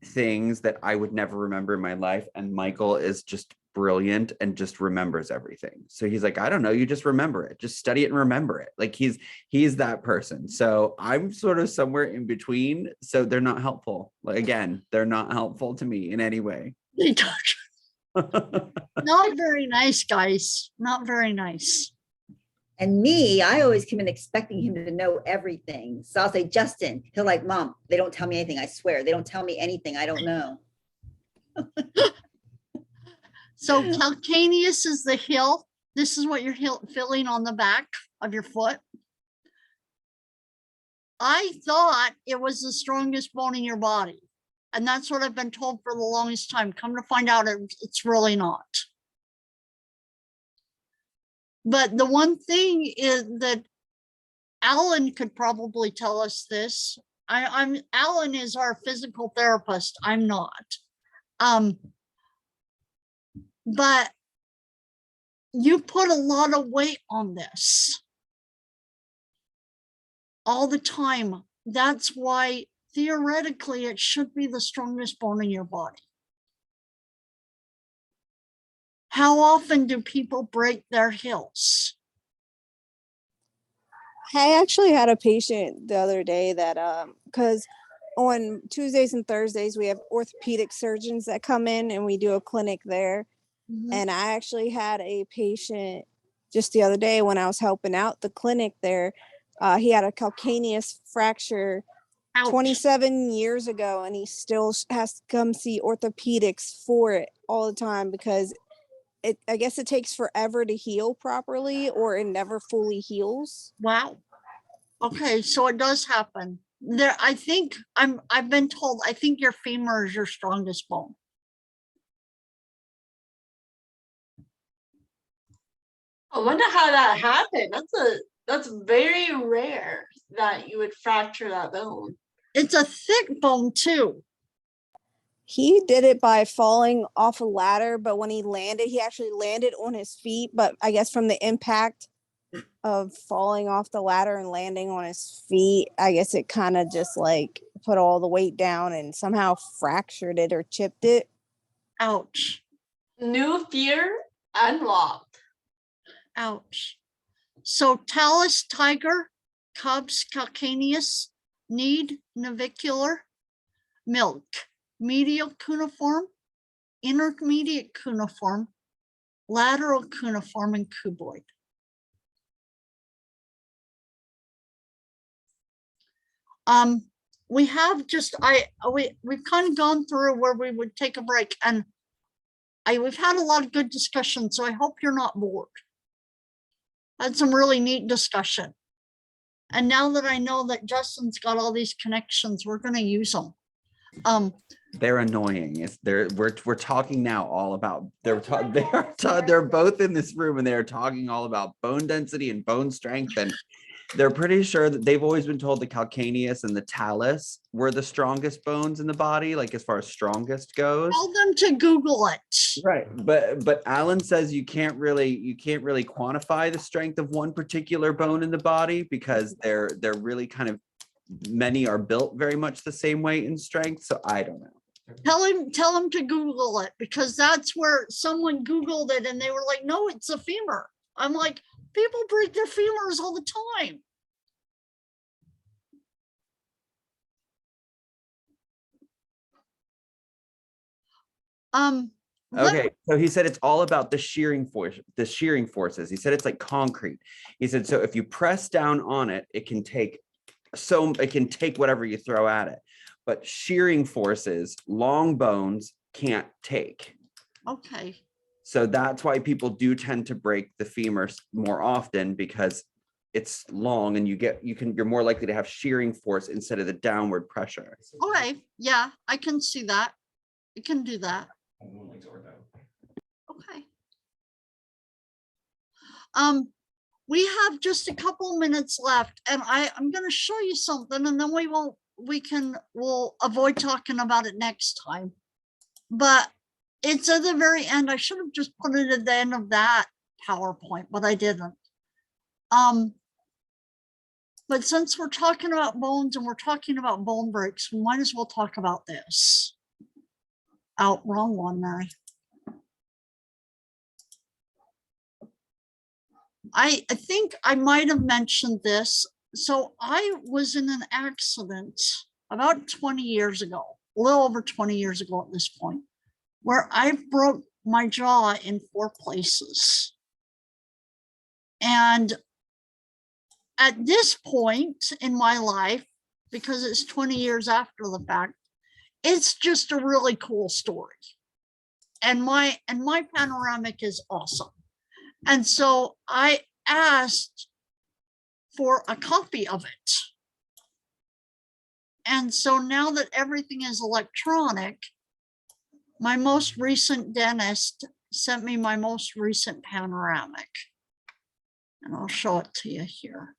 things that I would never remember in my life. And Michael is just brilliant and just remembers everything. So he's like, I don't know, you just remember it, just study it and remember it. Like he's that person. So I'm sort of somewhere in between. So they're not helpful. Like again, they're not helpful to me in any way. Not very nice, guys. Not very nice. And me, I always come in expecting him to know everything. So I'll say, Justin, he'll like, Mom, they don't tell me anything. I swear, they don't tell me anything. I don't know. So calcaneus is the heel. This is what you're feeling on the back of your foot. I thought it was the strongest bone in your body. And that's what I've been told for the longest time. Come to find out, it's really not. But the one thing is that Alan could probably tell us this. Alan is our physical therapist. I'm not. But you put a lot of weight on this all the time. That's why theoretically it should be the strongest bone in your body. How often do people break their heels? I actually had a patient the other day that because on Tuesdays and Thursdays we have orthopedic surgeons that come in and we do a clinic there. Mhm. And I actually had a patient just the other day when I was helping out the clinic there. He had a calcaneus fracture Ouch. 27 years ago, and he still has to come see orthopedics for it all the time because I guess it takes forever to heal properly, or it never fully heals. Wow. Okay, so it does happen. There, I think I've been told, I think your femur is your strongest bone. I wonder how that happened. That's very rare that you would fracture that bone. It's a thick bone too. He did it by falling off a ladder, but when he landed, he actually landed on his feet. But I guess from the impact of falling off the ladder and landing on his feet, I guess it kind of just like put all the weight down and somehow fractured it or chipped it. Ouch. New fear unlocked. Ouch. So talus tiger, cubs calcaneus, need navicular, milk, medial cuneiform, intermediate cuneiform, lateral cuneiform, and cuboid. We have just we've kind of gone through where we would take a break, and we've had a lot of good discussion, so I hope you're not bored. Had some really neat discussion. And now that I know that Justin's got all these connections, we're going to use them. They're annoying. We're talking now all about they're both in this room and they're talking all about bone density and bone strength, and they're pretty sure that they've always been told the calcaneus and the talus were the strongest bones in the body, like as far as strongest goes. Tell them to Google it. Right, but Alan says you can't really quantify the strength of one particular bone in the body because they're really kind of, many are built very much the same way in strength. So I don't know. Tell him to Google it, because that's where someone Googled it and they were like, no, it's a femur. I'm like, people break their femurs all the time. Okay, so he said it's all about the shearing forces. He said it's like concrete. He said, so if you press down on it, it can take whatever you throw at it. But shearing forces, long bones can't take. Okay. So that's why people do tend to break the femur more often, because it's long and you're more likely to have shearing force instead of the downward pressure. Okay, yeah, I can see that. You can do that. Okay. We have just a couple minutes left, and I'm going to show you something, and then we'll avoid talking about it next time. But it's at the very end. I should have just put it at the end of that PowerPoint, but I didn't. But since we're talking about bones and we're talking about bone breaks, we might as well talk about this. Oh, wrong one, Mary. I think I might have mentioned this. So I was in an accident about 20 years ago, a little over 20 years ago at this point, where I broke my jaw in 4 places. And at this point in my life, because it's 20 years after the fact, it's just a really cool story. And my panoramic is awesome. And so I asked for a copy of it. And so now that everything is electronic, my most recent dentist sent me my most recent panoramic. And I'll show it to you here.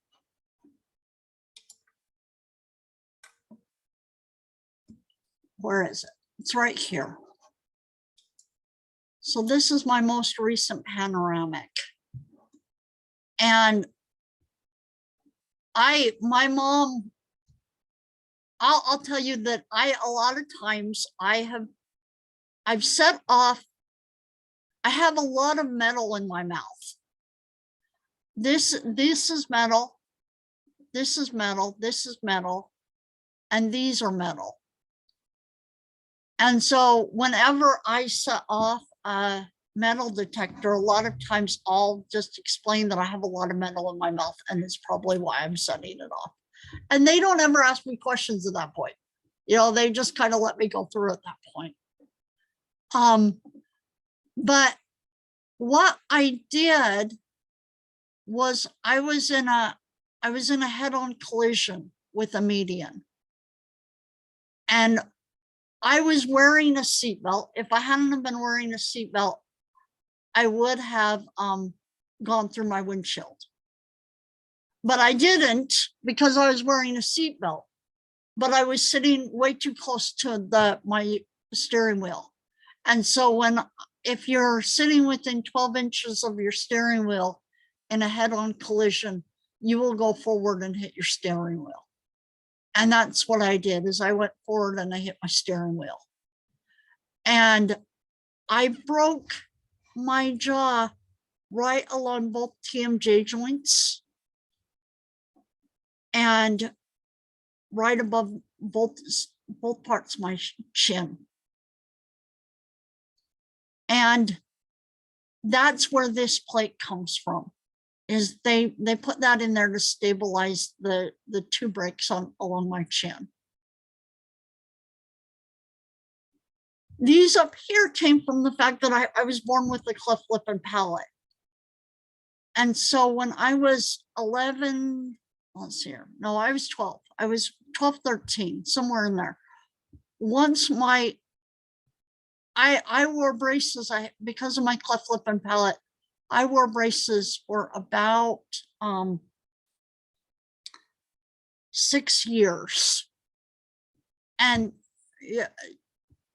Where is it? It's right here. So this is my most recent panoramic. And my mom, I'll tell you that a lot of times I've set off, I have a lot of metal in my mouth. This is metal, this is metal, this is metal, and these are metal. And so whenever I set off a metal detector, a lot of times I'll just explain that I have a lot of metal in my mouth, and it's probably why I'm setting it off. And they don't ever ask me questions at that point. You know, they just kind of let me go through at that point. But what I did was I was in a head-on collision with a median. And I was wearing a seatbelt. If I hadn't been wearing a seatbelt, I would have gone through my windshield. But I didn't because I was wearing a seatbelt. But I was sitting way too close to my steering wheel. And so if you're sitting within 12 inches of your steering wheel in a head-on collision, you will go forward and hit your steering wheel. And that's what I did, is I went forward and I hit my steering wheel. And I broke my jaw right along both TMJ joints and right above both parts of my chin. And that's where this plate comes from, is they put that in there to stabilize the two breaks along my chin. These up here came from the fact that I was born with a cleft lip and palate. And so when I was 11, let's see here, no, I was 12. I was 12, 13, somewhere in there. Once I wore braces, because of my cleft lip and palate, I wore braces for about 6 years. And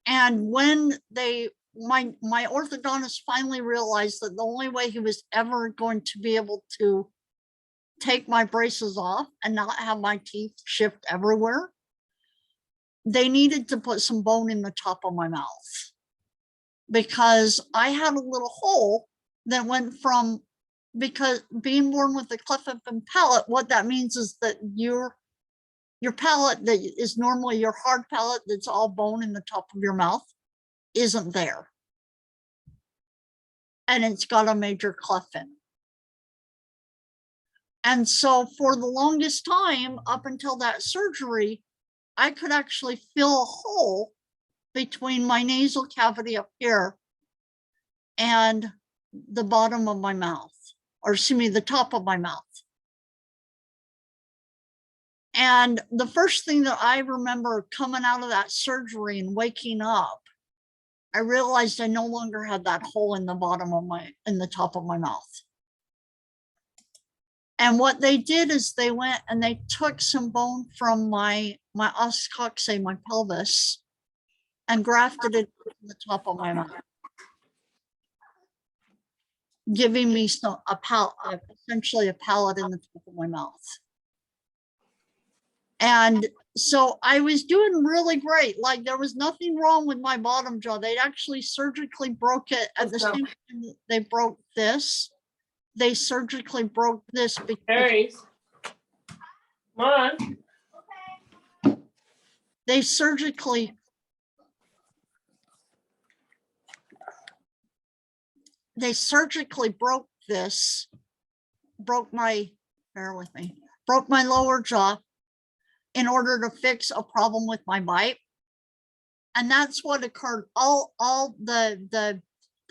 when my orthodontist finally realized that the only way he was ever going to be able to take my braces off and not have my teeth shift everywhere, they needed to put some bone in the top of my mouth, because I had a little hole that went from, because being born with a cleft lip and palate, what that means is that your palate that is normally your hard palate, that's all bone in the top of your mouth, isn't there. And it's got a major cleft in it. And so for the longest time, up until that surgery, I could actually feel a hole between my nasal cavity up here and the bottom of my mouth, or excuse me, the top of my mouth. And the first thing that I remember coming out of that surgery and waking up, I realized I no longer had that hole in the top of my mouth. And what they did is they went and they took some bone from my os coxae, my pelvis, and grafted it in the top of my mouth, giving me essentially a palate in the top of my mouth. And so I was doing really great. Like, there was nothing wrong with my bottom jaw. They actually surgically broke it at the same time that they broke this. They surgically broke this because come on. They surgically broke this, broke my lower jaw in order to fix a problem with my bite. And that's what occurred. All the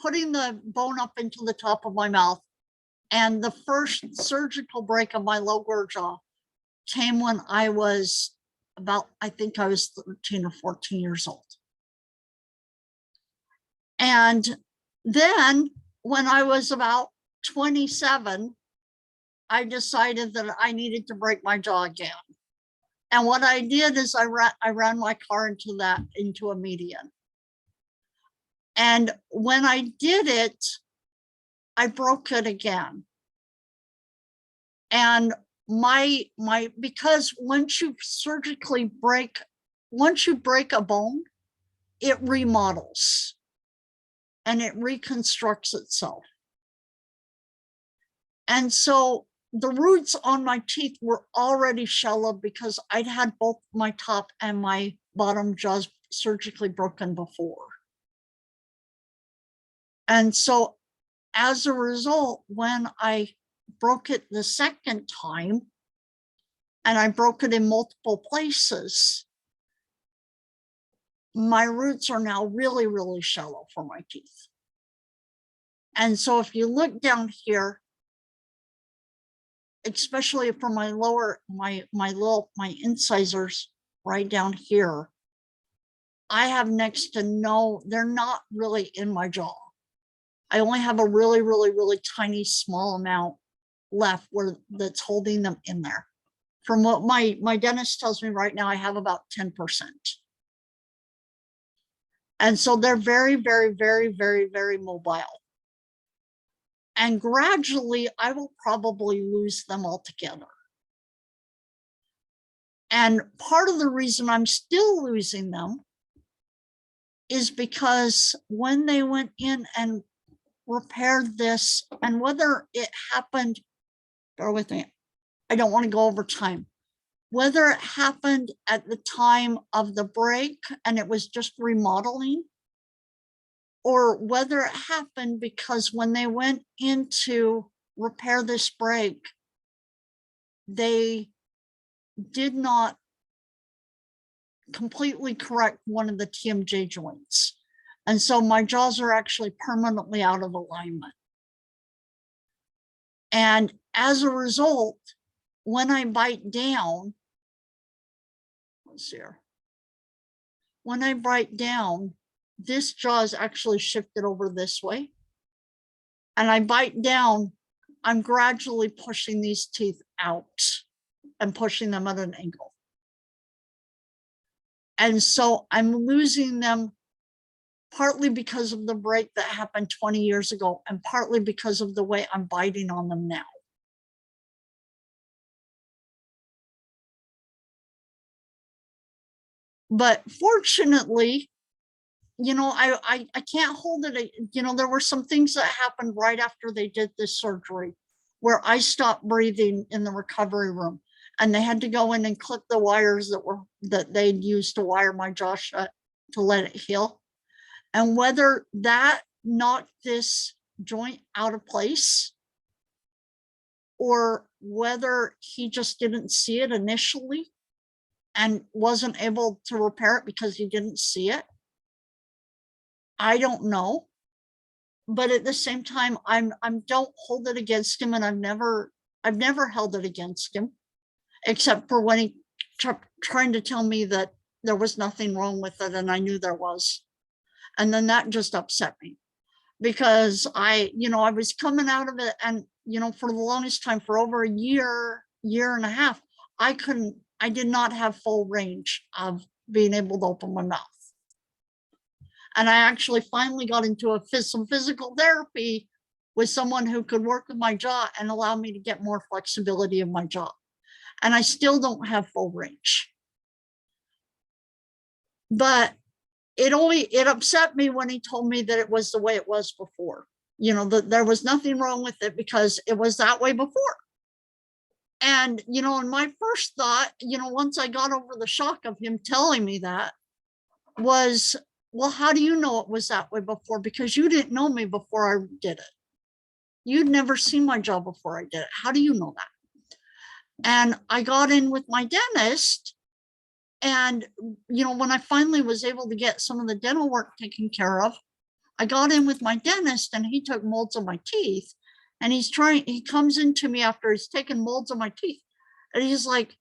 putting the bone up into the top of my mouth and the first surgical break of my lower jaw came when I was I think I was 13 or 14 years old. And then when I was about 27, I decided that I needed to break my jaw again. And what I did is I ran my car into a median. And when I did it, I broke it again. And because once you break a bone, it remodels and it reconstructs itself. And so the roots on my teeth were already shallow because I'd had both my top and my bottom jaws surgically broken before. And so as a result, when I broke it the second time, and I broke it in multiple places, my roots are now really, really shallow for my teeth. And so if you look down here, especially for my incisors right down here, I have next to no, they're not really in my jaw. I only have a really, really, really tiny small amount left where that's holding them in there. From what my dentist tells me right now, I have about 10%. And so they're very, very, very, very, very mobile. And gradually, I will probably lose them altogether. And part of the reason I'm still losing them is because when they went in and repaired this, and whether it happened, bear with me, I don't want to go over time, whether it happened at the time of the break and it was just remodeling, or whether it happened because when they went in to repair this break, they did not completely correct one of the TMJ joints. And so my jaws are actually permanently out of alignment. And as a result, when I bite down, let's see here, when I bite down, this jaw is actually shifted over this way. And I bite down, I'm gradually pushing these teeth out and pushing them at an angle. And so I'm losing them partly because of the break that happened 20 years ago and partly because of the way I'm biting on them now. But fortunately, you know, I can't hold it. You know, there were some things that happened right after they did this surgery where I stopped breathing in the recovery room and they had to go in and clip the wires that they'd used to wire my jaw shut to let it heal. And whether that knocked this joint out of place or whether he just didn't see it initially and wasn't able to repair it because he didn't see it, I don't know. But at the same time, I'm don't hold it against him, and I've never held it against him, except for when he kept trying to tell me that there was nothing wrong with it, and I knew there was. And then that just upset me because I was coming out of it, and for the longest time, for over a year and a half, I did not have full range of being able to open my mouth. And I actually finally got into some physical therapy with someone who could work with my jaw and allow me to get more flexibility in my jaw. And I still don't have full range. But it upset me when he told me that it was the way it was before. That there was nothing wrong with it because it was that way before. And, and my first thought, once I got over the shock of him telling me that was, well, how do you know it was that way before? Because you didn't know me before I did it. You'd never seen my jaw before I did it. How do you know that? And I got in with my dentist. And, when I finally was able to get some of the dental work taken care of, I got in with my dentist and he took molds of my teeth. And he comes into me after he's taken molds of my teeth. And he's like,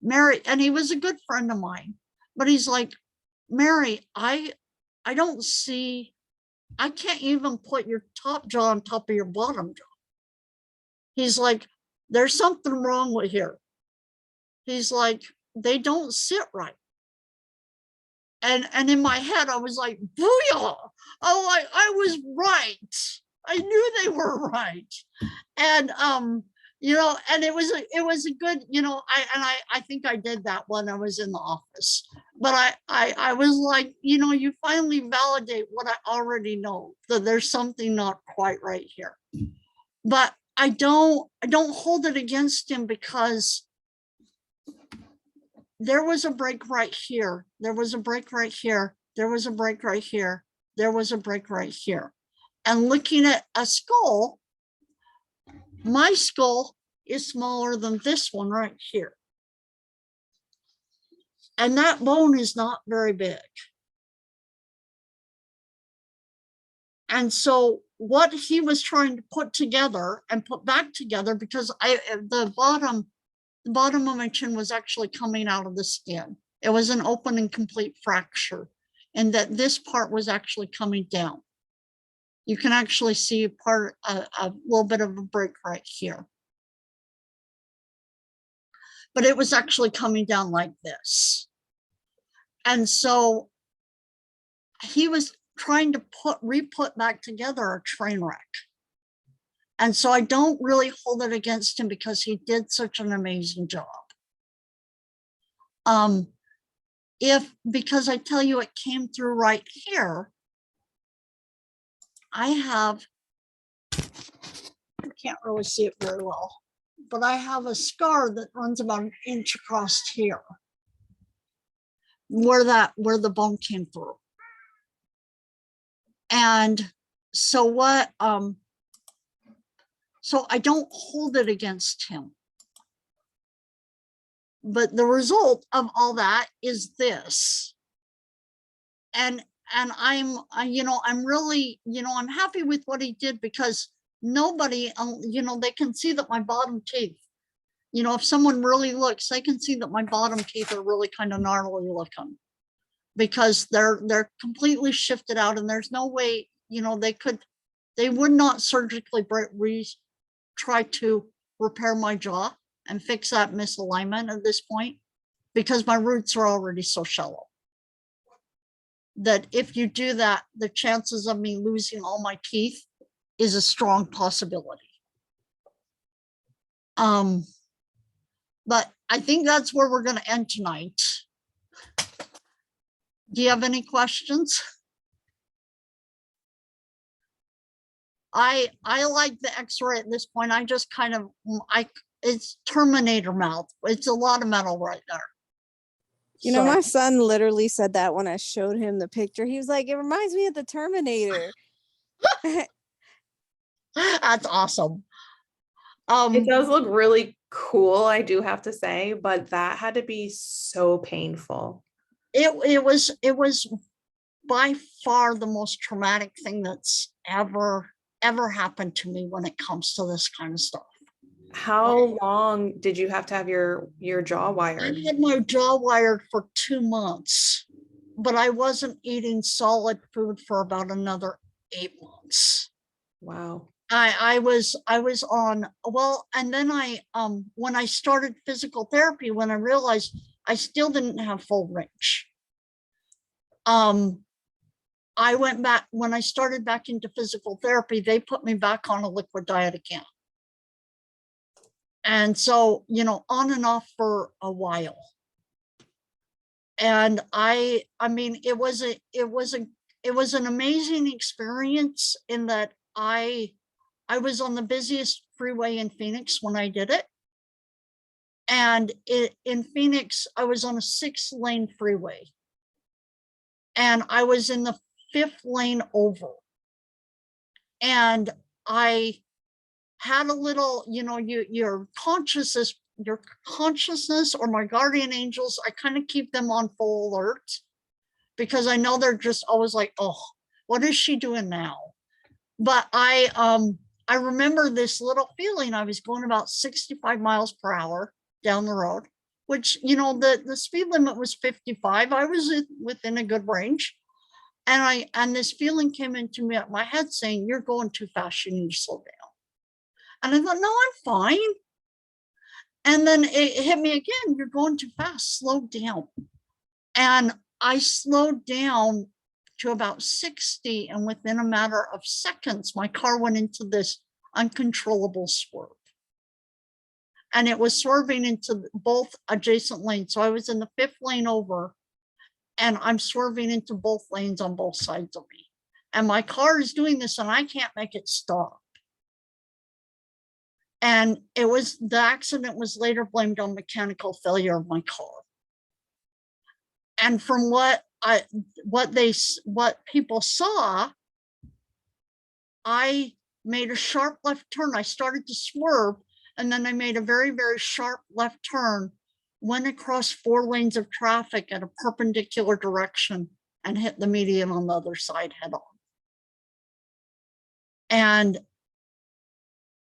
Mary, and he was a good friend of mine, but he's like, Mary, I can't even put your top jaw on top of your bottom jaw. He's like, there's something wrong with here. He's like, they don't sit right. And in my head, I was like, booyah. I was right. I knew they were right. And, and it was a good, I think I did that when I was in the office, but I was like, you finally validate what I already know, that there's something not quite right here. But I don't hold it against him because there was a break right here. There was a break right here. There was a break right here. There was a break right here. And looking at a skull, my skull is smaller than this one right here. And that bone is not very big. And so what he was trying to put together and put back together, because the bottom of my chin was actually coming out of the skin. It was an open and complete fracture, and that this part was actually coming down. You can actually see a little bit of a break right here. But it was actually coming down like this. And so he was trying to re-put back together a train wreck. And so I don't really hold it against him because he did such an amazing job. Because I tell you, it came through right here, I can't really see it very well, but I have a scar that runs about an inch across here where the bone came through. And so so I don't hold it against him. But the result of all that is this. And I'm really, I'm happy with what he did, because nobody, they can see that my bottom teeth, if someone really looks, they can see that my bottom teeth are really kind of gnarly looking, because they're completely shifted out, and there's no way, they would not surgically try to repair my jaw and fix that misalignment at this point, because my roots are already so shallow that if you do that, the chances of me losing all my teeth is a strong possibility. But I think that's where we're going to end tonight. Do you have any questions? I like the X-ray at this point. I just kind of, it's Terminator mouth. It's a lot of metal right there. My son literally said that when I showed him the picture. He was like, it reminds me of the Terminator. That's awesome. It does look really cool, I do have to say, but that had to be so painful. It was by far the most traumatic thing that's ever happened to me when it comes to this kind of stuff. How long did you have to have your jaw wired? I had my jaw wired for 2 months, but I wasn't eating solid food for about another 8 months. Wow. I was on, well, and then when I started physical therapy, when I realized I still didn't have full range. I went back, when I started back into physical therapy, they put me back on a liquid diet again. And so, on and off for a while. And I mean, it was an amazing experience in that I was on the busiest freeway in Phoenix when I did it. And in Phoenix, I was on a 6-lane freeway. And I was in the 5th lane over. And I had a little, your consciousness or my guardian angels, I kind of keep them on full alert, because I know they're just always like, oh, what is she doing now? But I remember this little feeling. I was going about 65 miles per hour down the road, which, the speed limit was 55. I was within a good range. And this feeling came into me at my head saying, you're going too fast, you need to slow down. And I thought, no, I'm fine. And then it hit me again, you're going too fast, slow down. And I slowed down to about 60, and within a matter of seconds, my car went into this uncontrollable swerve. And it was swerving into both adjacent lanes. So I was in the 5th lane over, and I'm swerving into both lanes on both sides of me. And my car is doing this, and I can't make it stop. And the accident was later blamed on mechanical failure of my car. And from what people saw, I made a sharp left turn. I started to swerve, and then I made a very, very sharp left turn, went across 4 lanes of traffic at a perpendicular direction, and hit the median on the other side head on. And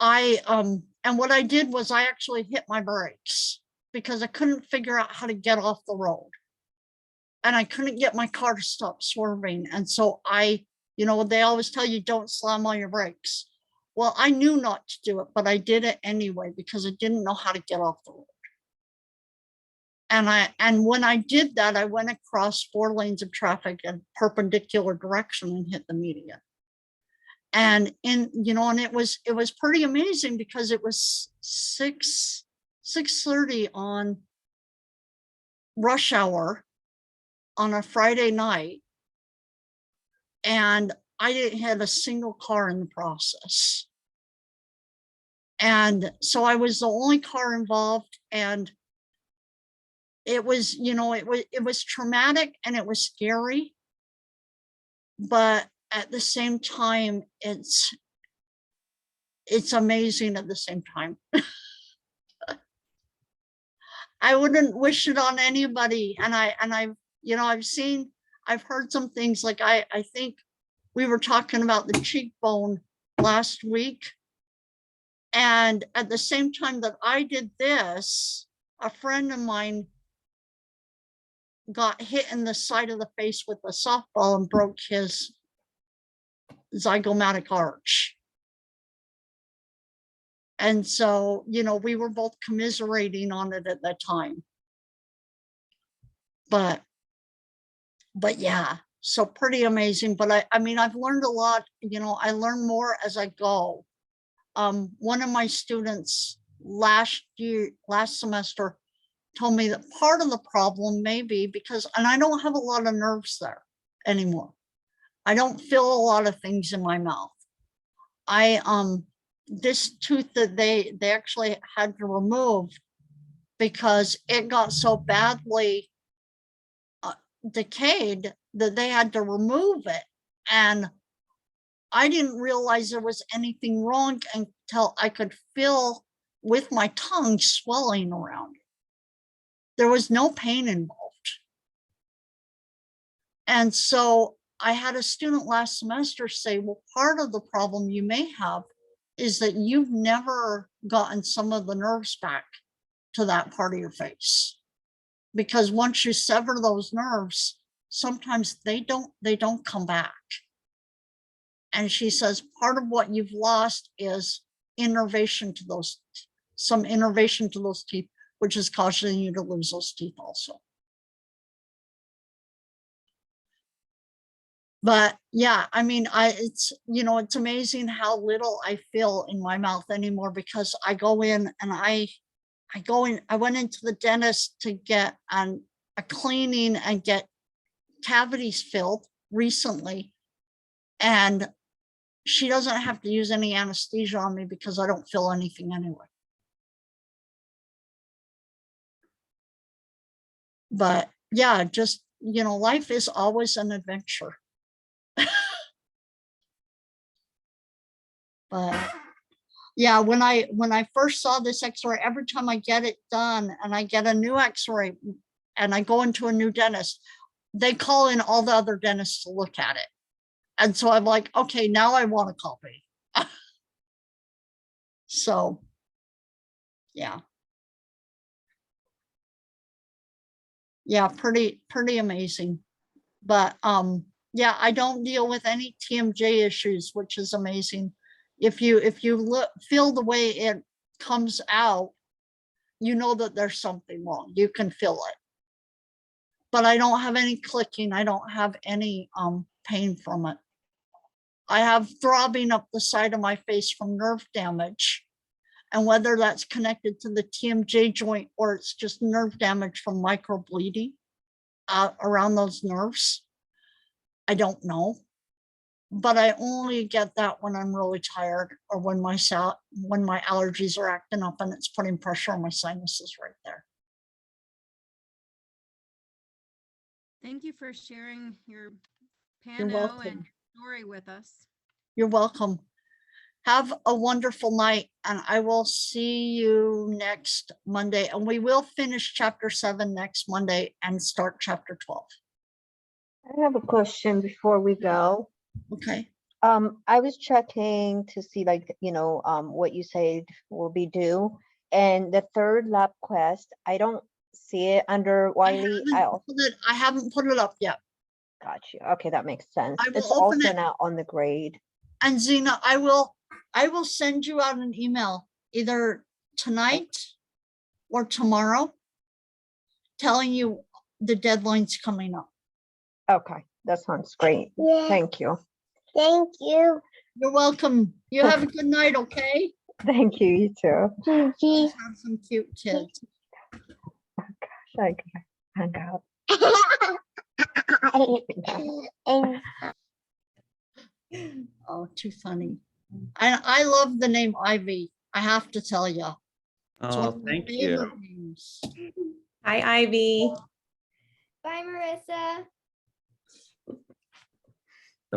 and what I did was I actually hit my brakes, because I couldn't figure out how to get off the road. And I couldn't get my car to stop swerving. And so I You know, they always tell you don't slam on your brakes. Well, I knew not to do it, but I did it anyway because I didn't know how to get off the road. And when I did that, I went across 4 lanes of traffic in perpendicular direction and hit the median. And and it was pretty amazing because it was 6:30 on rush hour on a Friday night. And I didn't hit a single car in the process. And so I was the only car involved, and it was, it was traumatic and it was scary, but at the same time, it's amazing at the same time. I wouldn't wish it on anybody. And I've heard some things like, I think we were talking about the cheekbone last week. And at the same time that I did this, a friend of mine got hit in the side of the face with a softball and broke his zygomatic arch. And so, we were both commiserating on it at that time. But yeah, so pretty amazing. But I mean, I've learned a lot, I learn more as I go. One of my students last semester told me that part of the problem may be because, and I don't have a lot of nerves there anymore. I don't feel a lot of things in my mouth. This tooth that they actually had to remove because it got so badly decayed that they had to remove it. And I didn't realize there was anything wrong until I could feel with my tongue swelling around it. There was no pain involved. And so I had a student last semester say, well, part of the problem you may have is that you've never gotten some of the nerves back to that part of your face. Because once you sever those nerves, sometimes they don't come back. And she says, part of what you've lost is some innervation to those teeth, which is causing you to lose those teeth also. But yeah, I mean, it's amazing how little I feel in my mouth anymore because I go in and I went into the dentist to get a cleaning and get cavities filled recently. And she doesn't have to use any anesthesia on me because I don't feel anything anyway. But yeah, just, life is always an adventure. But yeah, when I first saw this x-ray, every time I get it done and I get a new x-ray and I go into a new dentist, they call in all the other dentists to look at it. And so I'm like, okay, now I want a copy. So yeah. Yeah, pretty amazing. But yeah, I don't deal with any TMJ issues, which is amazing. If you feel the way it comes out, you know that there's something wrong. You can feel it. But I don't have any clicking. I don't have any pain from it. I have throbbing up the side of my face from nerve damage. And whether that's connected to the TMJ joint or it's just nerve damage from microbleeding around those nerves, I don't know. But I only get that when I'm really tired or when my allergies are acting up and it's putting pressure on my sinuses right there. Thank you for sharing your You're pano welcome. and story with us. You're welcome. Have a wonderful night, and I will see you next Monday. And we will finish chapter 7 next Monday and start chapter 12. I have a question before we go. Okay. I was checking to see what you said will be due. And the third lab quest, I don't see it under Wiley. I haven't put it up yet. Got you. Okay, that makes sense. I will It's open also it. not on the grade. And Zena, I will send you out an email either tonight or tomorrow telling you the deadline's coming up. Okay, that sounds great. Yeah. Thank you. Thank you. You're welcome. You have a good night, okay? Thank you, you too. Let's have some cute kids. I gotta hang out. Oh, too funny. I love the name Ivy. I have to tell you. Oh, thank you. Names. Hi, Ivy. Bye, Marissa.